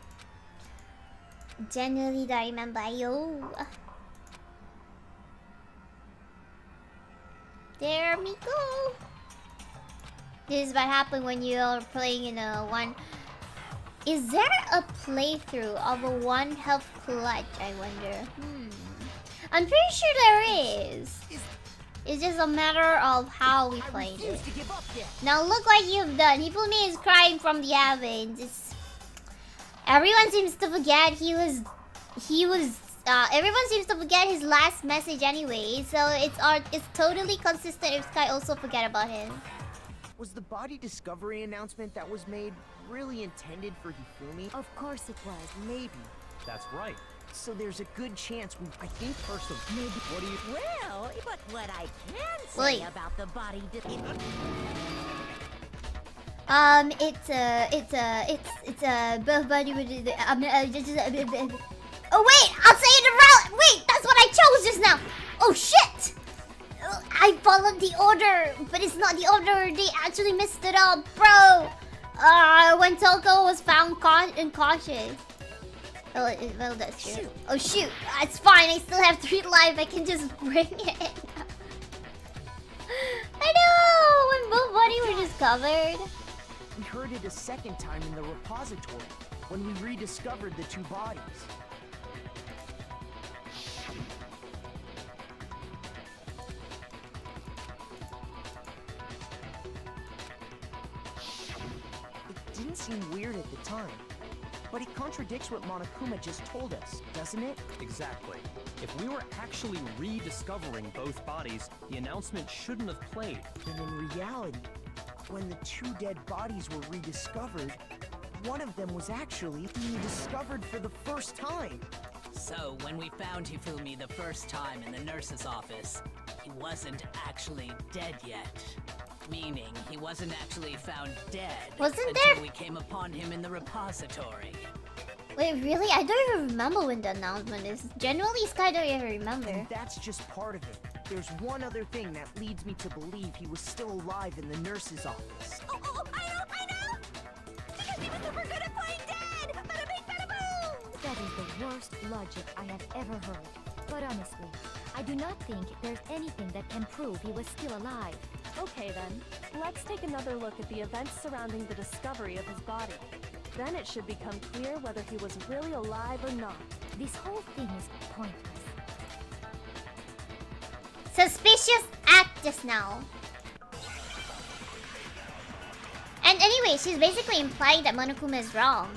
Genuinely don't remember. Yo. There we go. This is what happened when you're playing in a one. Is there a playthrough of a 1 health clutch? I wonder. I'm pretty sure there is. It's just a matter of how we played it. Now look what you've done. Hifumi is crying from the heavens. Everyone seems to forget everyone seems to forget his last message anyway. So it's totally consistent if Skye also forget about him. Was the body discovery announcement that was made really intended for Hifumi? Of course it was. Maybe. That's right. So there's a good chance I think first of maybe. What do you? Well, but what I can say about the body it's both body with oh wait, I'll say it around. Wait, that's what I chose just now. Oh shit! I followed the order, but it's not the order. They actually messed it up, bro. When Toko was found incautious. Oh, well, that's true. Shoot. Oh shoot, it's fine. I still have 3 life. I can just bring it. I know. When both bodies were discovered. We heard it a second time in the repository when we rediscovered the 2 bodies. It didn't seem weird at the time, but it contradicts what Monokuma just told us, doesn't it? Exactly. If we were actually rediscovering both bodies, the announcement shouldn't have played. And in reality, when the 2 dead bodies were rediscovered, one of them was actually being discovered for the first time. So, when we found Hifumi the first time in the nurse's office, he wasn't actually dead yet. Meaning, he wasn't actually found dead until we came upon him in the repository. Wait, really? I don't even remember when the announcement is. Generally, Sky don't even remember. And that's just part of it. There's one other thing that leads me to believe he was still alive in the nurse's office. Oh, I know! Because he was super good at playing dead! Bada bing, bada boom! That is the worst logic I have ever heard. But honestly, I do not think there's anything that can prove he was still alive. Okay then, let's take another look at the events surrounding the discovery of his body. Then it should become clear whether he was really alive or not. This whole thing is pointless. Suspicious act just now. And anyway, she's basically implying that Monokuma is wrong.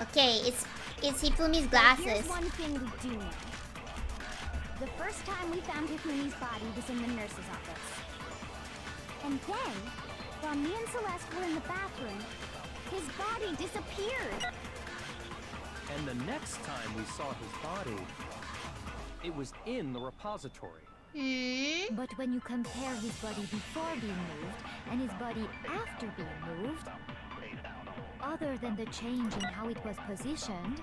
Okay, it's Hifumi's glasses. Here's one thing we do know. The first time we found Hifumi's body was in the nurse's office. And then, while me and Celeste were in the bathroom, his body disappeared. And the next time we saw his body, it was in the repository. But when you compare his body before being moved and his body after being moved, other than the change in how it was positioned,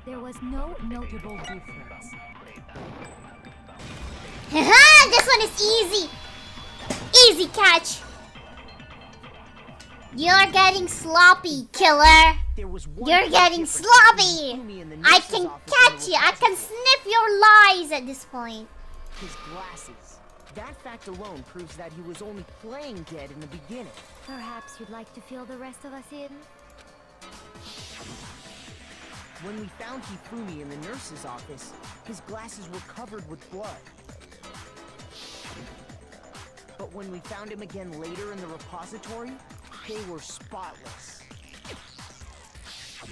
there was no notable difference. Haha, this one is easy. Easy catch. You're getting sloppy, killer. You're getting sloppy. I can catch you. I can sniff your lies at this point. His glasses. That fact alone proves that he was only playing dead in the beginning. Perhaps you'd like to fill the rest of us in? When we found Hifumi in the nurse's office, his glasses were covered with blood. But when we found him again later in the repository, they were spotless.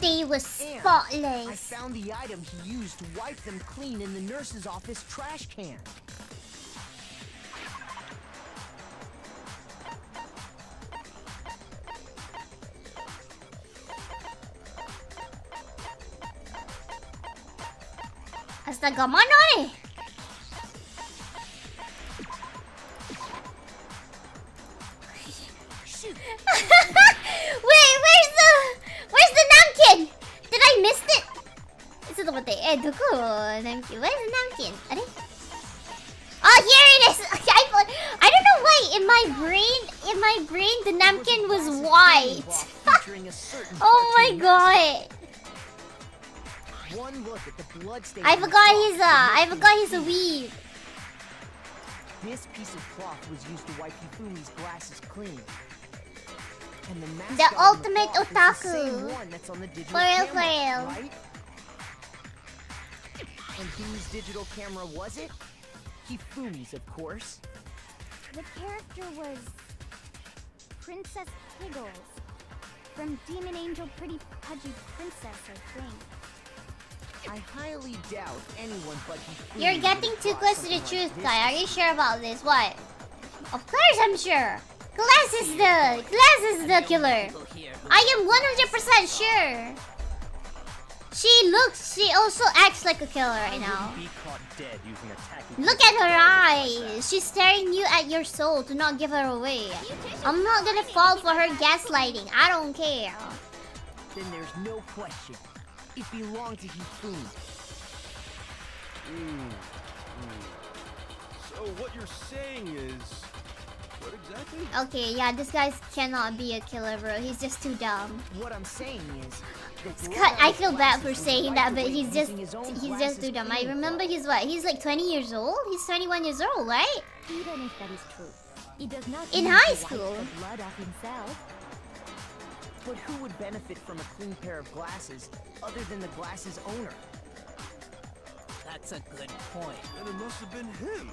They were spotless. I found the item he used to wipe them clean in the nurse's office trash can. Hasta gamanore. Wait, where's the napkin? Did I miss it? Where's the napkin? Oh, here it is. I don't know why in my brain the napkin was white. Oh my god. One look at the bloodstains. I forgot he's a weeb. This piece of cloth was used to wipe Hifumi's glasses clean. And the The ultimate otaku. The same one that's on the digital For real, camera, right? And whose digital camera was it? Hifumi's, of course. The character was Princess Piggles from Demon Angel Pretty Pudgy Princess, I think. I highly doubt anyone but Hifumi. You're getting too close to the truth, guy. Are you sure about this? What? Of course I'm sure. Glass is the killer. I am 100% sure. She also acts like a killer right now. Look at her eyes. She's staring you at your soul to not give her away. I'm not gonna fall for her gaslighting. I don't care. Then there's no question. It belonged to Hifumi. So what you're saying is... what exactly? Okay, yeah, this guy cannot be a killer, bro. He's just too dumb. What I'm saying is... I feel bad for saying that, but he's just too dumb. I remember he's like 20 years old? He's 21 years old, right? Even if that is true, it does not in mean high he wiped school. the blood off himself. But who would benefit from a clean pair of glasses other than the glasses owner? That's a good point. And it must have been him,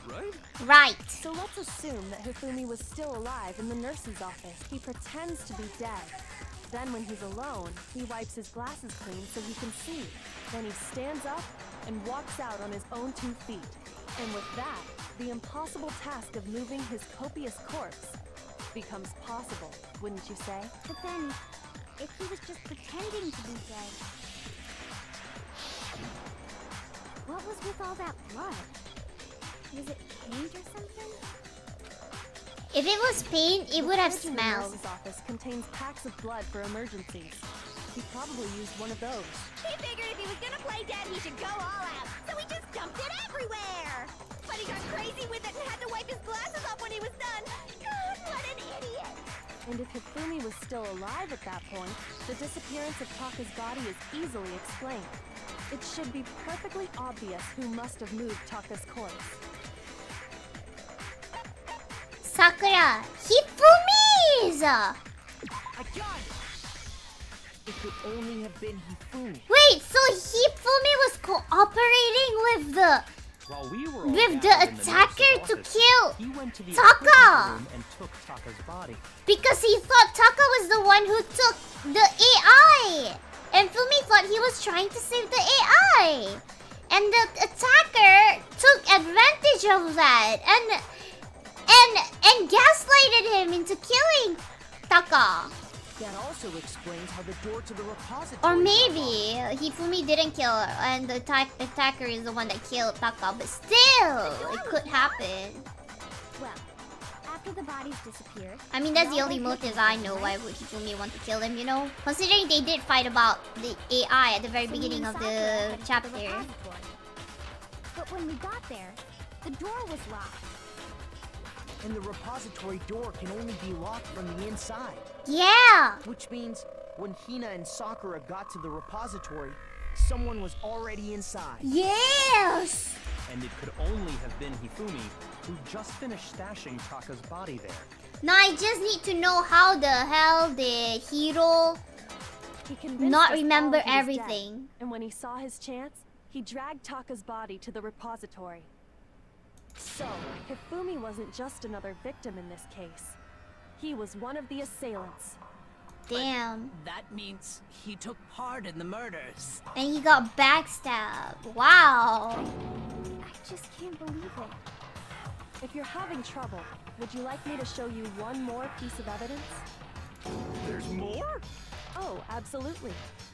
right? Right. So let's assume that Hifumi was still alive in the nurse's office. He pretends to be dead. Then when he's alone, he wipes his glasses clean so he can see. Then he stands up and walks out on his own 2 feet. And with that, the impossible task of moving his copious corpse becomes possible, wouldn't you say? But then, if he was just pretending to be dead. What was with all that blood? Was it paint or something? If it was paint, it would have The smelled. nurse's office contains packs of blood for emergencies. He probably used one of those. He figured if he was gonna play dead, he should go all out. So he just dumped it everywhere. But he got crazy with it and had to wipe his glasses off when he was done. God, what an idiot! And if Hifumi was still alive at that point, the disappearance of Taka's body is easily explained. It should be perfectly obvious who must have moved Taka's corpse. Sakura, Hifumi's! I got it! It could only have been Hifumi. Wait, so Hifumi was cooperating with the While we were all with the gathered in the attacker nurse's to office, kill he went to the Taka! equipment room and took Taka's body. because he thought Taka was the one who took the AI. And Fumi thought he was trying to save the AI. And the attacker took advantage of that and gaslighted him into killing Taka. That also explains how the door to the repository. Or got maybe Hifumi didn't kill her and the attacker is the one that killed Taka, but still, it could happen. Well, after the bodies disappeared... I mean, that's the only motive I know why would Hifumi want to kill them, you know? Considering they did fight about the AI at the very beginning of the chapter. But when we got there, the door was locked. And the repository door can only be locked from the inside. Yeah! Which means when Hina and Sakura got to the repository, someone was already inside. Yes! And it could only have been Hifumi, who just finished stashing Taka's body there. Now I just need to know how the hell did Hiro He convinced not us remember all he was everything. dead, and when he saw his chance, he dragged Taka's body to the repository. So, Hifumi wasn't just another victim in this case. He was one of the assailants. Damn. That means he took part in the murders. And he got backstabbed. Wow. I just can't believe it. If you're having trouble, would you like me to show you one more piece of evidence? There's more? Oh, absolutely.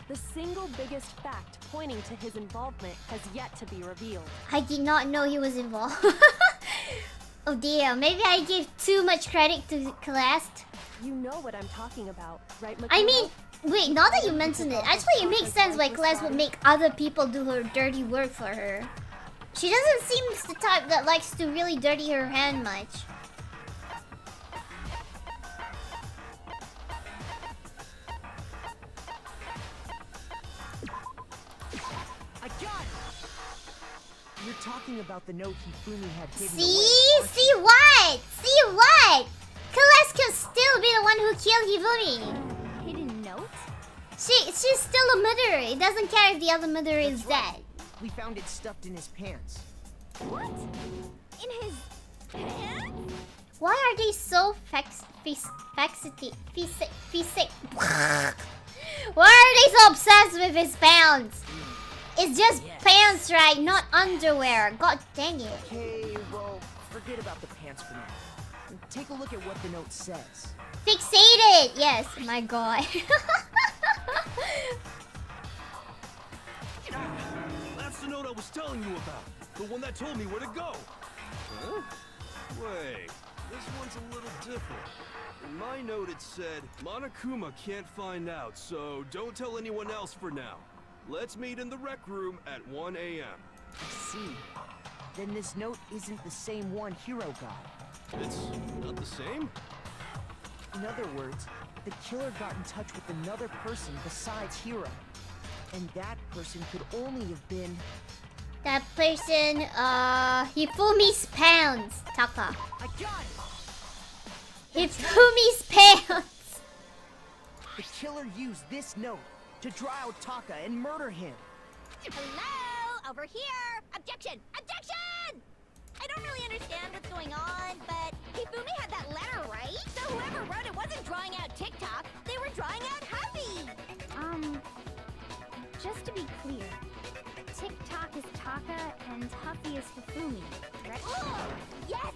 The single biggest fact pointing to his involvement has yet to be revealed. I did not know he was involved. Oh dear, maybe I gave too much credit to Celeste. You know what I'm talking about, right, Makoto? I mean, wait, now that you mention it, actually it makes sense why Celeste would make other people do her dirty work for her. She doesn't seem the type that likes to really dirty her hand much. I got it! You're talking about the note Hifumi had hidden See? away, aren't See what? See what? Celeste can still be the one who killed Hifumi. Hidden note? She's still a murderer. It doesn't care if the other murderer is That's right. dead. We found it stuffed in his pants. What? In his pants? Why are they so Why are they so obsessed with his pants? It's just pants, right? Not underwear. God dang it. Okay, well, forget about the pants for now. Take a look at what the note says. Fixated! Yes, my god. That's the note I was telling you about. The one that told me where to go. Huh? Wait, this one's a little different. In my note it said, Monokuma can't find out, so don't tell anyone else for now. Let's meet in the rec room at 1 a.m. I see. Then this note isn't the same one Hiro got. It's not the same? In other words, the killer got in touch with another person besides Hiro. And that person could only have been... That person, Hifumi's pants, Taka. I got it! Hifumi's pants! The killer used this note to draw out Taka and murder him. Hello? Over here! Objection! Objection! I don't really understand what's going on, but Hifumi had that letter, right? So whoever wrote it wasn't drawing out TikTok, they were drawing out Huffy! Just to be clear, TikTok is Taka and Huffy is Hifumi, right? Oh, yes!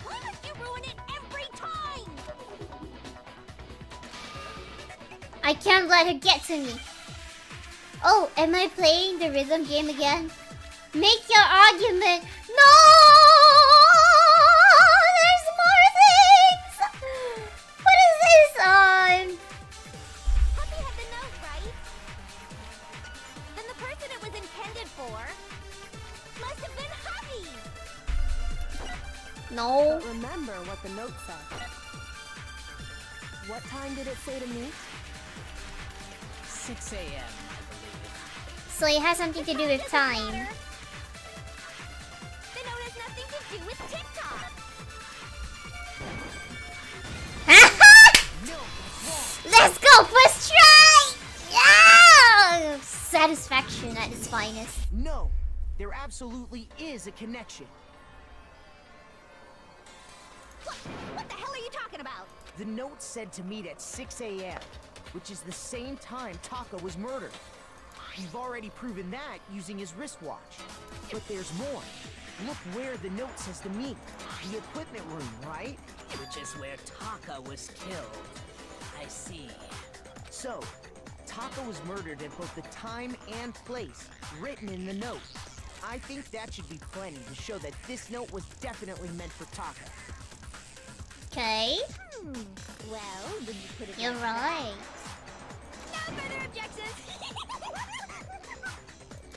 Why must you ruin it every time? I can't let her get to me. Oh, am I playing the rhythm game again? Make your argument. No! There's more things! What is this on? Puppy had the note, right? Then the person it was intended for must have been Hubby! No. But remember what the note said. What time did it say to meet? 6 a.m., I believe. So it has something to do with time. The note has nothing to do with TikTok! Let's go! First try! Yeah! Satisfaction at its finest. No, there absolutely is a connection. What the hell are you talking about? The note said to meet at 6 a.m., which is the same time Taka was murdered. We've already proven that using his wristwatch. But there's more. Look where the note says to meet. The equipment room, right? Which is where Taka was killed. I see. So, Taka was murdered at both the time and place written in the note. I think that should be plenty to show that this note was definitely meant for Taka. Okay. Well, when you put it You're like right. that. No further objections!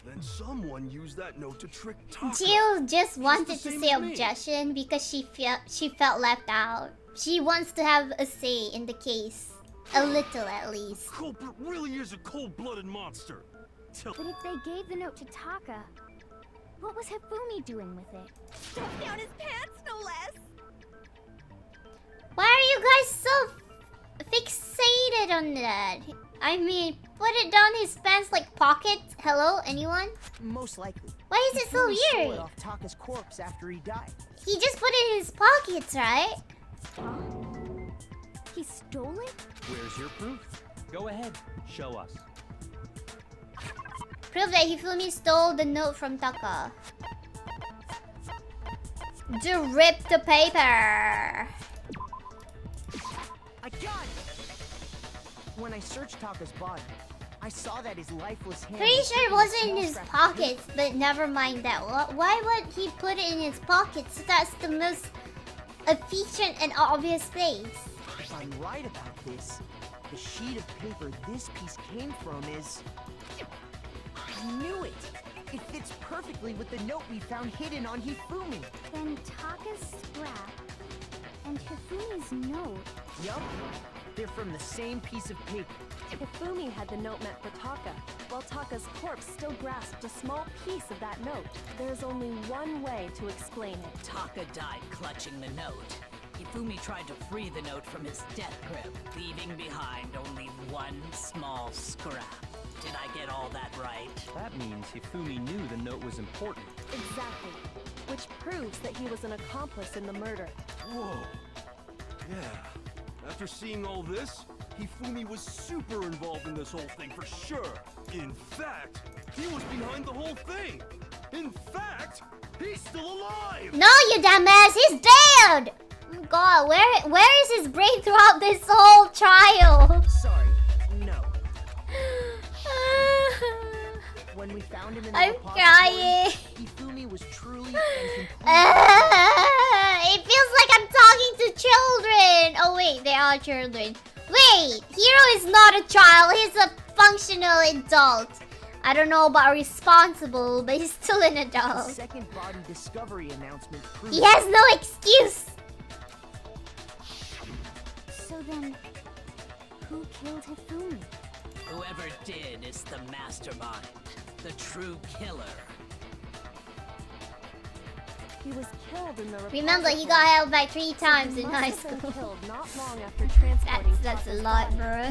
Then someone used that note to trick Taka. Jill just wanted to same say as me. objection because she felt left out. She wants to have a say in the case. A little at least. Culprit really is a cold-blooded monster. Tell But if they gave the note to Taka, what was Hifumi doing with it? Stuffed down his pants, no less! Why are you guys so fixated on that? I mean, put it down his pants like pockets. Hello, anyone? Most likely. Why is it so Hifumi stole weird? it off Taka's corpse after he died. He just put it in his pockets, right? He stole it? Where's your proof? Go ahead, show us. Prove that Hifumi stole the note from Taka. To rip the paper. I got it! When I searched Taka's body, I saw that his lifeless hand... Pretty was sure it taken wasn't in small his scratch of pockets, but never mind that. Why would he put it in his pockets? That's the most efficient and obvious place. If I'm right about this, the sheet of paper this piece came from is... I knew it! It fits perfectly with the note we found hidden on Hifumi. Then Taka's scrap and Hifumi's note. Yup, they're from the same piece of paper. Hifumi had the note meant for Taka, while Taka's corpse still grasped a small piece of that note. There's only one way to explain it. Taka died clutching the note. Hifumi tried to free the note from his death grip, leaving behind only one small scrap. Did I get all that right? That means Hifumi knew the note was important. Exactly. Which proves that he was an accomplice in the murder. Whoa. Yeah. After seeing all this, Hifumi was super involved in this whole thing for sure. In fact, he was behind the whole thing. In fact, he's still alive. No, you dumbass! He's dead! Oh God, where is his brain throughout this whole trial? Sorry, no. When we found him in the I'm repository, crying. Hifumi was truly and completely... It feels like I'm talking to children. Oh wait, they are children. Wait, Hiro is not a child. He's a functional adult. I don't know about responsible, but he's still an The adult. second body discovery announcement proved... He has no excuse. So then, who killed Hifumi? Whoever did is the mastermind, the true killer. He was killed in the Remember, he repository. got held back 3 times He in must high have been school. killed not long after transporting That's a Taka's lot, body. bro.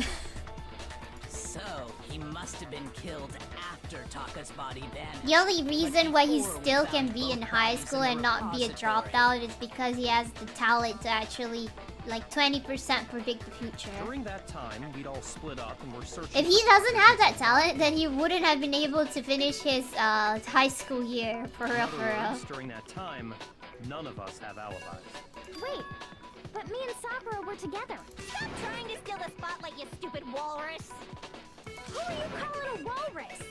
So, he must have been killed after Taka's body vanished. The only reason why he before we still found can be in both high bodies school in the and not be a repository. dropout is because he has the talent to actually, like, 20% predict the future. During that time, we'd all split up and were searching. If he doesn't have that talent, then he wouldn't have been able to finish his high school year, for In real, other for real. words, during that time, none of us have alibis. Wait, But me and Sakura were together. Stop trying to steal the spotlight, you stupid walrus! Who are you calling a walrus?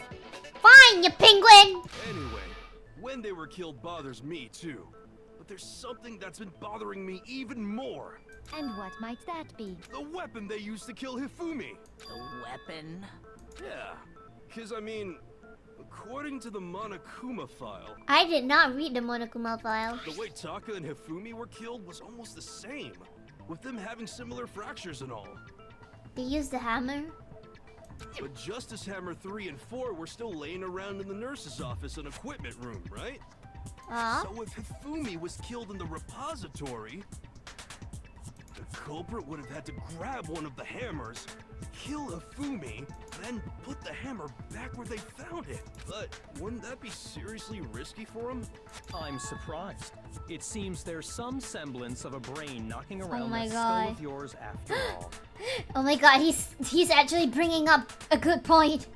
Fine, you penguin! Anyway, when they were killed bothers me too. But there's something that's been bothering me even more. And what might that be? The weapon they used to kill Hifumi. The weapon? Yeah, because I mean, according to the Monokuma file, I did not read the Monokuma file. the way Taka and Hifumi were killed was almost the same, with them having similar fractures and all. They used the hammer. But Justice Hammer 3 and 4 were still laying around in the nurse's office and equipment room, right? So if Hifumi was killed in the repository, the culprit would have had to grab one of the hammers, kill Hifumi, then put the hammer back where they found it. But wouldn't that be seriously risky for him? I'm surprised. It seems there's some semblance of a brain knocking around my that God. skull of yours after all. Oh my god, he's actually bringing up a good point.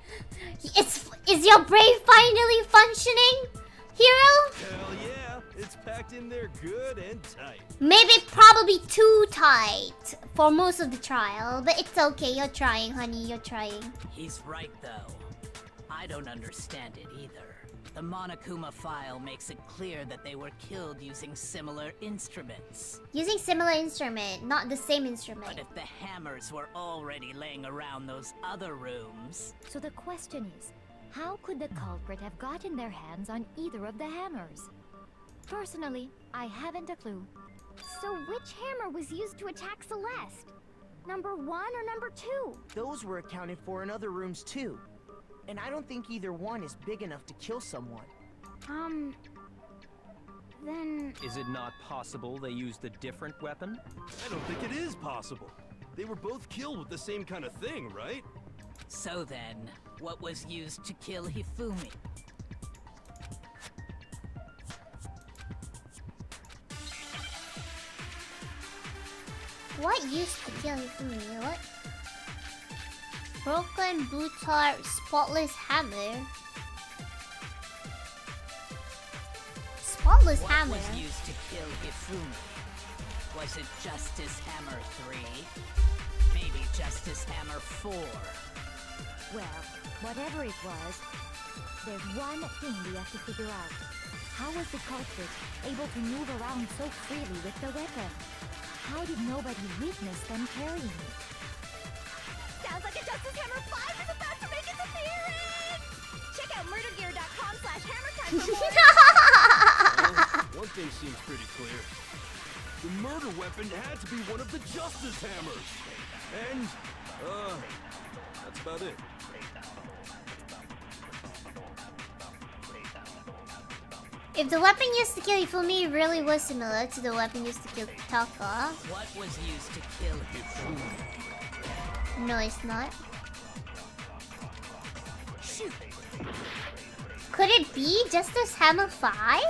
Is your brain finally functioning, Hero? Hell yeah, it's packed in there good and tight. Maybe probably too tight for most of the trial, but it's okay. You're trying, honey. You're trying. He's right, though. I don't understand it either. The Monokuma file makes it clear that they were killed using similar instruments. Using similar instrument, not the same instrument. But if the hammers were already laying around those other rooms... So the question is, how could the culprit have gotten their hands on either of the hammers? Personally, I haven't a clue. So which hammer was used to attack Celeste? Number 1 or number 2? Those were accounted for in other rooms too. And I don't think either one is big enough to kill someone. Then... Is it not possible they used a different weapon? I don't think it is possible. They were both killed with the same kind of thing, right? So then, what was used to kill Hifumi? What used to kill Hifumi? What? Broken Blutar Spotless Hammer. Spotless What Hammer? was used to kill Hifumi? Was it Justice Hammer 3? Maybe Justice Hammer 4? Well, whatever it was, there's one thing we have to figure out. How was the culprit able to move around so freely with the weapon? How did nobody witness them carrying it? Sounds like a Justice Hammer 5 is about to make its appearance! Check out murdergear.com/hammertime for more! Well, one thing seems pretty clear. The murder weapon had to be one of the Justice Hammers. And, that's about it. If the weapon used to kill Hifumi really was similar to the weapon used to kill Taka. What was used to kill Hifumi? No, it's not. Shoot! Could it be Justice Hammer 5?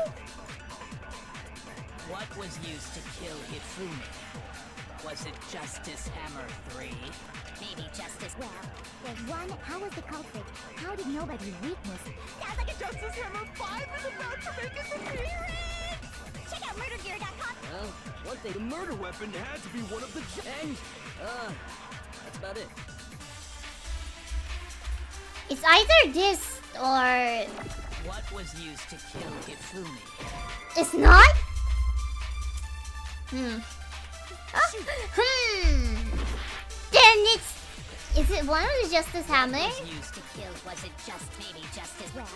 What was used to kill Hifumi? Was it Justice Hammer 3? Maybe Justice... Well, there's one. How was the culprit? How did nobody witness? Sounds like a Justice Hammer 5 is about to make its appearance! Check out murdergear.com. Well, one thing, the murder weapon had to be one of the And, that's about it. It's either this or... What was used to kill Hifumi? It's not? Then it's... Is it one of the Justice Hammer? What was used to kill? Was it just maybe Justice... Well,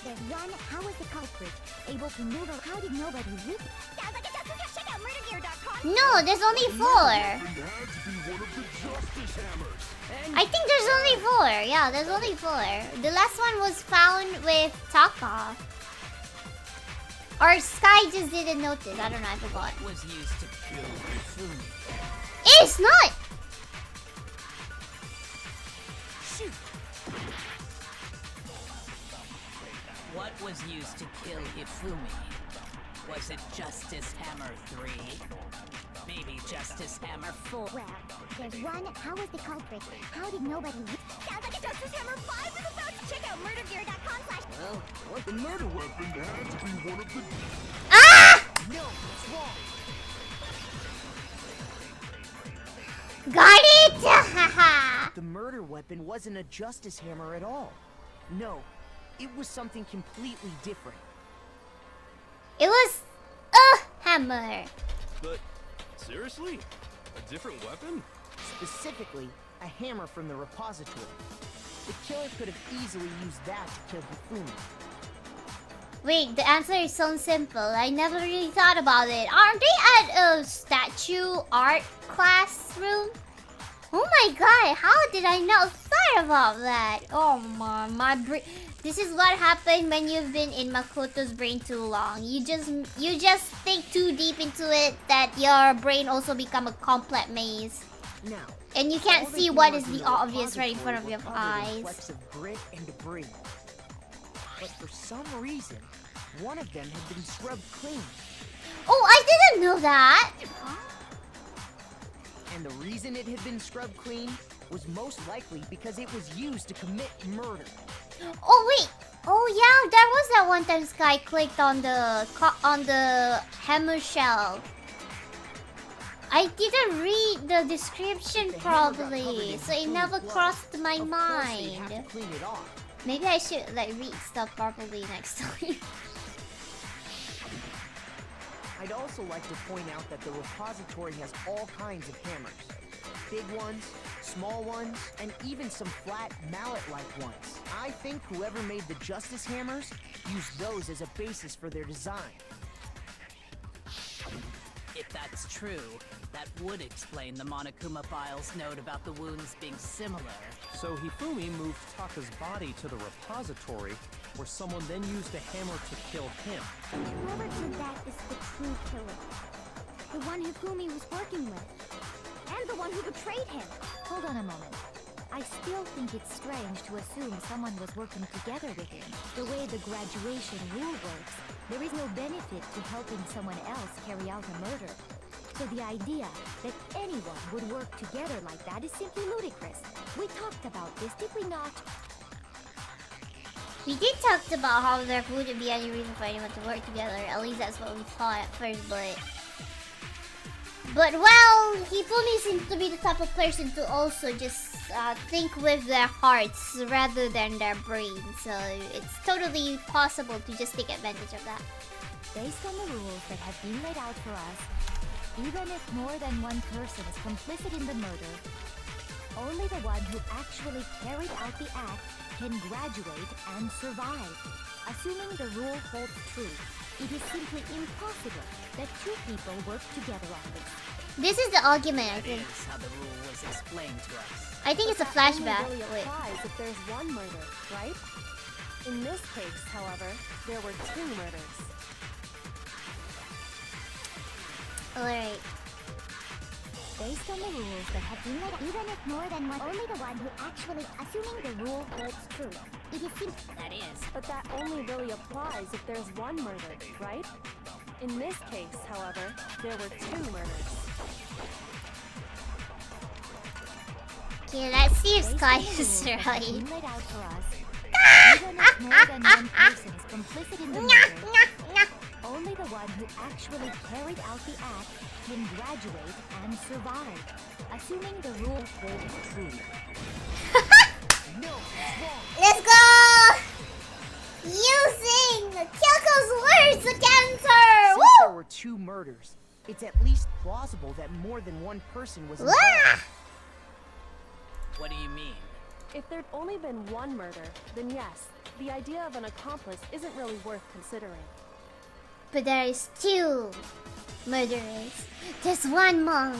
there's one. How was the culprit able to move around? How did nobody witness? Sounds like a Justice... Check out murdergear.com. No, there's only 4. It had to be one of the Justice Hammers. I think there's only 4. Yeah, there's only 4. The last one was found with Taka. Or Sky just didn't notice. I don't know, I forgot. What was used to kill Hifumi? It's not! Shoot! What was used to kill Hifumi? Was it Justice Hammer 3? Maybe Justice Hammer 4? Well, there's one. How was the culprit? How did nobody witness? Sounds like a Justice Hammer 5 is about to... Check out murdergear.com/... Well, what the murder weapon had to be one of the... Ah! No, it's wrong. The murder weapon wasn't a justice hammer at all. No, it was something completely different. It was a hammer. But seriously? A different weapon? Specifically, a hammer from the repository. The killer could have easily used that to kill Hifumi. Wait, the answer is so simple. I never really thought about it. Aren't they at a statue art classroom? Oh my god, how did I not thought about that? Oh my brain. This is what happened when you've been in Makoto's brain too long. You just think too deep into it that your brain also become a complex maze. Now, and you can't see what is the obvious right in front of your eyes. Flecks of grit and debris. But for some reason, one of them had been scrubbed clean. Oh, I didn't know that! And the reason it had been scrubbed clean was most likely because it was used to commit murder. Oh wait! Oh yeah, there was that one time Sky clicked on the hammer shell. I didn't read the description properly, so it never crossed my mind. Maybe I should like read stuff properly next time. I'd also like to point out that the repository has all kinds of hammers. Big ones, small ones, and even some flat mallet-like ones. I think whoever made the Justice Hammers used those as a basis for their design. If that's true, that would explain the Monokuma file's note about the wounds being similar. So Hifumi moved Taka's body to the repository, where someone then used a hammer to kill him. Whoever did that is the true killer. The one Hifumi was working with. And the one who betrayed him. Hold on a moment. I still think it's strange to assume someone was working together with him. The way the graduation rule works, there is no benefit to helping someone else carry out a murder. So the idea that anyone would work together like that is simply ludicrous. We talked about this, did we not? We did talk about how there wouldn't be any reason for anyone to work together. At least that's what we thought at first, But well, Hifumi seems to be the type of person to also just think with their hearts rather than their brains. So it's totally possible to just take advantage of that. Based on the rules that have been laid out for us, even if more than one person is complicit in the murder, only the one who actually carried out the act can graduate and survive. Assuming the rule holds true, it is simply impossible that two people work together on this. This is the argument, I think. That is how the rule was explained to us. I think it's a flashback. Only really Wait. applies if there's one murder, right? In this case, however, there were two murders. Alright. Based on the rules that have been laid, even if more than one, only the one who actually, assuming the rule holds true. It is simple. That is. But that only really applies if there's one murder, right? In this case, however, there were two murders. Okay, let's see if Sky is Based on the rules that have right. been laid out for us, even if more than one person is complicit in the murder, only the one who actually carried out the act can graduate and survive, assuming the rule holds true. No, it's wrong. Let's go! Using Kyoko's words against her! Since Woo! there were two murders, it's at least plausible that more than one person was Wah! involved. What do you mean? If there'd only been one murder, then yes, the idea of an accomplice isn't really worth considering. But there is two murderers. There's one more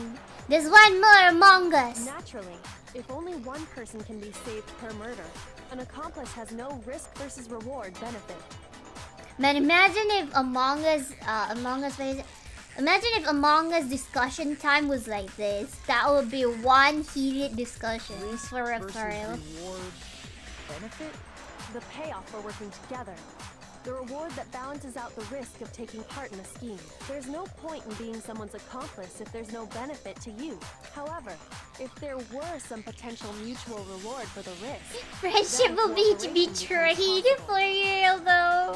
among us. Naturally, if only one person can be saved per murder, an accomplice has no risk versus reward benefit. Man, imagine if Among Us discussion time was like this. That would be one heated discussion Risk for a versus real. reward benefit? The payoff for working together. The reward that balances out the risk of taking part in a scheme. There's no point in being someone's accomplice if there's no benefit to you. However, if there were some potential mutual reward for the risk, Friendship will be betrayed for real though.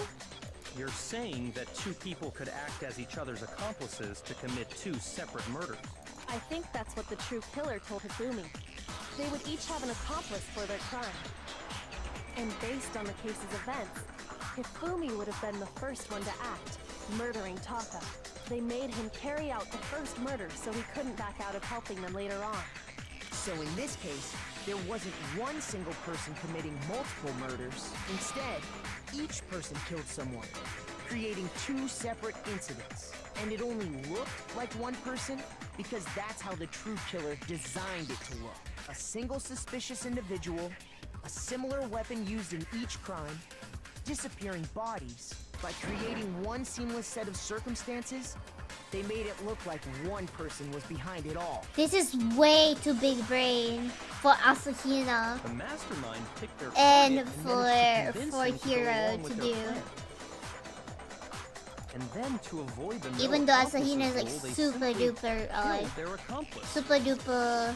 You're saying that two people could act as each other's accomplices to commit two separate murders. I think that's what the true killer told Hifumi. they would each have an accomplice for their crime. And based on the case's events, Hifumi would have been the first one to act, murdering Taka. They made him carry out the first murder so he couldn't back out of helping them later on. So in this case, there wasn't one single person committing multiple murders. Instead, each person killed someone, creating two separate incidents. And it only looked like one person because that's how the true killer designed it to look. A single suspicious individual, a similar weapon used in each crime, disappearing bodies. By creating one seamless set of circumstances, they made it look like one person was behind it all. This is way too big brain for Asahina The mastermind picked their and target and managed to for convince them to go Hiro along to with do. their plan. And then to avoid the Even no though accomplices Asahina is like rule, they super simply duper, killed their accomplice. super duper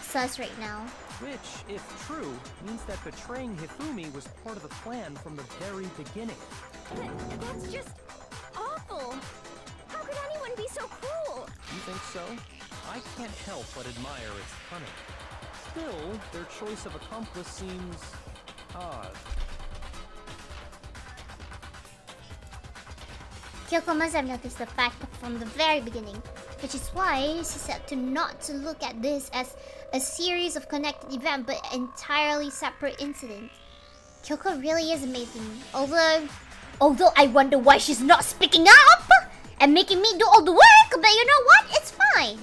sus right now. Which, if true, means that betraying Hifumi was part of the plan from the very beginning. That's just awful. How could anyone be so cruel? You think so? I can't help but admire its cunning. Still, their choice of accomplice seems odd. Kyoko must have noticed the fact from the very beginning, which is why she said to not to look at this as a series of connected events but entirely separate incidents. Kyoko really is amazing. Although I wonder why she's not speaking up and making me do all the work, but you know what? It's fine.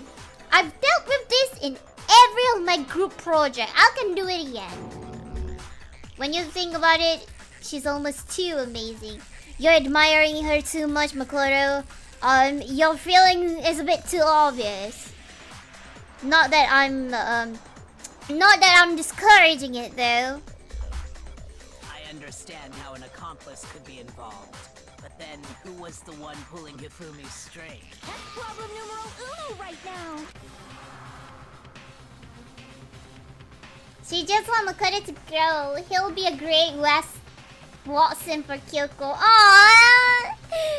I've dealt with this in every of my group project. I can do it again. When you think about it, she's almost too amazing. You're admiring her too much, Makoto. Your feeling is a bit too obvious. Not that I'm discouraging it though. I understand how an accomplice could be involved. But then, who was the one pulling Hifumi's string? That's problem numero uno right now. She just wants Makoto to grow. He'll be a great West Watson for Kyoko. Aww!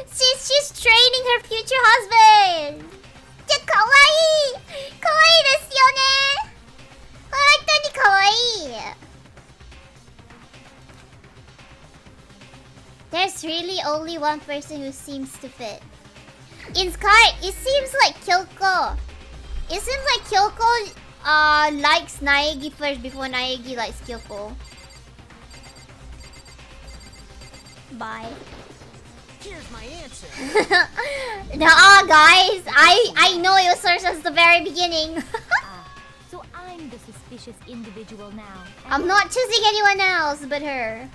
She's training her future husband! Ja, kawaii! Kawaii desu yo ne! Hontou ni kawaii! There's really only one person who seems to fit. In Sky, it seems like Kyoko. It seems like Kyoko likes Naegi first before Naegi likes Kyoko. Bye. Here's my answer. Nah, guys. I know your source since the very beginning. So I'm the suspicious individual now. I'm not choosing anyone else but her.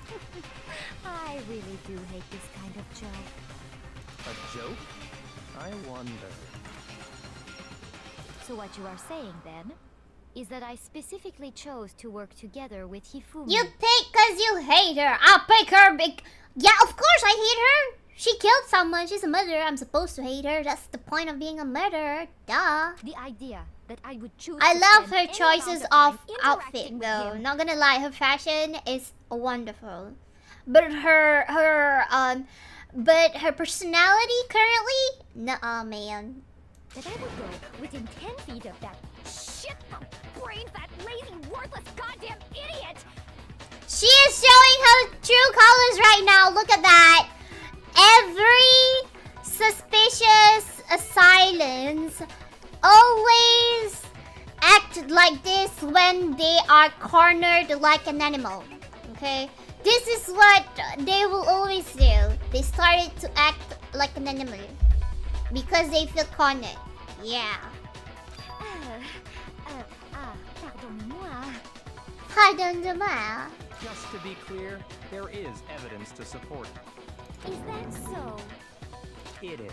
I really do hate this kind of joke. A joke? I wonder. So what you are saying then is that I specifically chose to work together with Hifumi. You pick cause you hate her. I'll pick her yeah, of course I hate her. She killed someone. She's a murderer. I'm supposed to hate her. That's the point of being a murderer. Duh. The idea that I would choose I to love spend her any choices amount of time outfit interacting with though. him. Not gonna lie, her fashion is wonderful. But her personality currently, nuh-uh, man. That I would go within 10 feet of that shit brain fat, lazy, worthless, goddamn idiot! She is showing her true colors right now. Look at that. Every suspicious assailants always act like this when they are cornered like an animal. Okay? This is what they will always do. They started to act like an animal because they feel cornered. Yeah. Pardonnez-moi. Pardon-moi. Just to be clear, there is evidence to support it. Is that so? It is.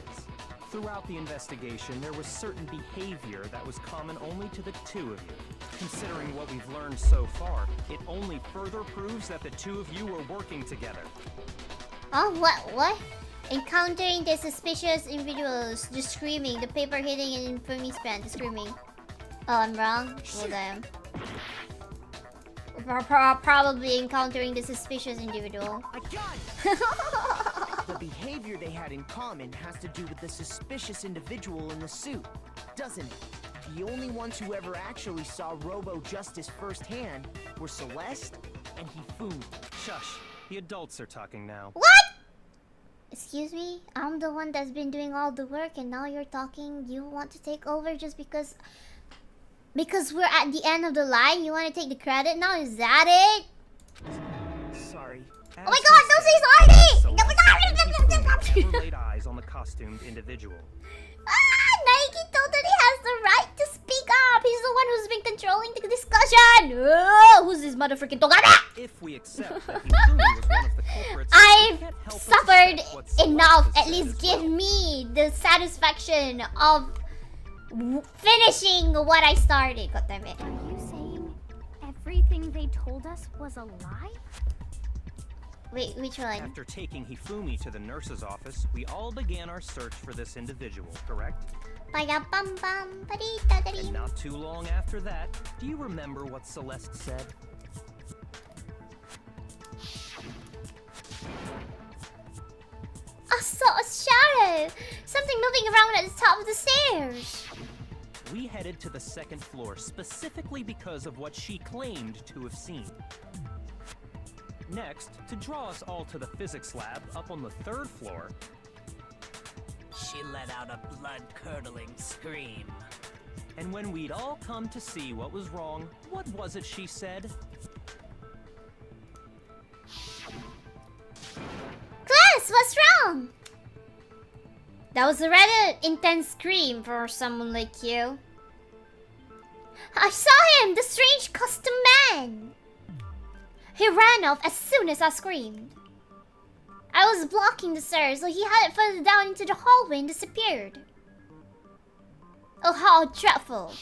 Throughout the investigation, there was certain behavior that was common only to the two of you. Considering what we've learned so far, it only further proves that the two of you were working together. Oh, what? Encountering the suspicious individuals, the screaming, the paper hitting and infamy span, the screaming. Oh, I'm wrong? Well, damn. Probably encountering the suspicious individual. I got it! The behavior they had in common has to do with the suspicious individual in the suit, doesn't it? The only ones who ever actually saw Robo Justice firsthand were Celeste and Hifumi. Shush. The adults are talking now. What? Excuse me? I'm the one that's been doing all the work and now you're talking. You want to take over just because we're at the end of the line? You want to take the credit now? Is that it? Sorry. Oh my god, don't say sorry! Never laid eyes on the costumed individual. Nike totally has the right to speak up. He's the one who's been controlling the discussion. Oh, who's this motherfucking Togana? If we accept that Hifumi was one of the culprits, I've we can't help but suffered suspect what Celeste enough. has At said least as give well. me the satisfaction of finishing what I started. God damn it. Are you saying everything they told us was a lie? Wait, which one? After taking Hifumi to the nurse's office, we all began our search for this individual, correct? And not too long after that, do you remember what Celeste said? I saw a shadow. Something moving around at the top of the stairs. We headed to the second floor specifically because of what she claimed to have seen. Next, to draw us all to the physics lab up on the third floor, She let out a blood-curdling scream. and when we'd all come to see what was wrong, what was it she said? Class, what's wrong? That was a rather intense scream for someone like you. I saw him, the strange custom man. He ran off as soon as I screamed. I was blocking the stairs, so he headed further down into the hallway and disappeared. Oh, how dreadful.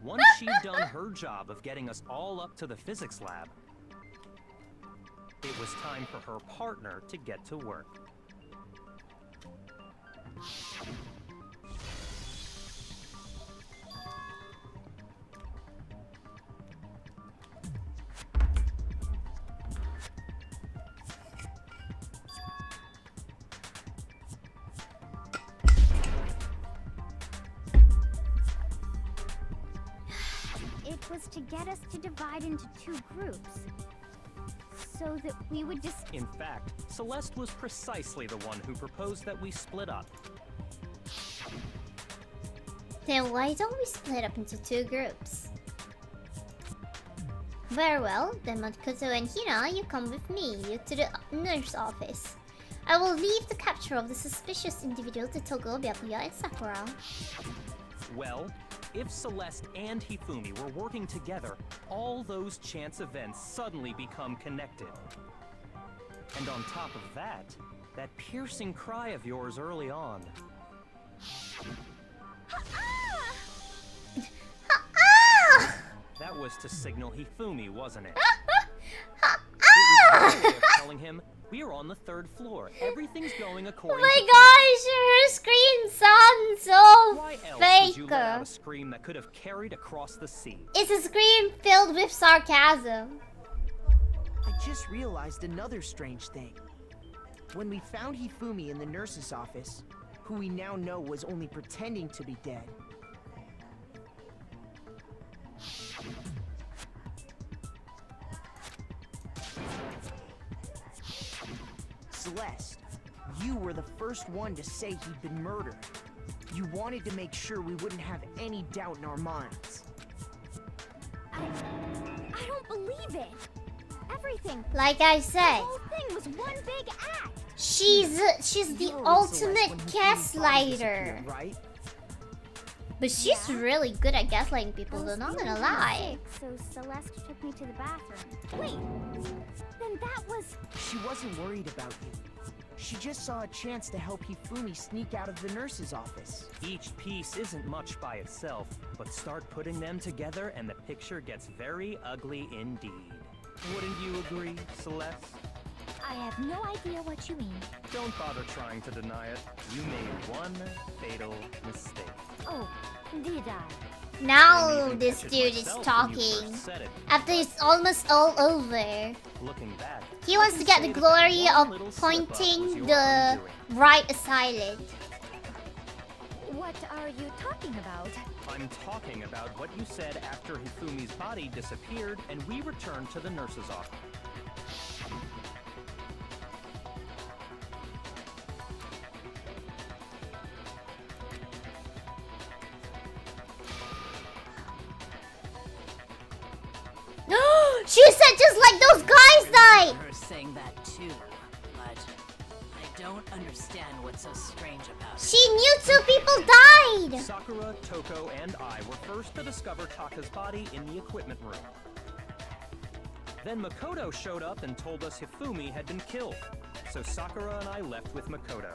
Once she'd done her job of getting us all up to the physics lab, it was time for her partner to get to work. It was to get us to divide into two groups. So that we would just... In fact, Celeste was precisely the one who proposed that we split up. Then why don't we split up into two groups? Very well, then Makoto and Hina, you come with me to the nurse office. I will leave the capture of the suspicious individual to Togo, Byakuya, and Sakura. Well, if Celeste and Hifumi were working together, all those chance events suddenly become connected. And on top of that, that piercing cry of yours early on. That was to signal Hifumi, wasn't it? It was your way of telling him, we're on the third floor. Everything's going Oh according my to gosh, her scream sounds so Why else fake. would you let out a scream that could have carried across the sea? It's a scream filled with sarcasm. I just realized another strange thing. When we found Hifumi in the nurse's office, who we now know was only pretending to be dead, Celeste, you were the first one to say he'd been murdered. You wanted to make sure we wouldn't have any doubt in our minds. I don't believe it. Everything. Like I The said, whole thing was one big act. she's the You were with ultimate Celeste when Hifumi's body gaslighter. disappeared, right? But she's really good at gaslighting people, though, not gonna lie. So Celeste took me to the bathroom. Wait, then that was... She wasn't worried about you. She just saw a chance to help Hifumi sneak out of the nurse's office. Each piece isn't much by itself, but start putting them together and the picture gets very ugly indeed. Wouldn't you agree, Celeste? I have no idea what you mean. Don't bother trying to deny it. You made one fatal mistake. Oh, did I? Now even this catch it dude is myself when you talking. first said it. After it's almost all over. Looking back, He wants to get the say that glory one of little slip-up was pointing your the undoing. right asylum. What are you talking about? I'm talking about what you said after Hifumi's body disappeared and we returned to the nurse's office. She said just like those guys died! Her saying that too, but I don't understand what's so strange about it. She knew 2 people died! Sakura, Toko, and I were first to discover Taka's body in the equipment room. Then Makoto showed up and told us Hifumi had been killed. So Sakura and I left with Makoto.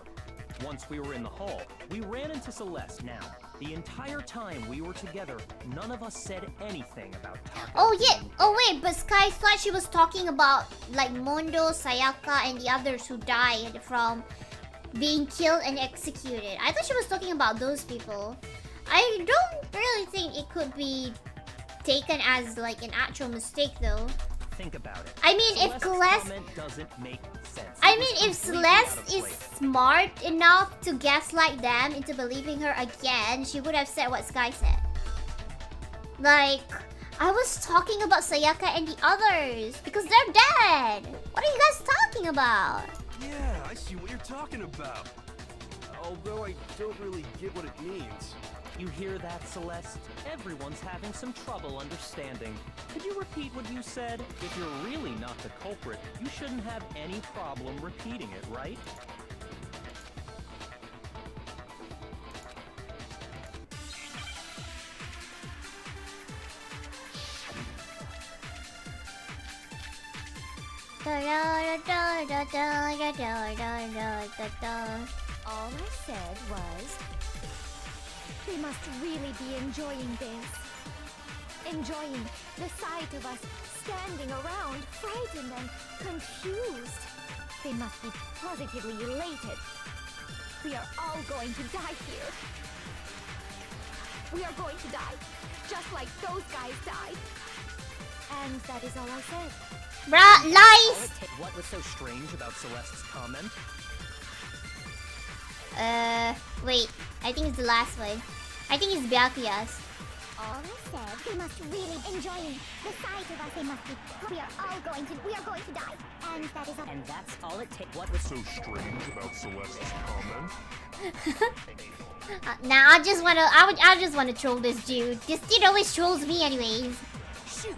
Once we were in the hall, we ran into Celeste now. The entire time we were together, none of us said anything about Taka. Oh yeah, oh wait, but Sky thought she was talking about like Mondo, Sayaka, and the others who died from being killed and executed. I thought she was talking about those people. I don't really think it could be taken as like an actual mistake though. Think about it. I mean, if Celeste's Celeste... comment doesn't make sense. I It was mean, if completely out of Celeste is place. smart enough to gaslight them into believing her again, she would have said what Sky said. Like, I was talking about Sayaka and the others because they're dead. What are you guys talking about? Yeah, I see what you're talking about. Although I don't really get what it means. You hear that, Celeste? Everyone's having some trouble understanding. Could you repeat what you said? If you're really not the culprit, you shouldn't have any problem repeating it, right? All I said was, they must really be enjoying this. Enjoying the sight of us standing around, frightened and confused. They must be positively elated. We are all going to die here. We are going to die, just like those guys died. And that is all I said. Bruh, lies! What was so strange about Celeste's comment? Wait. I think it's the last one. I think it's Byakuya's. All I said, they must really enjoying the sight of us. They must be. We are going to die, and that is all. And that's all it takes. What was So strange about Celeste's comment? Nah, I just wanna troll this dude. This dude always trolls me anyways. Shoot!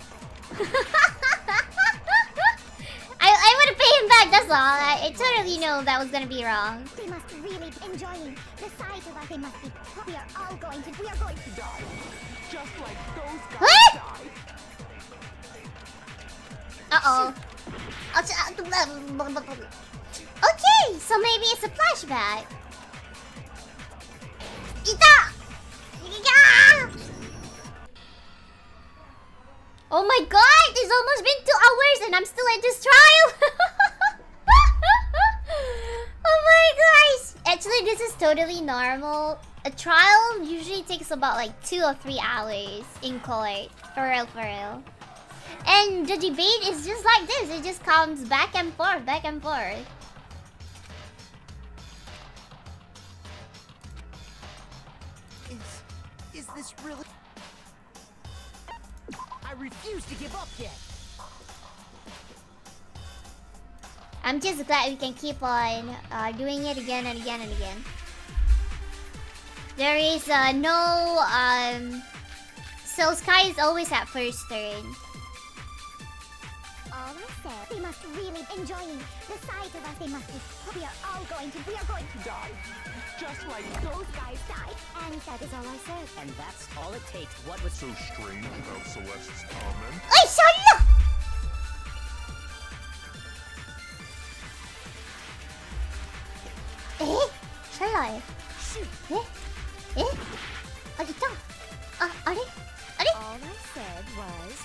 I wanna pay him back, that's all. I totally know that was gonna be wrong. They must really enjoying the sight of us. They must be. We are going to die, Just like those guys What? died. Uh-oh. Okay, so maybe it's a flashback. Ita! Yeah! Oh my god, it's almost been 2 hours and I'm still at this trial. Oh my gosh. Actually, this is totally normal. A trial usually takes about like 2 or 3 hours in court. For real, for real. And the debate is just like this. It just comes back and forth, back and forth. Is this really? I refuse to give up yet. I'm just glad we can keep on doing it again and again and again. There is no so Sky is always at first turn. All I said, they must really enjoying the sight of us. They must be. We are going to die, Just like those guys died, and that is all I said. And that's all it takes. What was So strange about Celeste's comment? Ay, shut up! Shalai. All I said was,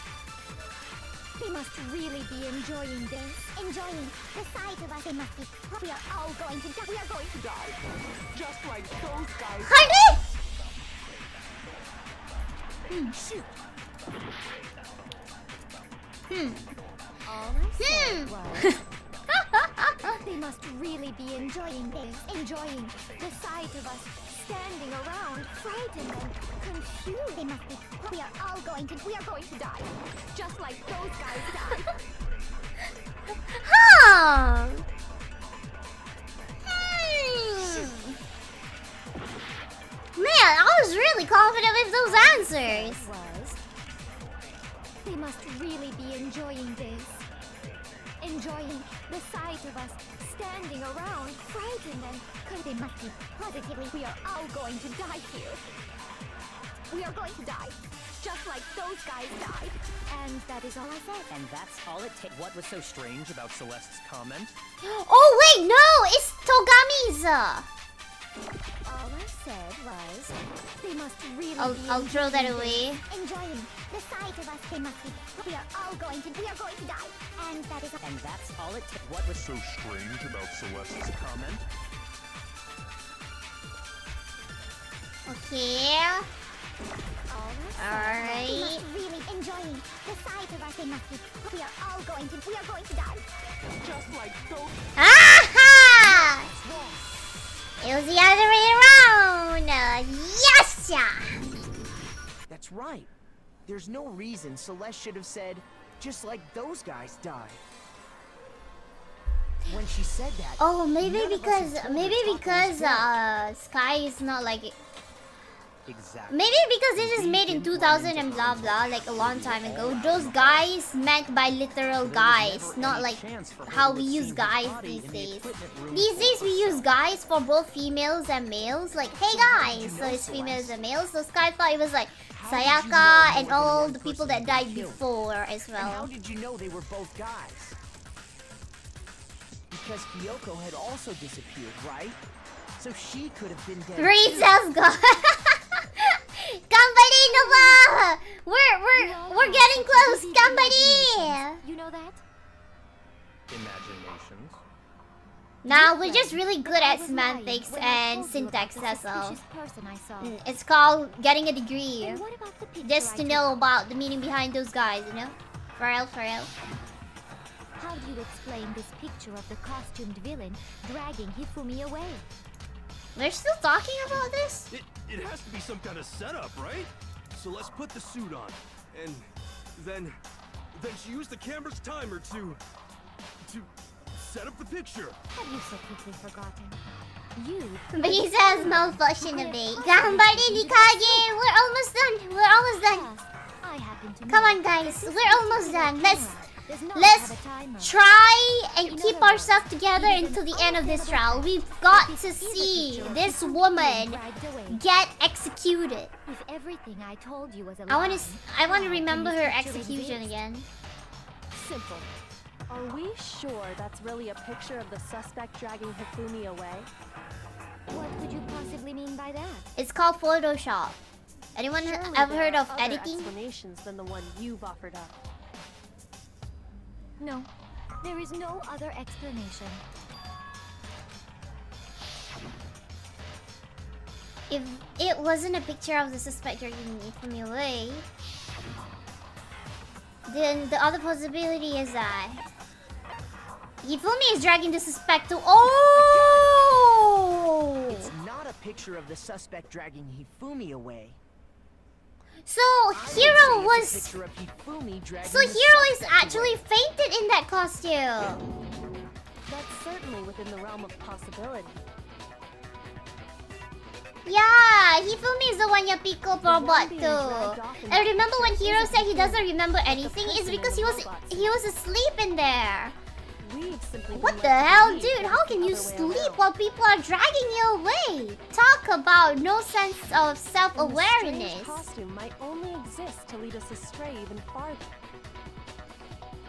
They must really be enjoying this. Enjoying the sight of us. They must be. We are all going to die. We are going to die. just like those guys. Honey! Shoot! all I said was, they must really be enjoying this. Enjoying the sight of us standing around, frightened and confused. They must be. We are going to die. Just like those guys died. Huh. Man, I was really confident with those answers. They must really be enjoying this. Enjoying the sight of us standing around, frightened and they must be positively. We are all going to die here. We are going to die. Just like those guys died. And that is all I said. And that's all it takes. What was so strange about Celeste's comment? Oh wait, no! It's Togami's! All I said was, they must really be I'll throw that away. enjoying the sight of us. They must be. We are going to die. And that is. And that's all it takes. What was So strange about Celeste's comment? Okay. Alright. They must really enjoying the sight of us. They must be. We are going to die. Just like those. Aha! It was the other way around. Yes! That's right. There's no reason Celeste should have said, just like those guys died. When she said that. Oh, maybe none of us had told her because Taco was Sky is not like. Exactly. Maybe because this is made in 2000 and blah blah, like a long time ago. Those guys meant by literal guys, not like how we use guys these days. These days we use guys for both females and males. Like, hey guys, so it's females and males. So Sky thought it was like Sayaka and all the people that died before as And how well. did you know they were both guys? Because Kyoko had also disappeared, right? So she could have been dead. Great self god. Ganbari Nova! We're getting close, Ganbari! You know that? Imaginations. Nah, we're just really good at semantics and syntax, that's all. Person I saw. It's called getting a degree. And what about the picture Just to I know took? about the meaning behind those guys, you know? For real, for real. How do you explain this picture of the costumed villain dragging Hifumi away? We're still talking about this? It has to be some kind of setup, right? So let's put the suit on. And then she used the camera's timer to set up the picture. Have you so quickly forgotten? You. But he says malfunction of it. Ganbari Nikage! We're almost done! We're almost done! I happen to Come know on guys, that we're almost done. Let's does not let's have a timer. try and keep ourselves together until the end of this trial. We've got to see this woman Dragged away. get executed. If everything I told you was a I want lie, to remember can her this picture execution exist? again. Simple. Are we sure that's really a picture of the suspect dragging Hifumi away? What could you possibly mean by that? It's called Photoshop. Anyone Surely ever there heard are of other editing? explanations than the one you've offered up. No, there is no other explanation. If it wasn't a picture of the suspect dragging me away, then the other possibility is that Hifumi is dragging the suspect to. Oh! It's not a picture of the suspect dragging Hifumi away. So Hero was. Picture of Hifumi dragging So the Hero is suspect actually away. fainted in that costume. That's certainly within the realm of possibility. Yeah, Hifumi is the one you pick up robot too. And remember when Hero said he doesn't remember anything? It's because he was asleep in there. We've simply been What led the to hell, believe dude? it's How the can you other way sleep around. while people are dragging you away? Talk about no sense of And the strange self-awareness. costume might only exist to lead us astray even farther.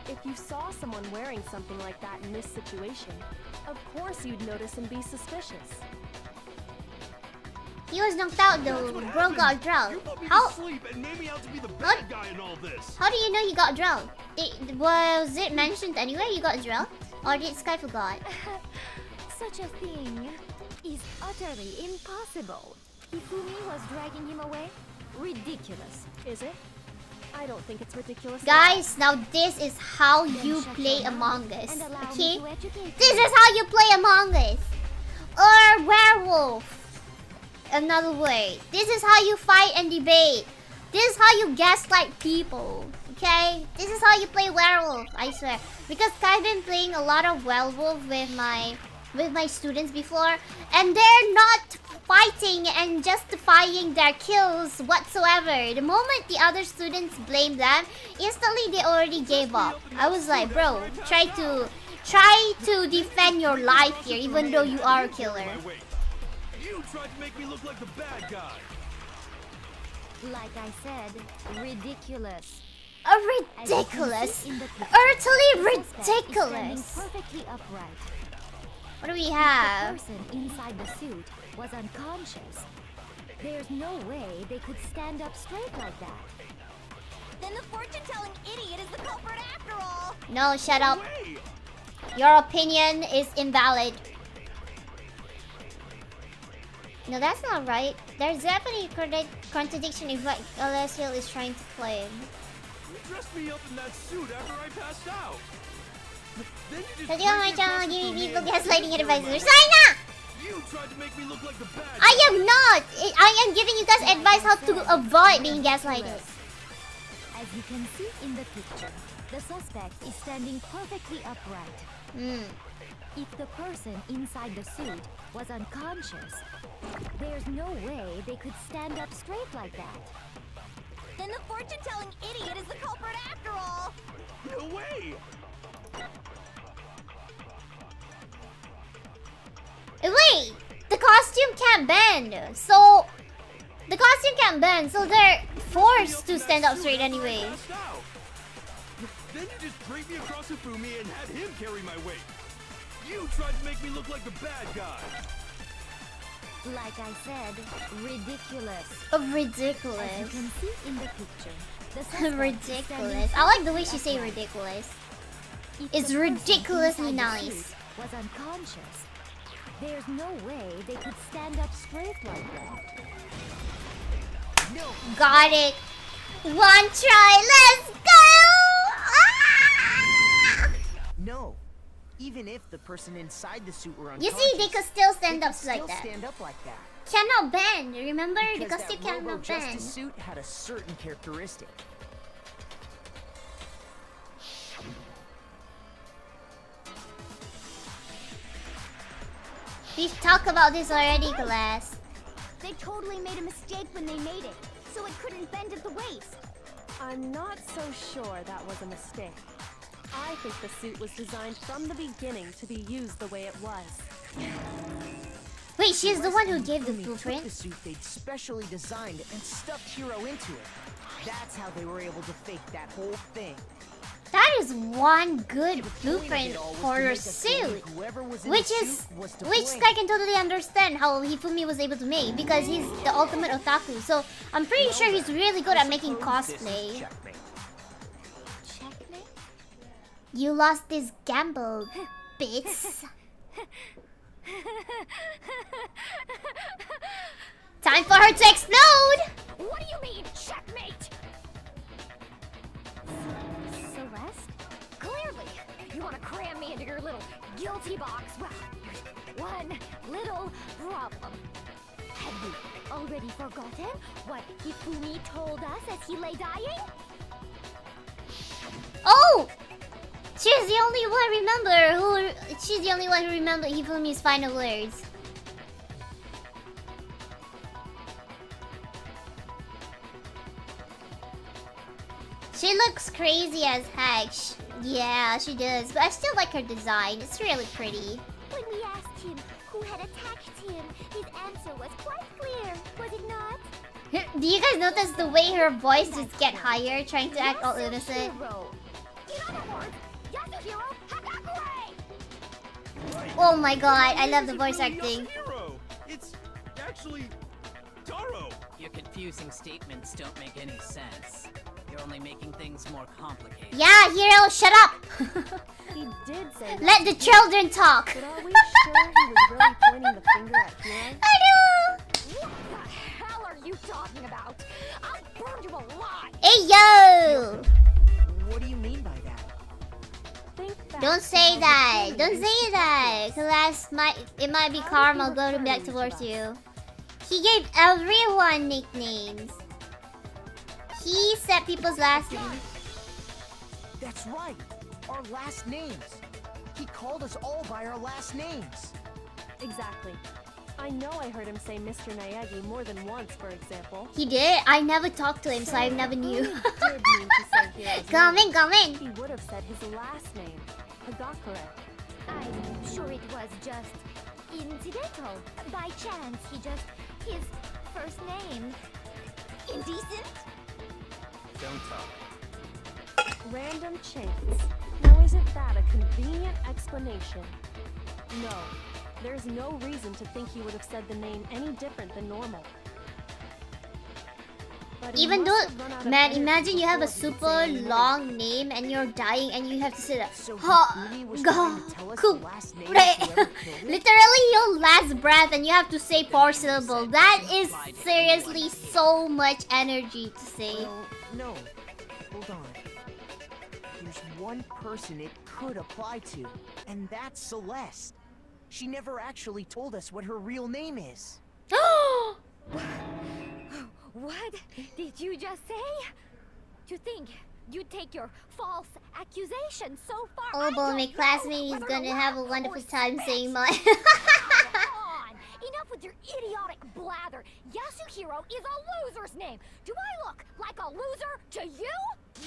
If you saw someone wearing something like that in this situation, of course you'd notice and be suspicious. He was knocked out though. Bro got drunk. You put me How? to sleep and made me out to be the What? bad guy in all this. How do you know he got drunk? Was it mentioned anywhere you got drunk? Or did Sky forgot? Such a thing is utterly impossible. Hifumi was dragging him away? Ridiculous. Is it? I don't think it's ridiculous. Guys, now this is how you shut play your mouth Among Us. and allow me Okay? to educate This you. is how you play Among Us. Or Werewolf. another way. This is how you fight and debate. This is how you gaslight people. Okay? This is how you play werewolf, I swear. Because I've been playing a lot of werewolf with my students before, and they're not fighting and justifying their kills whatsoever. The moment the other students blame them, instantly they already gave up. I was like, bro, try to defend your life here, even though you are a killer. You tried to make me look like the bad guy. Like I said, ridiculous. Ridiculous. Utterly ridiculous. Perfectly upright. What do we The have? person inside the suit was unconscious. There's no way they could stand up straight like that. Then the fortune-telling idiot is the culprit after all. No, shut up. Your opinion is invalid. No, that's not right. There's definitely contradiction in what Alessio is trying to claim. You dressed me up in that suit after I passed out. Then you just My channel giving people gaslighting advice. You tried to make me look like the bad guy. I am not. I am giving you guys advice how to avoid being gaslighted. As you can see in the picture, the suspect is standing perfectly upright. If the person inside the suit was unconscious, there's no way they could stand up straight like that. Then the fortune-telling idiot is the culprit after all. No way. Wait, the costume can't bend. So they're forced to stand up straight anyway. Then you just draped me across Hifumi and had him carry my weight. You tried to make me look like the bad guy. Like I said, ridiculous. Ridiculous. As you can see in the picture, the suspect Ridiculous. I like the way she say ridiculous. It's ridiculously nice. Was unconscious. There's no way they could stand up straight like that. No. Got it. One try. Let's go. Ah! No. Even if the person inside the suit were You unconscious, see, they could still stand they up could like still that. stand up like that. Cannot bend. Remember, the Because costume that cannot Robo-Justice bend. suit had a certain characteristic. We've talked about this already, Glass. They totally made a mistake when they made it, so it couldn't bend at the waist. I'm not so sure that was a mistake. I think the suit was designed from the beginning to be used the way it was. Wait, she's the one who gave the Hifumi took blueprint? the suit they'd specially designed and stuffed Hiro into it. That's how they were able to fake that whole thing. That is one good The point of blueprint it all was to for her make us believe suit. whoever was in Which the is, suit was to which blame. I can totally understand how Hifumi was able to make, because he's the ultimate otaku. So I'm pretty sure he's really good at making cosplay. Checkmate. Checkmate? You lost this gamble, bitch. Time for her to explode! What do you mean, checkmate? Celeste? Clearly, you want to cram me into your little guilty box. Well, there's one little problem. Have you already forgotten what Hifumi told us as he lay dying? Oh! She's the only one who remembered Hifumi's final words. She looks crazy as heck. Yeah, she does. But I still like her design. It's really pretty. When we asked him who had attacked him, his answer was quite clear, was it not? Do you guys notice the way her voice just get higher, trying to act all innocent? Yasuhiro. In other words, Yasuhiro Hagakure! Oh my god, I love the voice acting. Yasuhiro. It's actually Taro. Your confusing statements don't make any sense. You're only making things more complicated. Yeah, Hiro, shut up! He did say that. Let the children talk! But are we sure he was really pointing the finger at Hiro? I know! What the hell are you talking about? I'll burn you alive! Hey yo! What do you mean by that? Think back Don't to say how that! Hifumi Don't used say to that! practice. Cause it might be karma going back towards you. He gave everyone nicknames. He said people's last names. That's right. Our last names. He called us all by our last names. Exactly. I know I heard him say Mr. Naegi more than once, for example. He did? I never talked to him, so I never knew. He did mean to say Hiro's Come name. in, come in. He would have said his last name, Hagakure. I'm sure it was just incidental. By chance, his first name. Indecent? Don't talk. Random chance. Now isn't that a convenient explanation? No. There's no reason to think he would have said the name any different than normal. But he Even must though, have run out of man, energy imagine you have a before he could super say any more. long name and you're dying and you have to say that. So he Ha, really was ga, trying to tell us ku, the last name of re. whoever killed him? Literally your last breath and you have to say 4 syllables. That is seriously so much energy to say. Well, no. Hold on. There's one person it could apply to, and that's Celeste. She never actually told us what her real name is. What did you just say? To think you'd take your false accusation so far. Oh boy, my classmate is gonna have a wonderful time saying my... Come on! Enough with your idiotic blather. Yasuhiro is a loser's name. Do I look like a loser to you?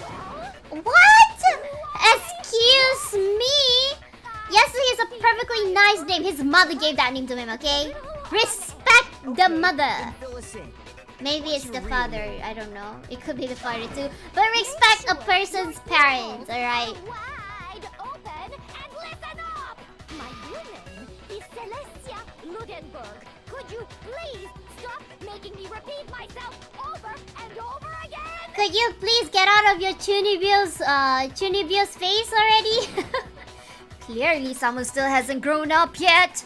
Well, What? Excuse me? Yasuhi is a perfectly nice name. His mother gave that name to him, okay? Respect the mother. Then fill us in. Maybe it's What's the your real father, name? I don't know. It could be the father too. But respect a person's parents, alright? wide open and listen up. My real name is Celestia Ludenberg. Could you please stop making me repeat myself over and over again? Could you please get out of your Chunibyo's face already? Clearly someone still hasn't grown up yet.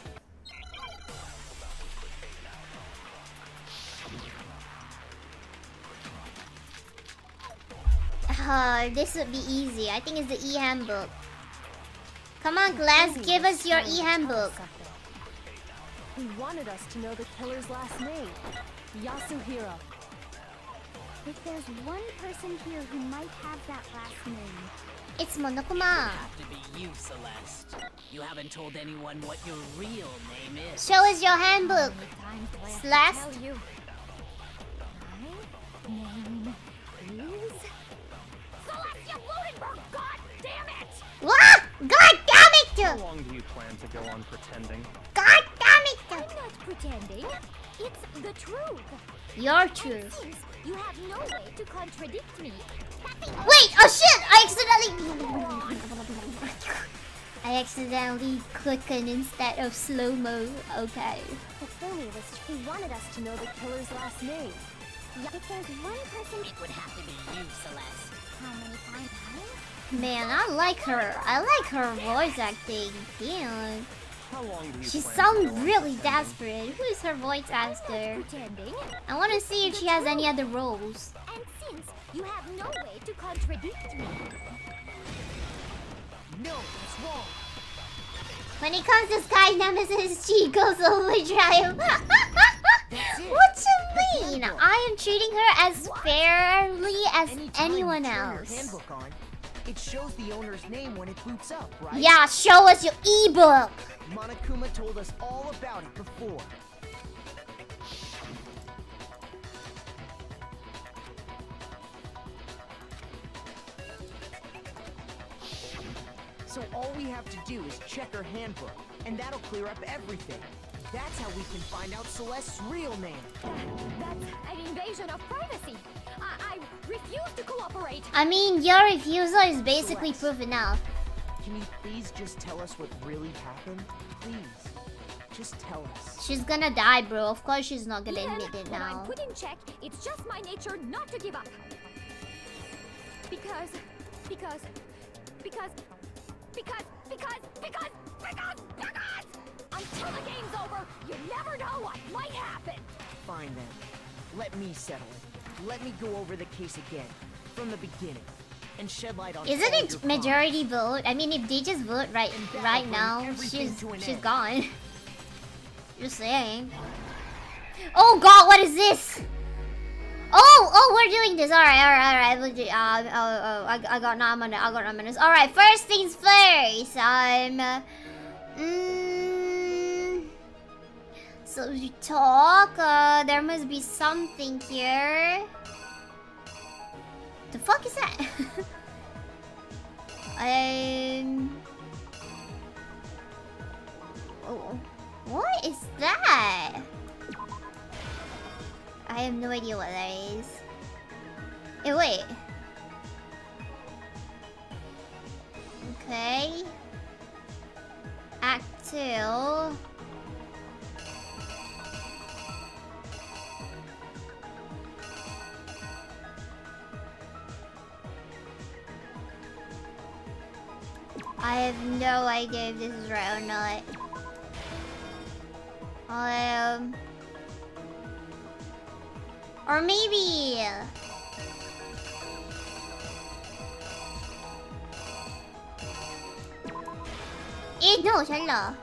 This would be easy. I think it's the e-handbook. Come on, class, give us your e-handbook. He wanted us to know the killer's last name, Yasuhiro. If there's one person here who might have that last name, It's Monokuma. Have to be you, Celeste. You haven't told anyone what your real name is. Show us your handbook. time do I have to Celeste? tell you? My name is Celestia Ludenberg. God damn it! What? God damn How it! long do you plan to go on pretending? God damn it! I'm not pretending. It's the truth. Your And truth. since you have no way to contradict me, that's the Wait! Oh shit! I accidentally clicked in instead of slow-mo. Okay. The thing is, he wanted us to know the killer's last name. If there's one person, It would have to be you, Celeste. how many times? Man, I like her. I like her voice acting. Damn. How long do you She plan to sounds go on really pretending? desperate. Who is her voice actor? Pretending. I want to see if she has any other roles. And since you have no way to contradict me, No, that's wrong. When it comes to Sky Nemesis, she goes overdrive. That's it. What you mean? I am treating her as fairly as Anytime anyone you turn else. your handbook on, it shows the owner's name when it boots up, right? Yeah, show us your ebook. Monokuma told us all about it before. So all we have to do is check her handbook, and that'll clear up everything. That's how we can find out Celeste's real name. that's an invasion of privacy. I refuse to cooperate. I mean, your refusal is basically Celeste. proof enough. Can you please just tell us what really happened? Please. Just tell us. She's gonna die, bro. Of course she's not gonna Even admit it when I'm now. put in check, it's just my nature not to give up. Because until the game's over, you never know what might happen. Fine then. Let me settle it. Let me go over the case again, from the beginning, and shed light on Isn't all it your majority vote? I mean, if they just vote right that'll bring now, everything she's to an she's end. gone. Just saying. Oh god, what is this? Oh, we're doing this. Alright. I got 9 minutes. Alright, first things first. So we talk. There must be something here. The fuck is that? Oh, what is that? I have no idea what that is. Hey, wait. Okay. Act 2. I have no idea if this is right or not. Or maybe... no, 달라.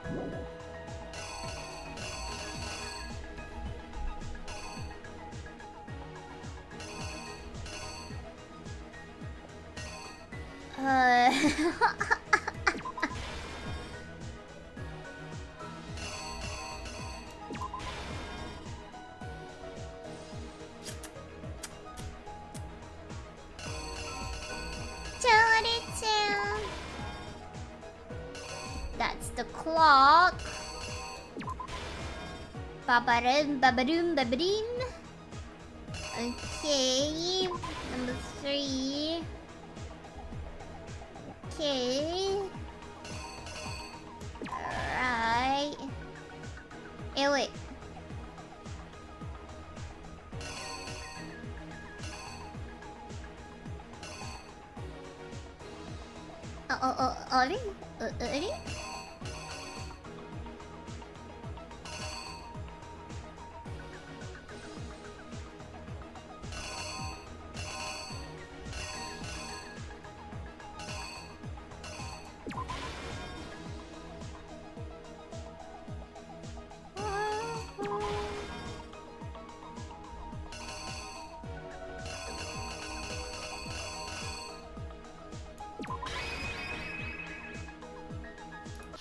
That's the clock. Babadoom, babadoom. Okay, number 3. Okay. Alright. Hey, wait. Ari?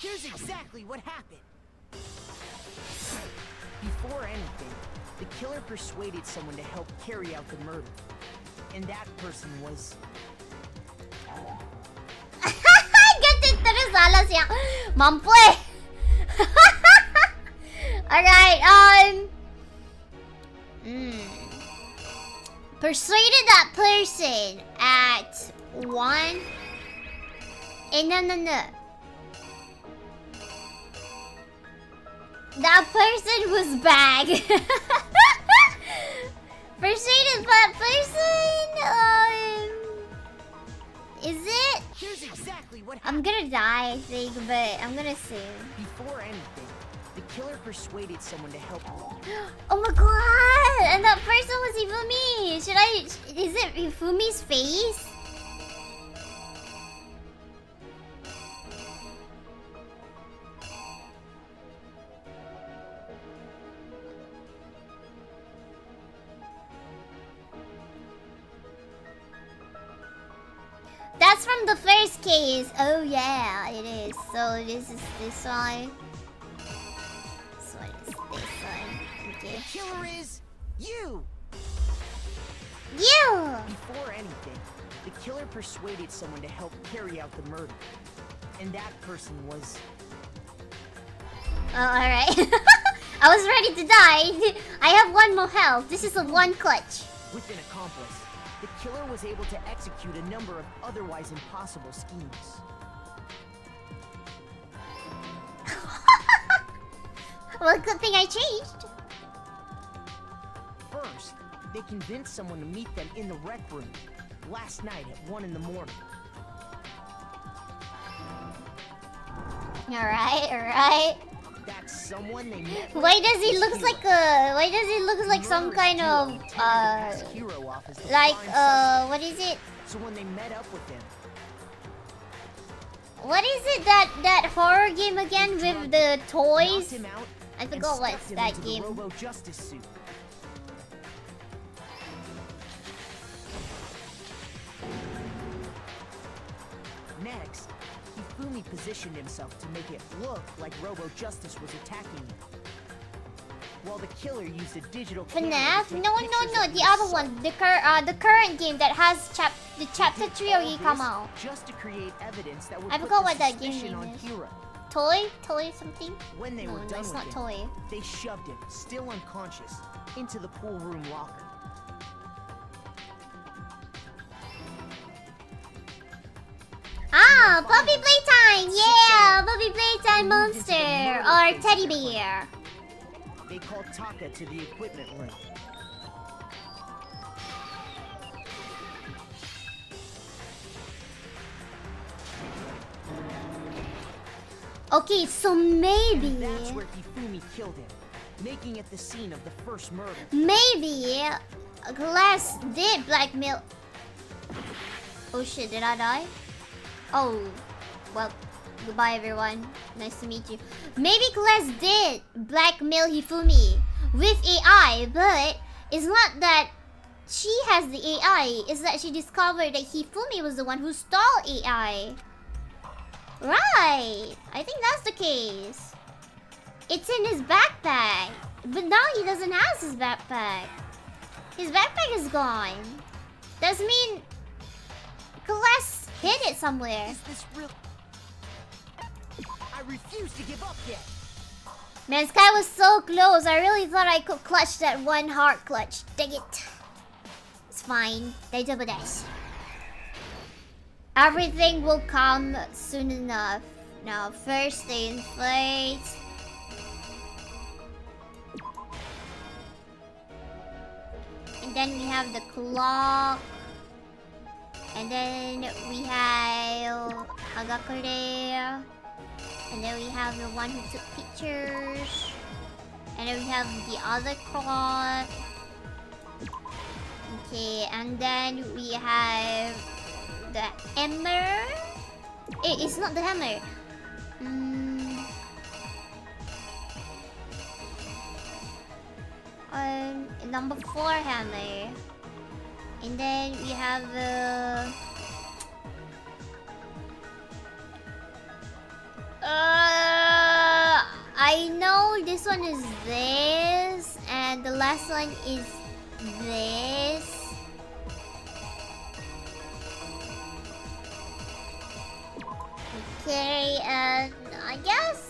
Here's exactly what happened. Before anything, the killer persuaded someone to help carry out the murder. And that person was... Ganti terus salah siya. Mampu eh. Alright, persuaded that person at 1. No. That person was bag. Persuaded that person, is it? Here's exactly what I'm gonna die, I think, but I'm gonna sue. Before anything, the killer persuaded someone to help. Oh my god! And that person was Ifumi! Is it Ifumi's face? That's from the first case. Oh yeah, it is. So this is this one. This one is this one. Okay. The killer is you. You. Before anything, the killer persuaded someone to help carry out the murder, and that person was... Oh, alright. I was ready to die. I have 1 more health. This is a 1 clutch. With an accomplice, the killer was able to execute a number of otherwise impossible schemes. Well, good thing I changed. First, they convinced someone to meet them in the rec room last night at 1 in the morning. Alright. That's someone they met. Why does he look like some kind of what is it? So when they met up with him, what is it that horror game again with the toys I and forgot stuffed what's him that into the game. Robo Justice suit. Next, Hifumi positioned himself to make it look like Robo Justice was attacking him. While the killer used a digital camera FNAF? to take No, pictures of the the other assault. one. The current game that has the chapter He did 3 all already this come out. just to create evidence that would I put forgot the what that game suspicion name on is. Hiro. Toy something? When they No, were no, done it's with not him, Toy. they shoved him, still unconscious, into the pool room locker. Ah, puppy playtime! Yeah, Six puppy playtime moved into the monster murder or phase teddy of their bear. They called Taka to the equipment room. Okay, so maybe, That's where Hifumi killed him, making it the scene of the first murder. maybe Glass did blackmail. Oh shit, did I die? Oh, well, goodbye everyone. Nice to meet you. Maybe Glass did blackmail Hifumi with AI, but it's not that she has the AI, it's that she discovered that Hifumi was the one who stole AI. Right, I think that's the case. It's in his backpack, but now he doesn't have his backpack. His backpack is gone. Does mean Glass hid it somewhere. Is this real? I refuse to give up yet. Man, Sky was so close. I really thought I could clutch that one heart clutch. Dang it. It's fine. They double dash. Everything will come soon enough. Now, first stay in place. And then we have the clock. And then we have Hagakure. And then we have the one who took pictures. And then we have the other clock. Okay, and then we have the hammer. It's not the hammer. Number 4 hammer. And then we have the I know this one is this, and the last one is this. Okay, and I guess.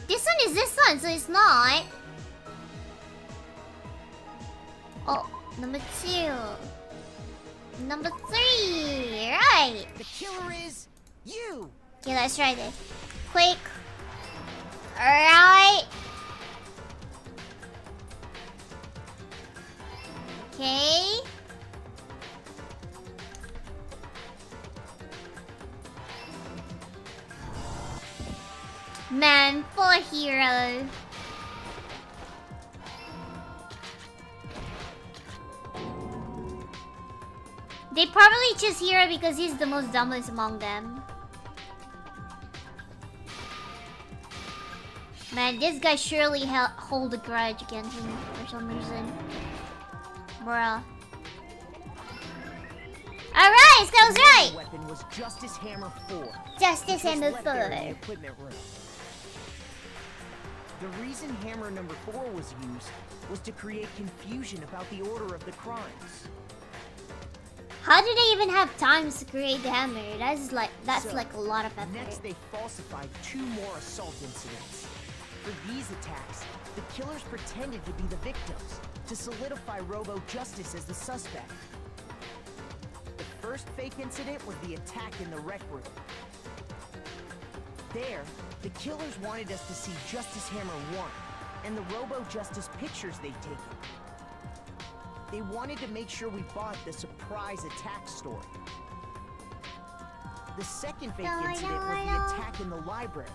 This one is this one, so it's not. Oh, number 2. Number 3, right? The killer is you. Okay, let's try this. Quick. Alright. Okay. Man, poor hero. They probably choose Hero because he's the most dumbest among them. Man, this guy surely hold a grudge against him for some reason. Bruh. Alright, Sky was right! The weapon was Justice Hammer 4. Justice Just Hammer left there in the 4. equipment room. The reason Hammer number 4 was used was to create confusion about the order of the crimes. How did they even have time to create the hammer? That's like a lot of effort. Next, they falsified 2 more assault incidents. For these attacks, the killers pretended to be the victims to solidify Robo Justice as the suspect. The first fake incident was the attack in the rec room. There, the killers wanted us to see Justice Hammer 1 and the Robo Justice pictures they'd taken. They wanted to make sure we bought the surprise attack story. The second fake incident was the attack in the library.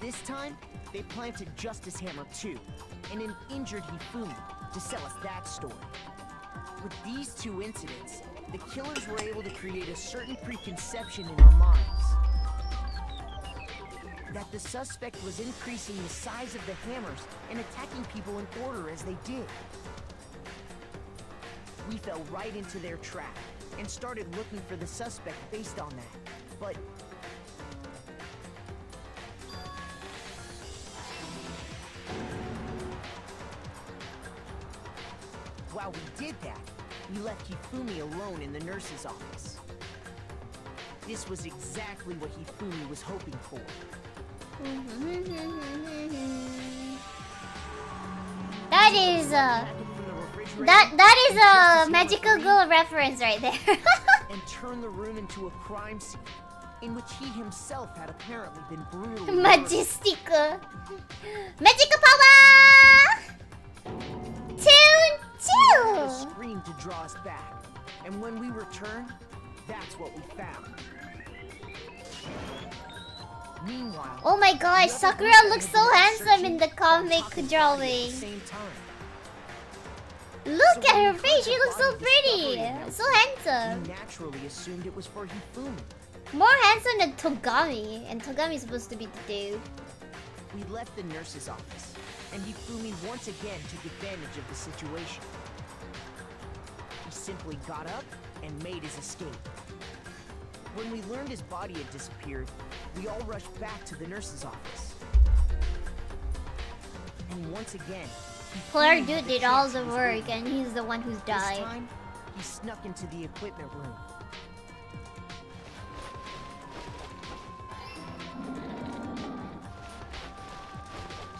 This time, they planted Justice Hammer 2 and an injured Hifumi to sell us that story. With these two incidents, the killers were able to create a certain preconception in our minds that the suspect was increasing the size of the hammers and attacking people in order as they did. We fell right into their trap and started looking for the suspect based on that. But while we did that, we left Hifumi alone in the nurse's office. This was exactly what Hifumi was hoping for. That is that is a magical girl reference right there. And turned the room into a crime scene in which he himself had apparently been brutally Majestica. Magical power! a scream to draw us back. And when we returned, that's what we found. Meanwhile, oh my gosh, Sakura looks so handsome in the comic drawing. Look at her face, she looks so pretty. So handsome. We naturally assumed it was for Hifumi. More handsome than Togami. And Togami is supposed to be the dude. We left the nurse's office, and Hifumi once again took advantage of the situation. He simply got up and made his escape. When we learned his body had disappeared, we all rushed back to the nurse's office. And once again, Poor dude did all the work and he's the one who's died. This time, he snuck into the equipment room.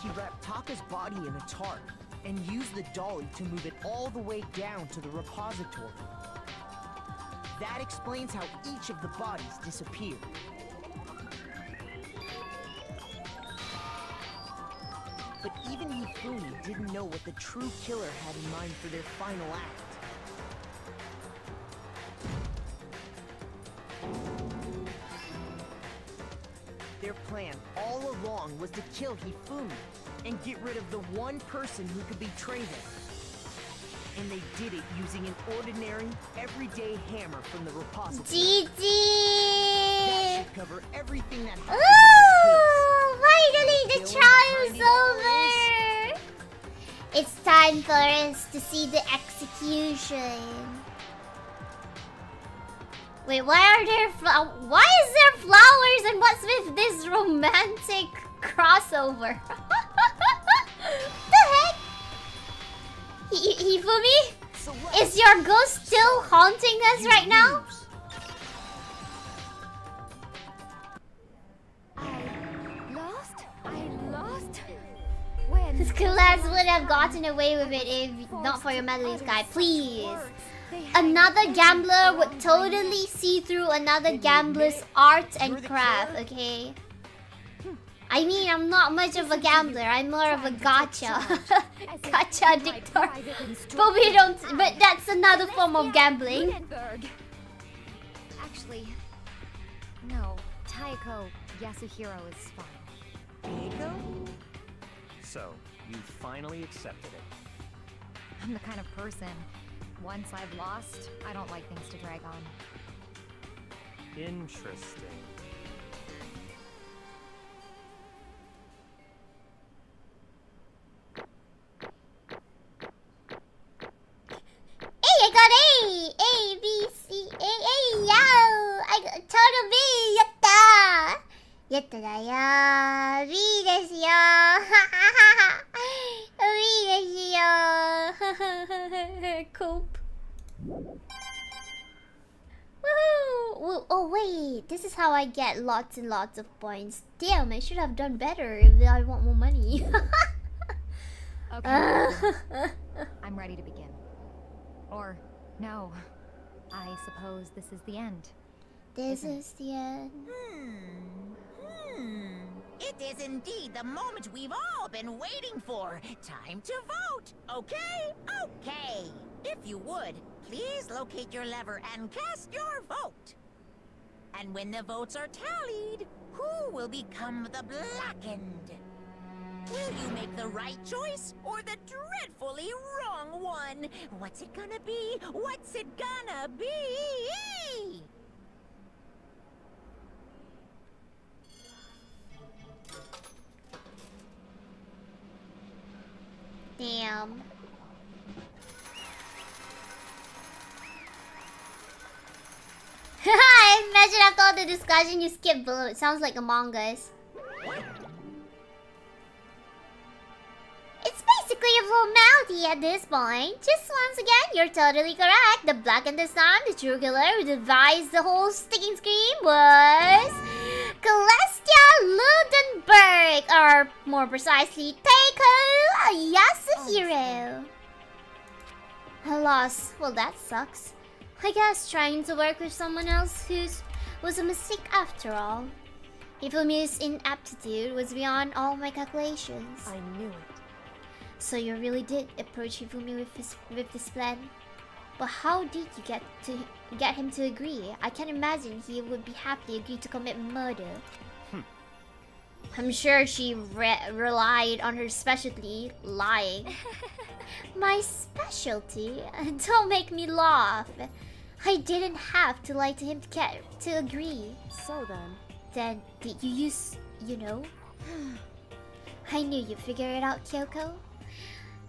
He wrapped Taka's body in a tarp and used the dolly to move it all the way down to the repository. That explains how each of the bodies disappeared. But even Hifumi didn't know what the true killer had in mind for their final act. Their plan all along was to kill Hifumi and get rid of the one person who could betray them. And they did it using an ordinary, everyday hammer from the repository. GG! That should cover everything that happened Finally, the trial's over! It's time for us to see the execution. Wait, why is there flowers and what's with this romantic crossover? The heck? Hifumi? Is your ghost still haunting us right now? I lost? When? This class would have gotten away with it if not for your medley, Sky. Please. Another gambler would totally see through another gambler's art and craft, okay? I mean, I'm not much of a gambler. I'm more of a gacha. Gacha addictor. But we don't. But that's another form of gambling. Actually, no. Taiko Yasuhiro is fine. Taiko? So, you finally accepted it. I'm the kind of person, once I've lost, I don't like things to drag on. Interesting. Hey, I got A! A, B, C, A, A, yo! I got total B! Yatta! Yatta da yo! B desu yo! B desu yo! Cope. Woohoo! Oh wait, this is how I get lots and lots of points. Damn, I should have done better if I want more money. Okay. I'm ready to begin. Or, no. I suppose this is the end. This is the end. It is indeed the moment we've all been waiting for. Time to vote. Okay? Okay. If you would, please locate your lever and cast your vote. And when the votes are tallied, who will become the blackened? Will you make the right choice or the dreadfully wrong one? What's it gonna be? What's it gonna be? Damn. Imagine after all the discussion you skip below. It sounds like Among Us. It's basically a formality at this point. Just once again, you're totally correct. The black and the sun, the true killer who devised the whole sticking scream was Celestia Ludenberg, or more precisely, Teiko Yasuhiro. Alas, well that sucks. I guess trying to work with someone else was a mistake after all. Hifumi's inaptitude was beyond all my calculations. I knew it. So you really did approach Hifumi with this plan? But how did you get him to agree? I can't imagine he would be happy to agree to commit murder. I'm sure she relied on her specialty, lying. My specialty? Don't make me laugh. I didn't have to lie to him to get to agree. So then? Then did you use, you know? I knew you'd figure it out, Kyoko.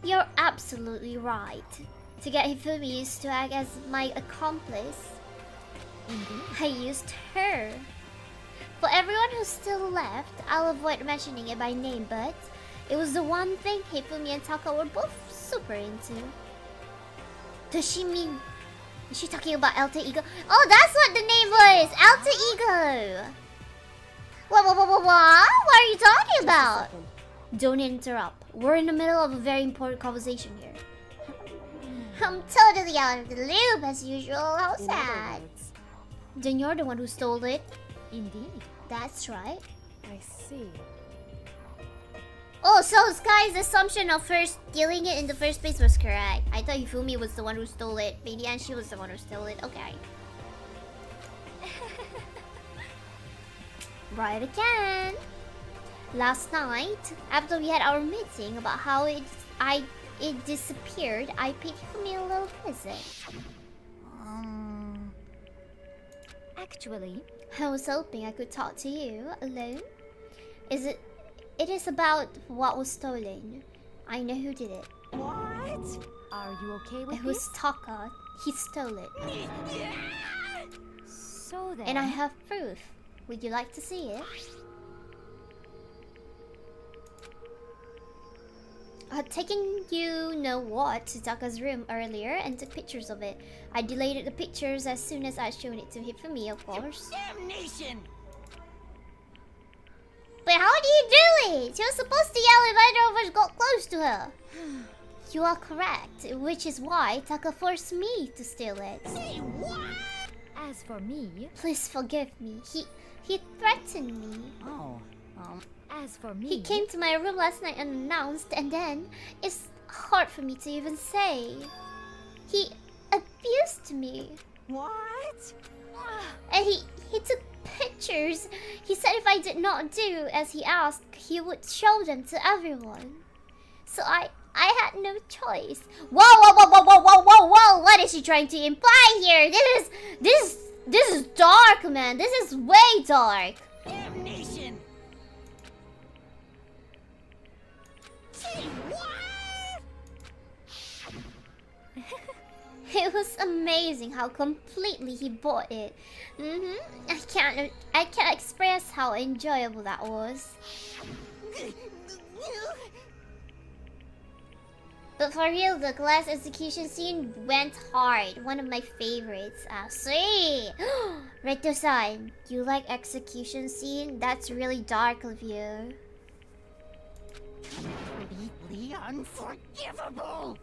You're absolutely right. To get Hifumi to act as my accomplice, I used her. For everyone who's still left, I'll avoid mentioning it by name, but it was the one thing Hifumi and Taka were both super into. Does she mean... Is she talking about Alter Ego? Oh, that's what the name was! Alter Ego! What? What are you talking about? Don't interrupt. We're in the middle of a very important conversation here. I'm totally out of the loop as usual. How sad. Then you're the one who stole it. Indeed. That's right. I see. Oh, so Sky's assumption of her stealing it in the first place was correct. I thought Hifumi was the one who stole it. Maybe and she was the one who stole it. Okay. Right again. Last night, after we had our meeting about how it disappeared, I paid Hifumi a little visit. Actually, I was hoping I could talk to you alone. It is about what was stolen. I know who did it. What? Are you okay with It was Taka. He stole it. So then... And I have proof. Would you like to see it? I had taken you-know-what to Taka's room earlier and took pictures of it. I deleted the pictures as soon as I'd shown it to Hifumi, of course. Damnation! But how do you do it? She was supposed to yell if either of us got close to her. You are correct, which is why Taka forced me to steal it. Say what? As for me... Please forgive me. He threatened me. Oh, As for me... He came to my room last night unannounced, and then it's hard for me to even say. He abused me. What? And he took pictures. He said if I did not do as he asked, he would show them to everyone. So I had no choice. Whoa! What is she trying to imply here? This is dark, man. This is way dark. Damnation! Say what? It was amazing how completely he bought it. I can't express how enjoyable that was. But for real, the glass execution scene went hard. One of my favorites. Sweet! Reto-san, you like execution scene? That's really dark of you. Completely unforgivable!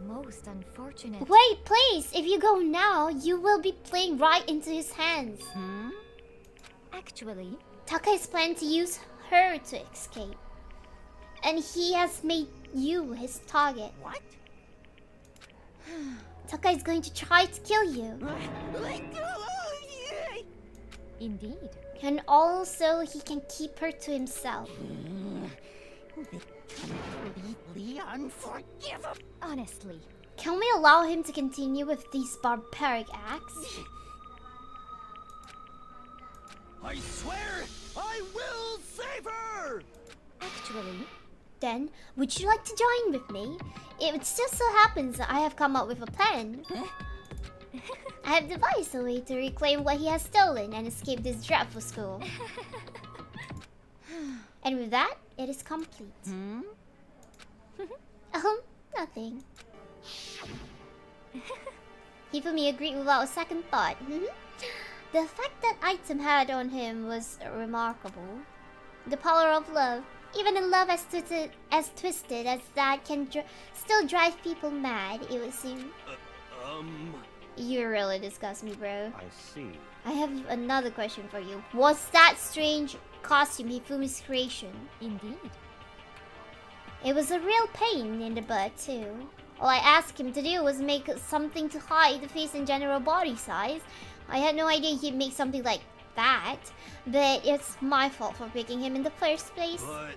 Most unfortunate. Wait, please! If you go now, you will be playing right into his hands. Actually... Taka is planning to use her to escape. And he has made you his target. What? Taka is going to try to kill you. Indeed. And also, he can keep her to himself. Completely unforgivable. Honestly. Can we allow him to continue with these barbaric acts? I swear, I will save her! Actually, Then, would you like to join with me? It just so happens that I have come up with a plan. I have devised a way to reclaim what he has stolen and escape this dreadful school. And with that, it is complete. Nothing. Hifumi agreed without a second thought. The effect that item had on him was remarkable. The power of love, even a love as twisted as that, can still drive people mad, it would seem. You really disgust me, bro. I see. I have another question for you. Was that strange costume Hifumi's creation? indeed. It was a real pain in the butt, too. All I asked him to do was make something to hide the face and general body size. I had no idea he'd make something like that. But it's my fault for picking him in the first place. But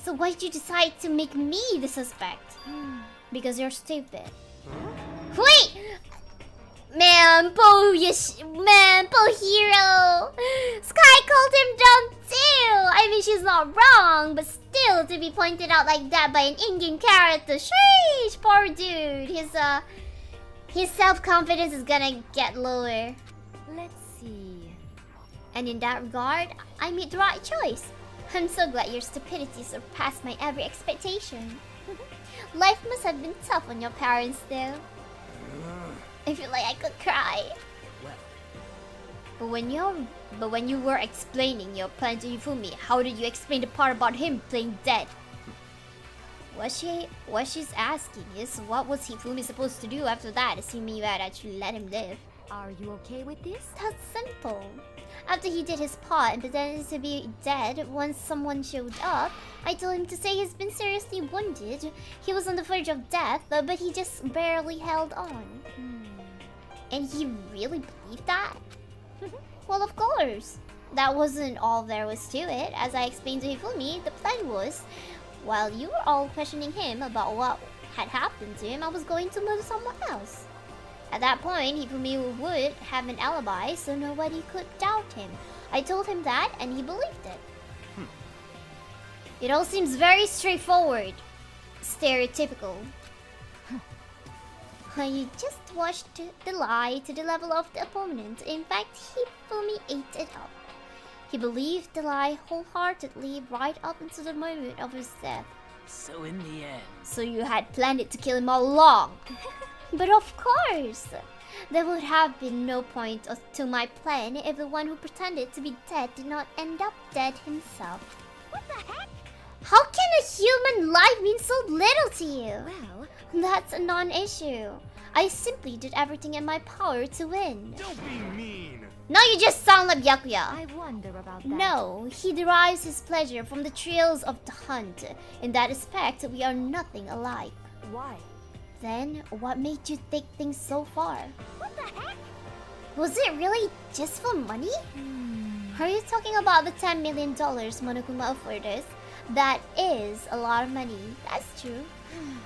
So why did you decide to make me the suspect? Because you're stupid. Wait! Man, poor hero! Sky called him dumb too! I mean, she's not wrong, but still, to be pointed out like that by an in-game character, sheesh! Poor dude. His self-confidence is gonna get lower. Let's see. And in that regard, I made the right choice. I'm so glad your stupidity surpassed my every expectation. Life must have been tough on your parents, though. I feel like I could cry. But when you were explaining your plan to Hifumi, how did you explain the part about him playing dead? What she's asking is, what was Hifumi supposed to do after that, assuming you had actually let him live? Are you okay with this? That's simple. After he did his part and pretended to be dead once someone showed up, I told him to say he's been seriously wounded. He was on the verge of death, but he just barely held on. And he really believed that? Well, of course. That wasn't all there was to it. As I explained to Hifumi, the plan was, while you were all questioning him about what had happened to him, I was going to murder someone else. At that point, Hifumi would have an alibi, so nobody could doubt him. I told him that, and he believed it. It all seems very straightforward. Stereotypical. You just washed the lie to the level of the opponent. In fact, Hifumi ate it up. He believed the lie wholeheartedly right up until the moment of his death. So in the end... So you had planned it to kill him all along. But of course! There would have been no point to my plan if the one who pretended to be dead did not end up dead himself. What the heck? How can a human life mean so little to you? Well, That's a non-issue. I simply did everything in my power to win. don't be mean. Now you just sound like Byakuya. I wonder about that. No, he derives his pleasure from the thrills of the hunt. In that aspect, we are nothing alike. Why? Then, what made you take things so far? What the heck? Was it really just for money? Are you talking about the $10 million Monokuma offered us? That is a lot of money, that's true.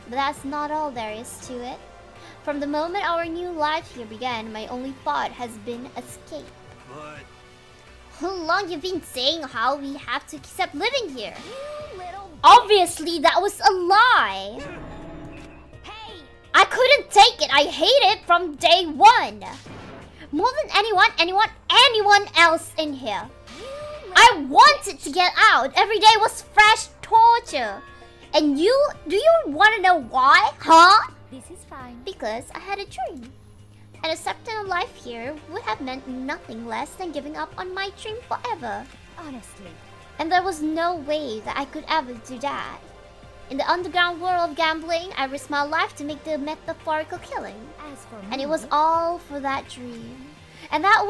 But that's not all there is to it. From the moment our new life here began, my only thought has been escape. But How long you been saying how we have to accept living here? You little... Obviously, that was a lie. Hey! I couldn't take it. I hate it from day one. More than anyone else in here. I wanted to get out. Every day was fresh torture. And do you want to know why? Huh? This is fine. Because I had a dream. And accepting a life here would have meant nothing less than giving up on my dream forever. Honestly. And there was no way that I could ever do that. In the underground world of gambling, I risked my life to make the metaphorical killing. As for me, And it was all for that dream. And what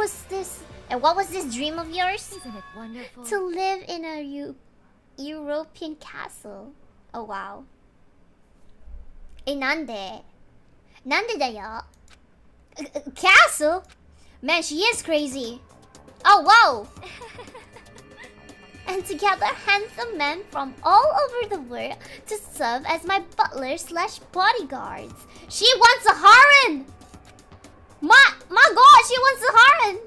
was this dream of yours? isn't it wonderful? To live in a European castle. Oh wow. Nande? Nande da yo? Castle? Man, she is crazy. Oh, whoa! And to gather handsome men from all over the world to serve as my butler/bodyguards. She wants a harem! My god, she wants a harem!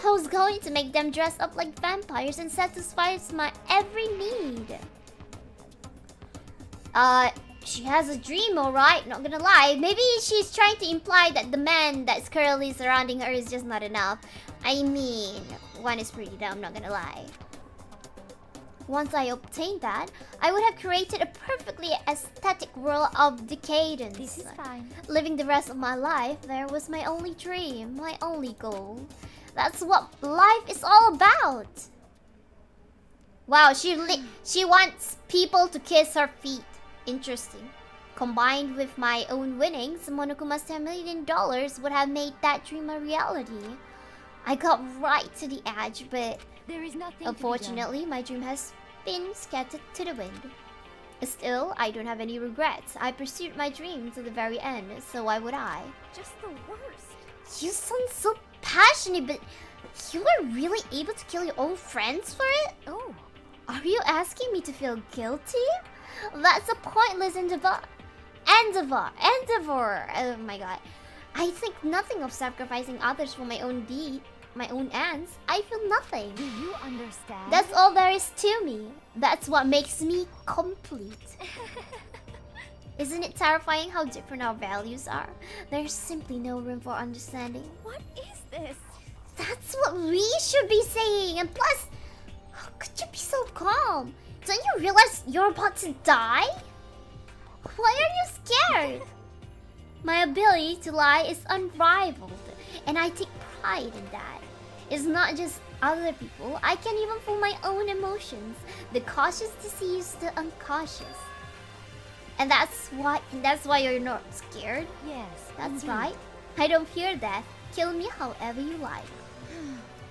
I was going to make them dress up like vampires and satisfy my every need. She has a dream, alright, not gonna lie. Maybe she's trying to imply that the man that's currently surrounding her is just not enough. I mean, one is pretty dumb, not gonna lie. Once I obtained that, I would have created a perfectly aesthetic world of decadence. This is fine. Living the rest of my life there was my only dream, my only goal. That's what life is all about. Wow, she wants people to kiss her feet. Interesting. Combined with my own winnings, Monokuma's $10 million would have made that dream a reality. I got right to the edge, but There is nothing unfortunately, my dream has been scattered to the wind. Still, I don't have any regrets. I pursued my dream to the very end, so why would I? Just the worst. You sound so passionate, but you were really able to kill your own friends for it? Oh. Are you asking me to feel guilty? That's a pointless endeavor. Oh my god. I think nothing of sacrificing others for my own ends. I feel nothing. Do you understand? That's all there is to me. That's what makes me complete. Isn't it terrifying how different our values are? There's simply no room for understanding. What is this? That's what we should be saying. And plus, how could you be so calm? Don't you realize you're about to die? Why are you scared? My ability to lie is unrivaled, and I take pride in that. It's not just other people. I can even fool my own emotions. The cautious deceives the uncautious. And that's why you're not scared? Yes. That's right. I don't fear death. Kill me however you like.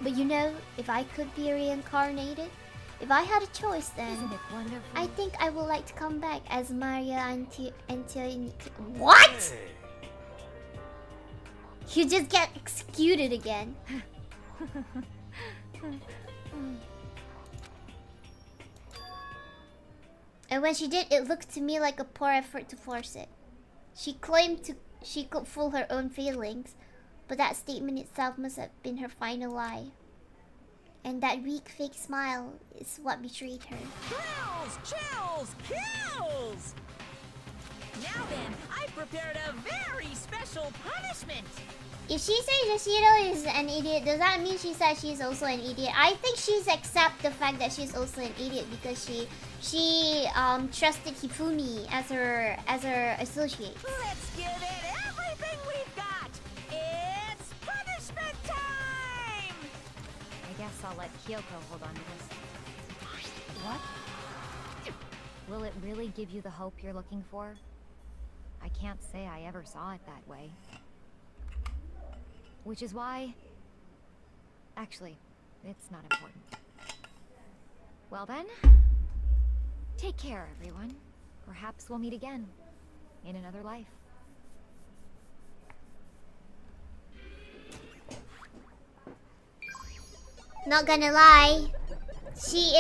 But you know, if I could be reincarnated, if I had a choice then, Isn't it wonderful? I think I would like to come back as Maria Antoinette. What? You just get executed again. And when she did, it looked to me like a poor effort to force it. She claimed she could fool her own feelings, but that statement itself must have been her final lie. And that weak fake smile is what betrayed her. Thrills, chills, kills! Now then, I prepared a very special punishment. If she says Yoshiro is an idiot, does that mean she said she's also an idiot? I think she's accept the fact that she's also an idiot because she trusted Hifumi as her associate. Let's give it everything we've got. It's punishment time. I guess I'll let Kyoko hold on to this. What? Will it really give you the hope you're looking for? I can't say I ever saw it that way. Which is why... Actually, it's not important. Well then, take care, everyone. Perhaps we'll meet again, in another life. Not gonna lie, she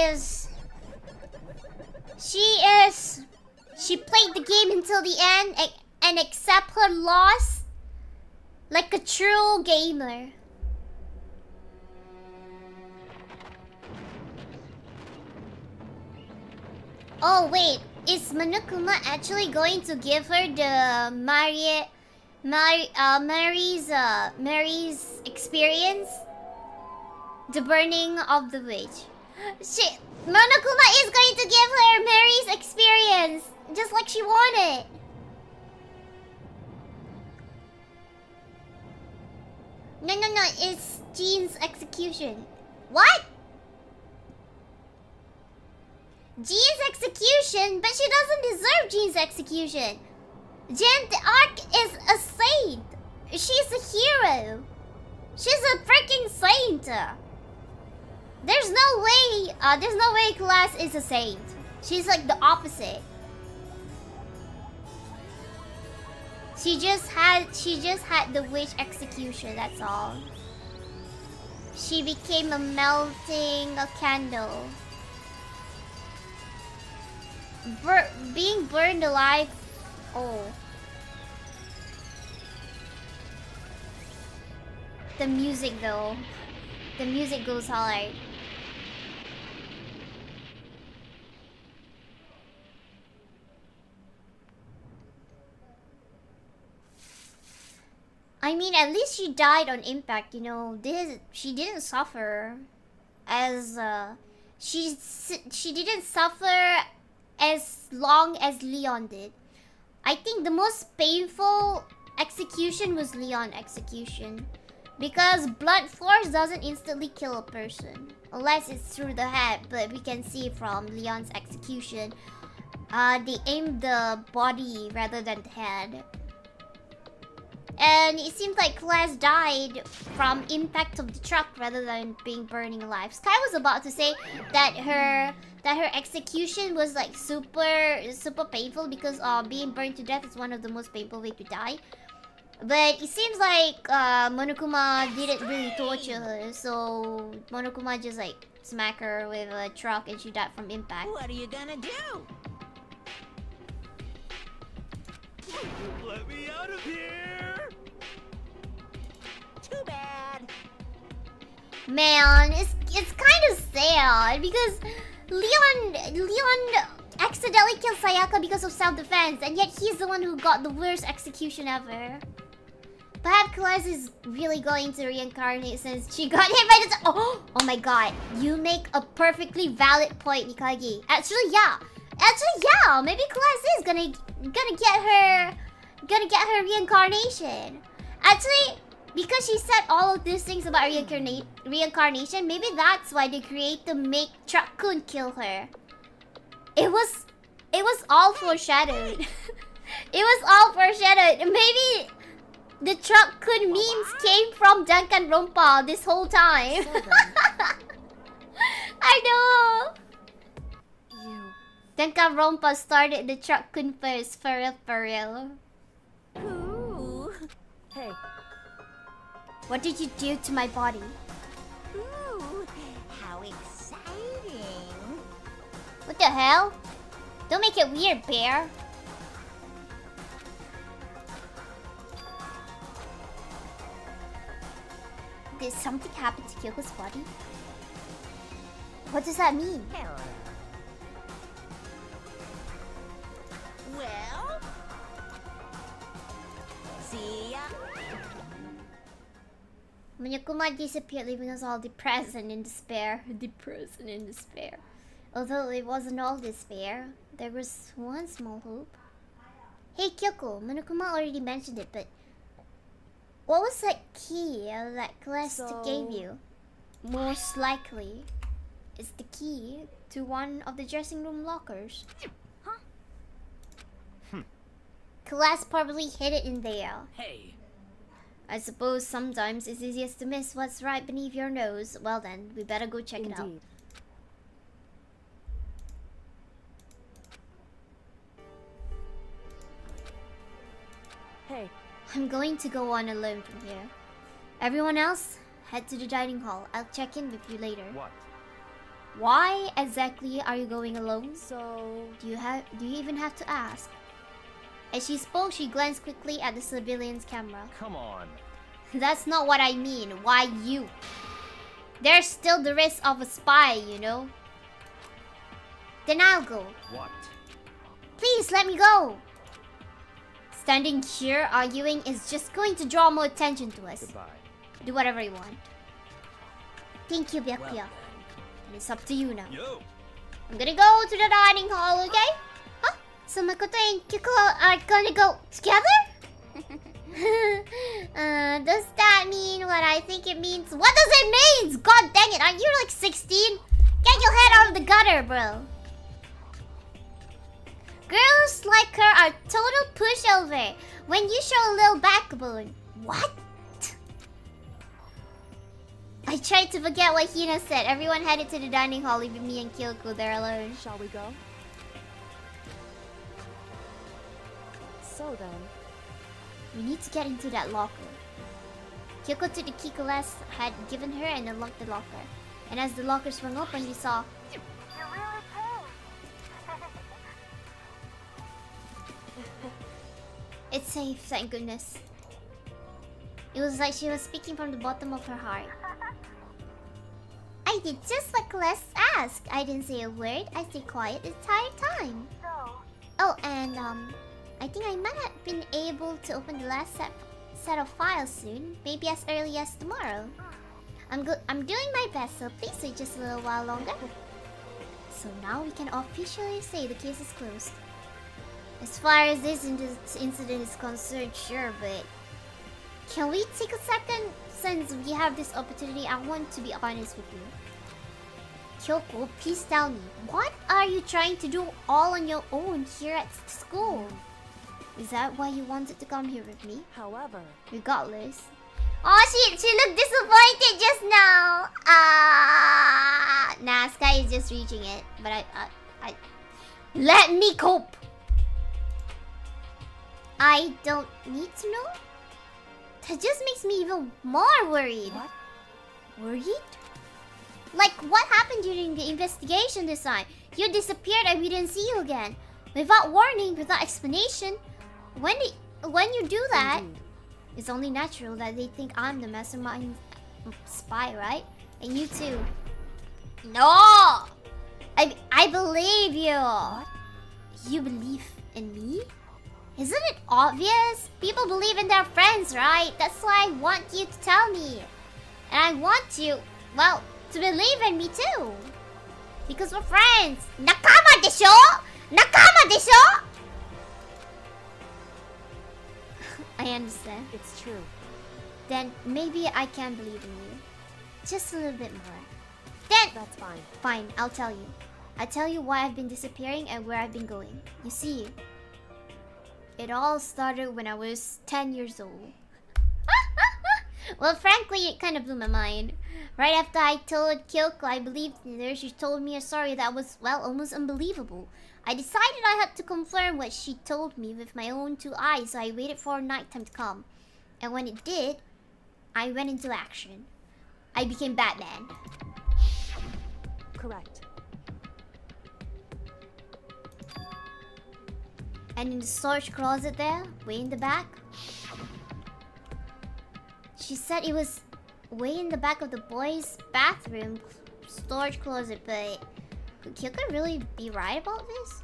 played the game until the end and accept her loss like a true gamer. Oh wait, is Monokuma actually going to give her the Mary's experience? The burning of the witch. Shit, Monokuma is going to give her Mary's experience, just like she wanted. No, it's Jean's execution. What? Jean's execution? But she doesn't deserve Jean's execution. Jeanne d'Arc is a saint. She's a hero. She's a freaking saint. There's no way Class is a saint. She's like the opposite. She just had the witch execution, that's all. She became a melting candle. Being burned alive. Oh. The music though. The music goes hard. I mean, at least she died on impact, you know. She didn't suffer as she didn't suffer as long as Leon did. I think the most painful execution was Leon execution, because blunt force doesn't instantly kill a person unless it's through the head. But we can see from Leon's execution, they aimed the body rather than the head. And it seems like Celeste died from impact of the truck rather than being burning alive. Sky was about to say that her execution was like super painful because being burned to death is one of the most painful way to die. But it seems like Monokuma didn't really torture her, so Monokuma just like smacked her with a truck and she died from impact. What are you gonna do? Let me out of here! Too bad. Man, it's kind of sad because Leon accidentally killed Sayaka because of self-defense, and yet he's the one who got the worst execution ever. Perhaps Celeste is really going to reincarnate since she got hit by the... Oh my god. You make a perfectly valid point, Nikagi. Actually, yeah. Maybe Celeste is gonna get her reincarnation. Actually, because she said all of these things about reincarnation, maybe that's why they create to make Truck-kun kill her. It was all foreshadowed. It was all foreshadowed. Maybe the Truck-kun memes came from Danganronpa this whole time. I know. Danganronpa started the Truck-kun first, for real. Ooh. Hey. What did you do to my body? Ooh, how exciting. What the hell? Don't make it weird, bear. Did something happen to Kyoko's body? What does that mean? Hello. Well, see ya. Monokuma disappeared, leaving us all depressed and in despair. Although it wasn't all despair, there was one small hope. Hey Kyoko, Monokuma already mentioned it, but what was that key that Celeste gave you? Most likely, it's the key to one of the dressing room lockers. Celeste probably hid it in there. Hey. I suppose sometimes it's easiest to miss what's right beneath your nose. Well then, we better go check it out. Hey. I'm going to go on alone from here. Everyone else, head to the dining hall. I'll check in with you later. What? Why exactly are you going alone? So... Do you even have to ask? As she spoke, she glanced quickly at the civilian's camera. Come on. That's not what I mean. Why you? There's still the risk of a spy, you know? Then I'll go. What? Please, let me go! Standing here arguing is just going to draw more attention to us. Goodbye. Do whatever you want. Thank you, Byakuya. Well, And it's up to you now. Yo! I'm gonna go to the dining hall, okay? Huh? So Makoto and Kyoko are gonna go together? Does that mean what I think it means? What does it mean? God dang it, aren't you like 16? Get your head out of the gutter, bro. Girls like her are total pushover when you show a little backbone. What? I tried to forget what Hina said. Everyone headed to the dining hall, leaving me and Kyoko there alone. Shall we go? So then... We need to get into that locker. Kyoko took the key Celeste had given her and unlocked the locker. And as the locker swung open, we saw... You're really cool. It's safe, thank goodness. It was like she was speaking from the bottom of her heart. I did just like Celeste asked. I didn't say a word. I stayed quiet the entire time. So, Oh, and I think I might have been able to open the last set of files soon. Maybe as early as tomorrow. I'm doing my best, so please wait just a little while longer. So now we can officially say the case is closed. As far as this incident is concerned, sure, but can we take a second? Since we have this opportunity, I want to be honest with you. Kyoko, please tell me, what are you trying to do all on your own here at school? Is that why you wanted to come here with me? However, Regardless. Oh, she looked disappointed just now. Nah, Sky is just reaching it. But I let me cope. I don't need to know. That just makes me even more worried. What? Worried? Like, what happened during the investigation this time? You disappeared and we didn't see you again. Without warning, without explanation. When you do that, Indeed. it's only natural that they think I'm the mastermind spy, right? And you too. No! I believe you. What? You believe in me? Isn't it obvious? People believe in their friends, right? That's why I want you to tell me. And I want you, well, to believe in me too. Because we're friends. Nakama desho? Nakama desho? I understand. It's true. Then maybe I can believe in you. Just a little bit more. Then, That's fine. fine, I'll tell you. I'll tell you why I've been disappearing and where I've been going. You see, it all started when I was 10 years old. Well, frankly, it kind of blew my mind. Right after I told Kyoko I believed in her, she told me a story that was, well, almost unbelievable. I decided I had to confirm what she told me with my own two eyes, so I waited for nighttime to come. And when it did, I went into action. I became Batman. Correct. And in the storage closet there, way in the back, she said it was way in the back of the boys' bathroom storage closet, but could Kyoko really be right about this?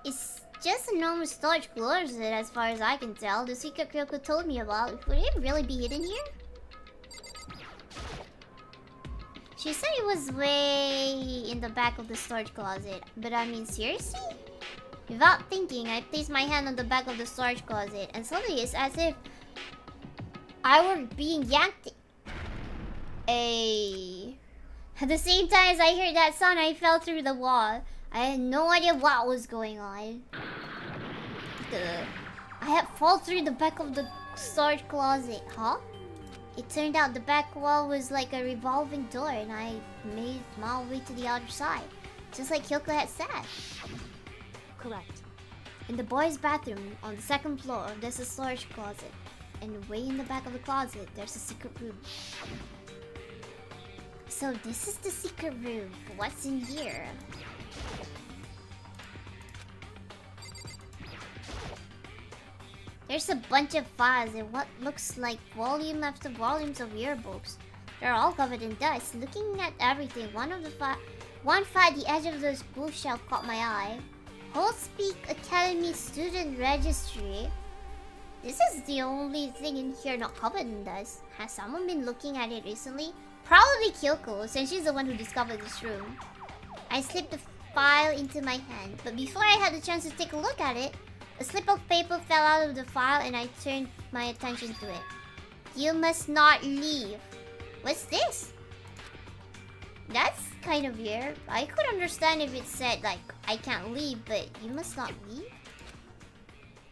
It's just a normal storage closet as far as I can tell. The secret Kyoko told me about, would it really be hidden here? She said it was way in the back of the storage closet. But I mean, seriously? Without thinking, I placed my hand on the back of the storage closet. And suddenly it's as if I were being yanked. At the same time as I heard that sound, I fell through the wall. I had no idea what was going on. I had fallen through the back of the storage closet. Huh? It turned out the back wall was like a revolving door and I made my way to the other side. Just like Kyoko had said. Correct. In the boys' bathroom on the second floor, there's a storage closet. And way in the back of the closet, there's a secret room. So this is the secret room. What's in here? There's a bunch of files and what looks like volume after volumes of yearbooks. They're all covered in dust. Looking at everything, one file at the edge of this bookshelf caught my eye. Wholespeak Academy Student Registry. This is the only thing in here not covered in dust. Has someone been looking at it recently? Probably Kyoko, since she's the one who discovered this room. I slipped the file into my hand, but before I had the chance to take a look at it, a slip of paper fell out of the file and I turned my attention to it. You must not leave. What's this? That's kind of weird. I could understand if it said, like, I can't leave, but you must not leave?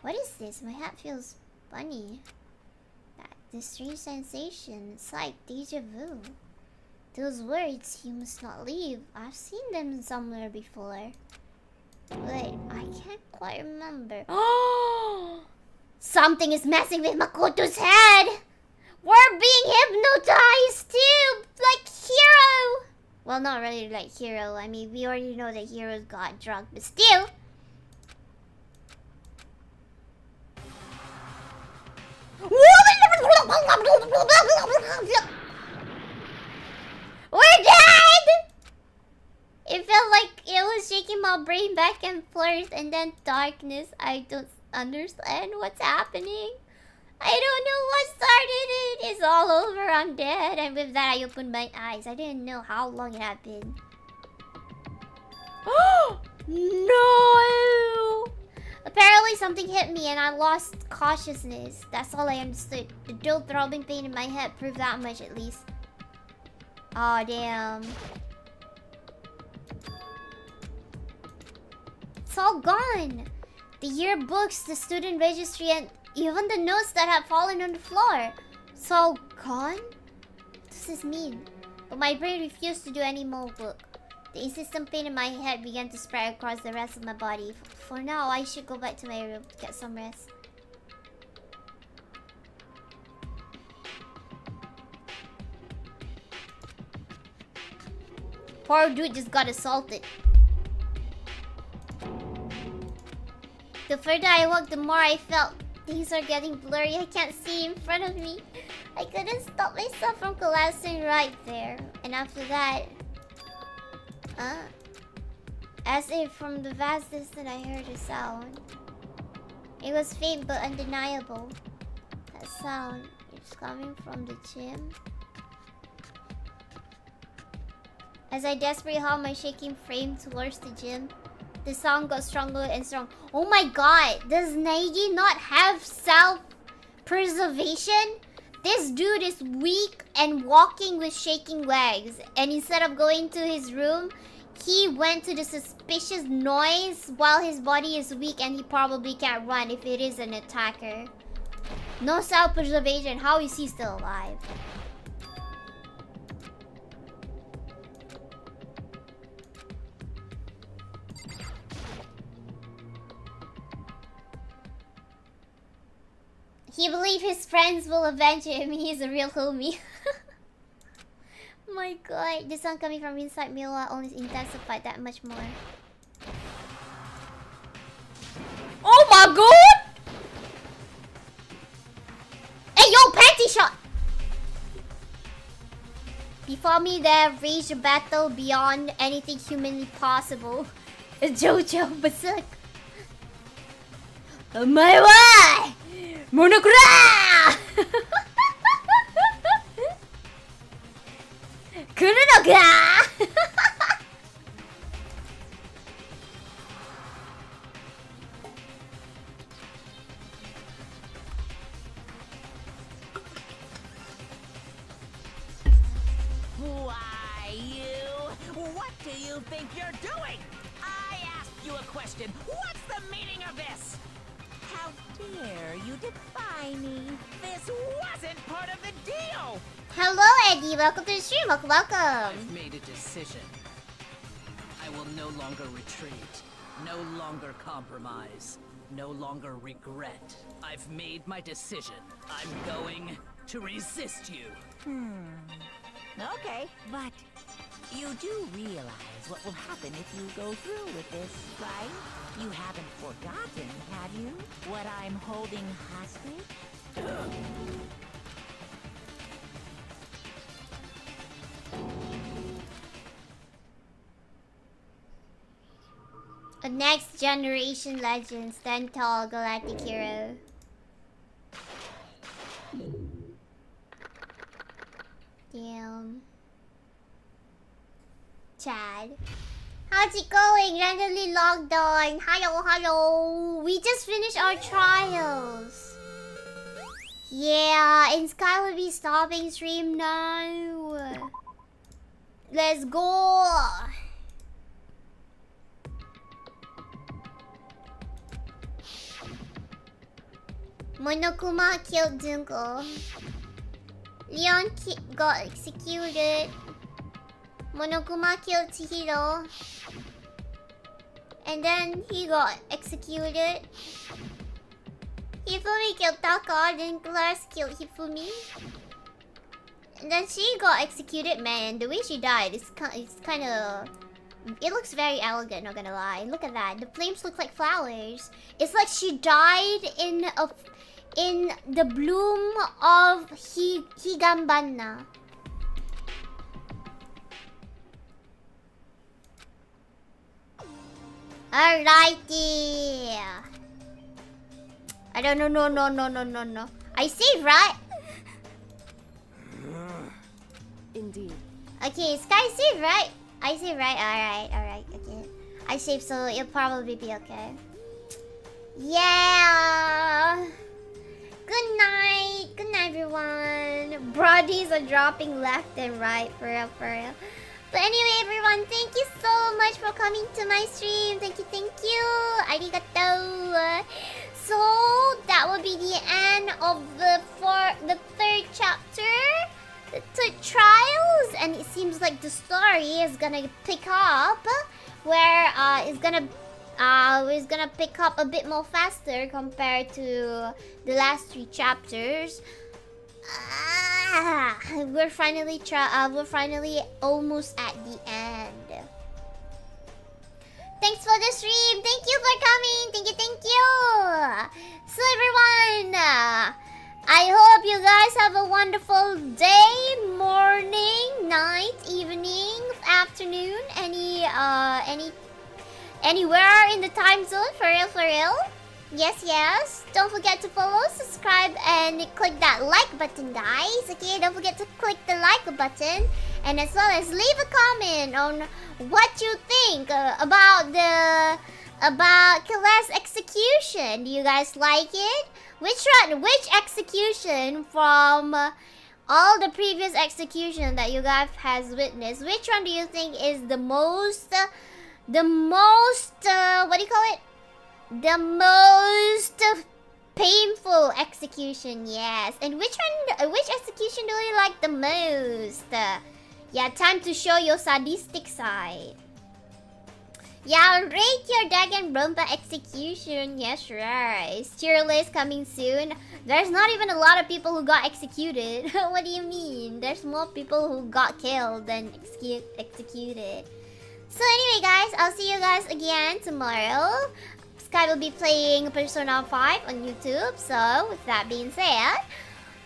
What is this? My hat feels funny. This strange sensation. It's like deja vu. Those words, you must not leave. I've seen them somewhere before. Wait, I can't quite remember. Oh! Something is messing with Makoto's head! We're being hypnotized too! Like Hero! Well, not really like Hero. I mean, we already know that Hero got drunk, but still! We're dead! It felt like it was shaking my brain back and forth, and then darkness. I don't understand what's happening. I don't know what started it. It's all over. I'm dead. And with that, I opened my eyes. I didn't know how long it had been. Oh no! Apparently something hit me and I lost consciousness. That's all I understood. The dull throbbing pain in my head proved that much at least. Aw, damn. It's all gone. The yearbooks, the student registry, and even the notes that had fallen on the floor. It's all gone? What does this mean? But my brain refused to do any more work. The insistent pain in my head began to spread across the rest of my body. For now, I should go back to my room to get some rest. Poor dude just got assaulted. The further I walked, the more I felt things are getting blurry. I can't see in front of me. I couldn't stop myself from collapsing right there. And after that, as if from the vast distance I heard a sound. It was faint but undeniable. That sound is coming from the gym. As I desperately hauled my shaking frame towards the gym, the sound got stronger and stronger. Oh my god! Does Neigi not have self-preservation? This dude is weak and walking with shaking legs. And instead of going to his room, he went to the suspicious noise while his body is weak and he probably can't run if it is an attacker. No self-preservation. How is he still alive? He believes his friends will avenge him. He's a real homie. My god, the sound coming from inside Mila only intensified that much more. Oh my god! Hey yo, panty shot! Before me there raged a battle beyond anything humanly possible. Jojo Berserk. My way! Monokura! Kurunoka! Why, you? What do you think you're doing? I asked you a question. What's the meaning of this? How dare you defy me? This wasn't part of the deal! Hello, Eddie. Welcome to the stream. Welcome. I've made a decision. I will no longer retreat. No longer compromise. No longer regret. I've made my decision. I'm going to resist you. Okay, but you do realize what will happen if you go through with this, right? You haven't forgotten, have you? What I'm holding hostage? A next generation legend, stand tall, galactic hero. Damn. Chad. How's it going? Randomly logged on. Hello. We just finished our trials. Yeah, and Sky will be stopping stream now. Let's go. Monokuma killed Junko. Leon got executed. Monokuma killed Chihiro. And then he got executed. Hifumi killed Taka, then Class killed Hifumi. And then she got executed, man. The way she died is kind of... It looks very elegant, not gonna lie. Look at that. The flames look like flowers. It's like she died in the bloom of Higanbana. Alrighty. I don't know, no. I saved, right? Indeed. Okay, Sky saved, right? I saved, right? Alright, okay. I saved, so it'll probably be okay. Yeah. Good night, everyone. Brodies are dropping left and right, for real. But anyway, everyone, thank you so much for coming to my stream. Thank you. Arigato. So that will be the end of the third chapter, the third trials, and it seems like the story is gonna pick up, where it's gonna pick up a bit more faster compared to the last 3 chapters. We're finally almost at the end. Thanks for the stream. Thank you for coming. Thank you. So everyone, I hope you guys have a wonderful day, morning, night, evening, afternoon, anywhere in the time zone, for real. Yes. Don't forget to follow, subscribe, and click that like button, guys. Okay, don't forget to click the like button, and as well as leave a comment on what you think about Kille's execution. Do you guys like it? Which execution from all the previous execution that you guys has witnessed, which one do you think is the most what do you call it? The most painful execution, yes. And which execution do you like the most? Yeah, time to show your sadistic side. Yeah, rate your Danganronpa execution. Yes, right. Tier list coming soon. There's not even a lot of people who got executed. What do you mean? There's more people who got killed than executed. So anyway, guys, I'll see you guys again tomorrow. Sky will be playing Persona 5 on YouTube. So, with that being said,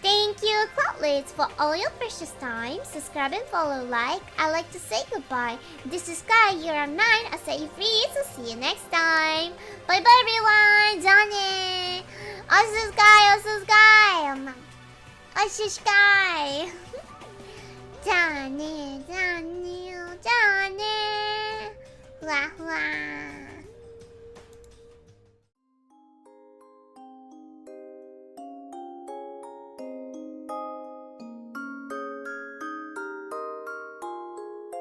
thank you, Cloudlet, for all your precious time. Subscribe and follow, like. I like to say goodbye. This is Sky, here I'm 9. I set you free, so see you next time. Bye bye, everyone. Johnny. Also Sky. Also Sky. Johnny. Hua.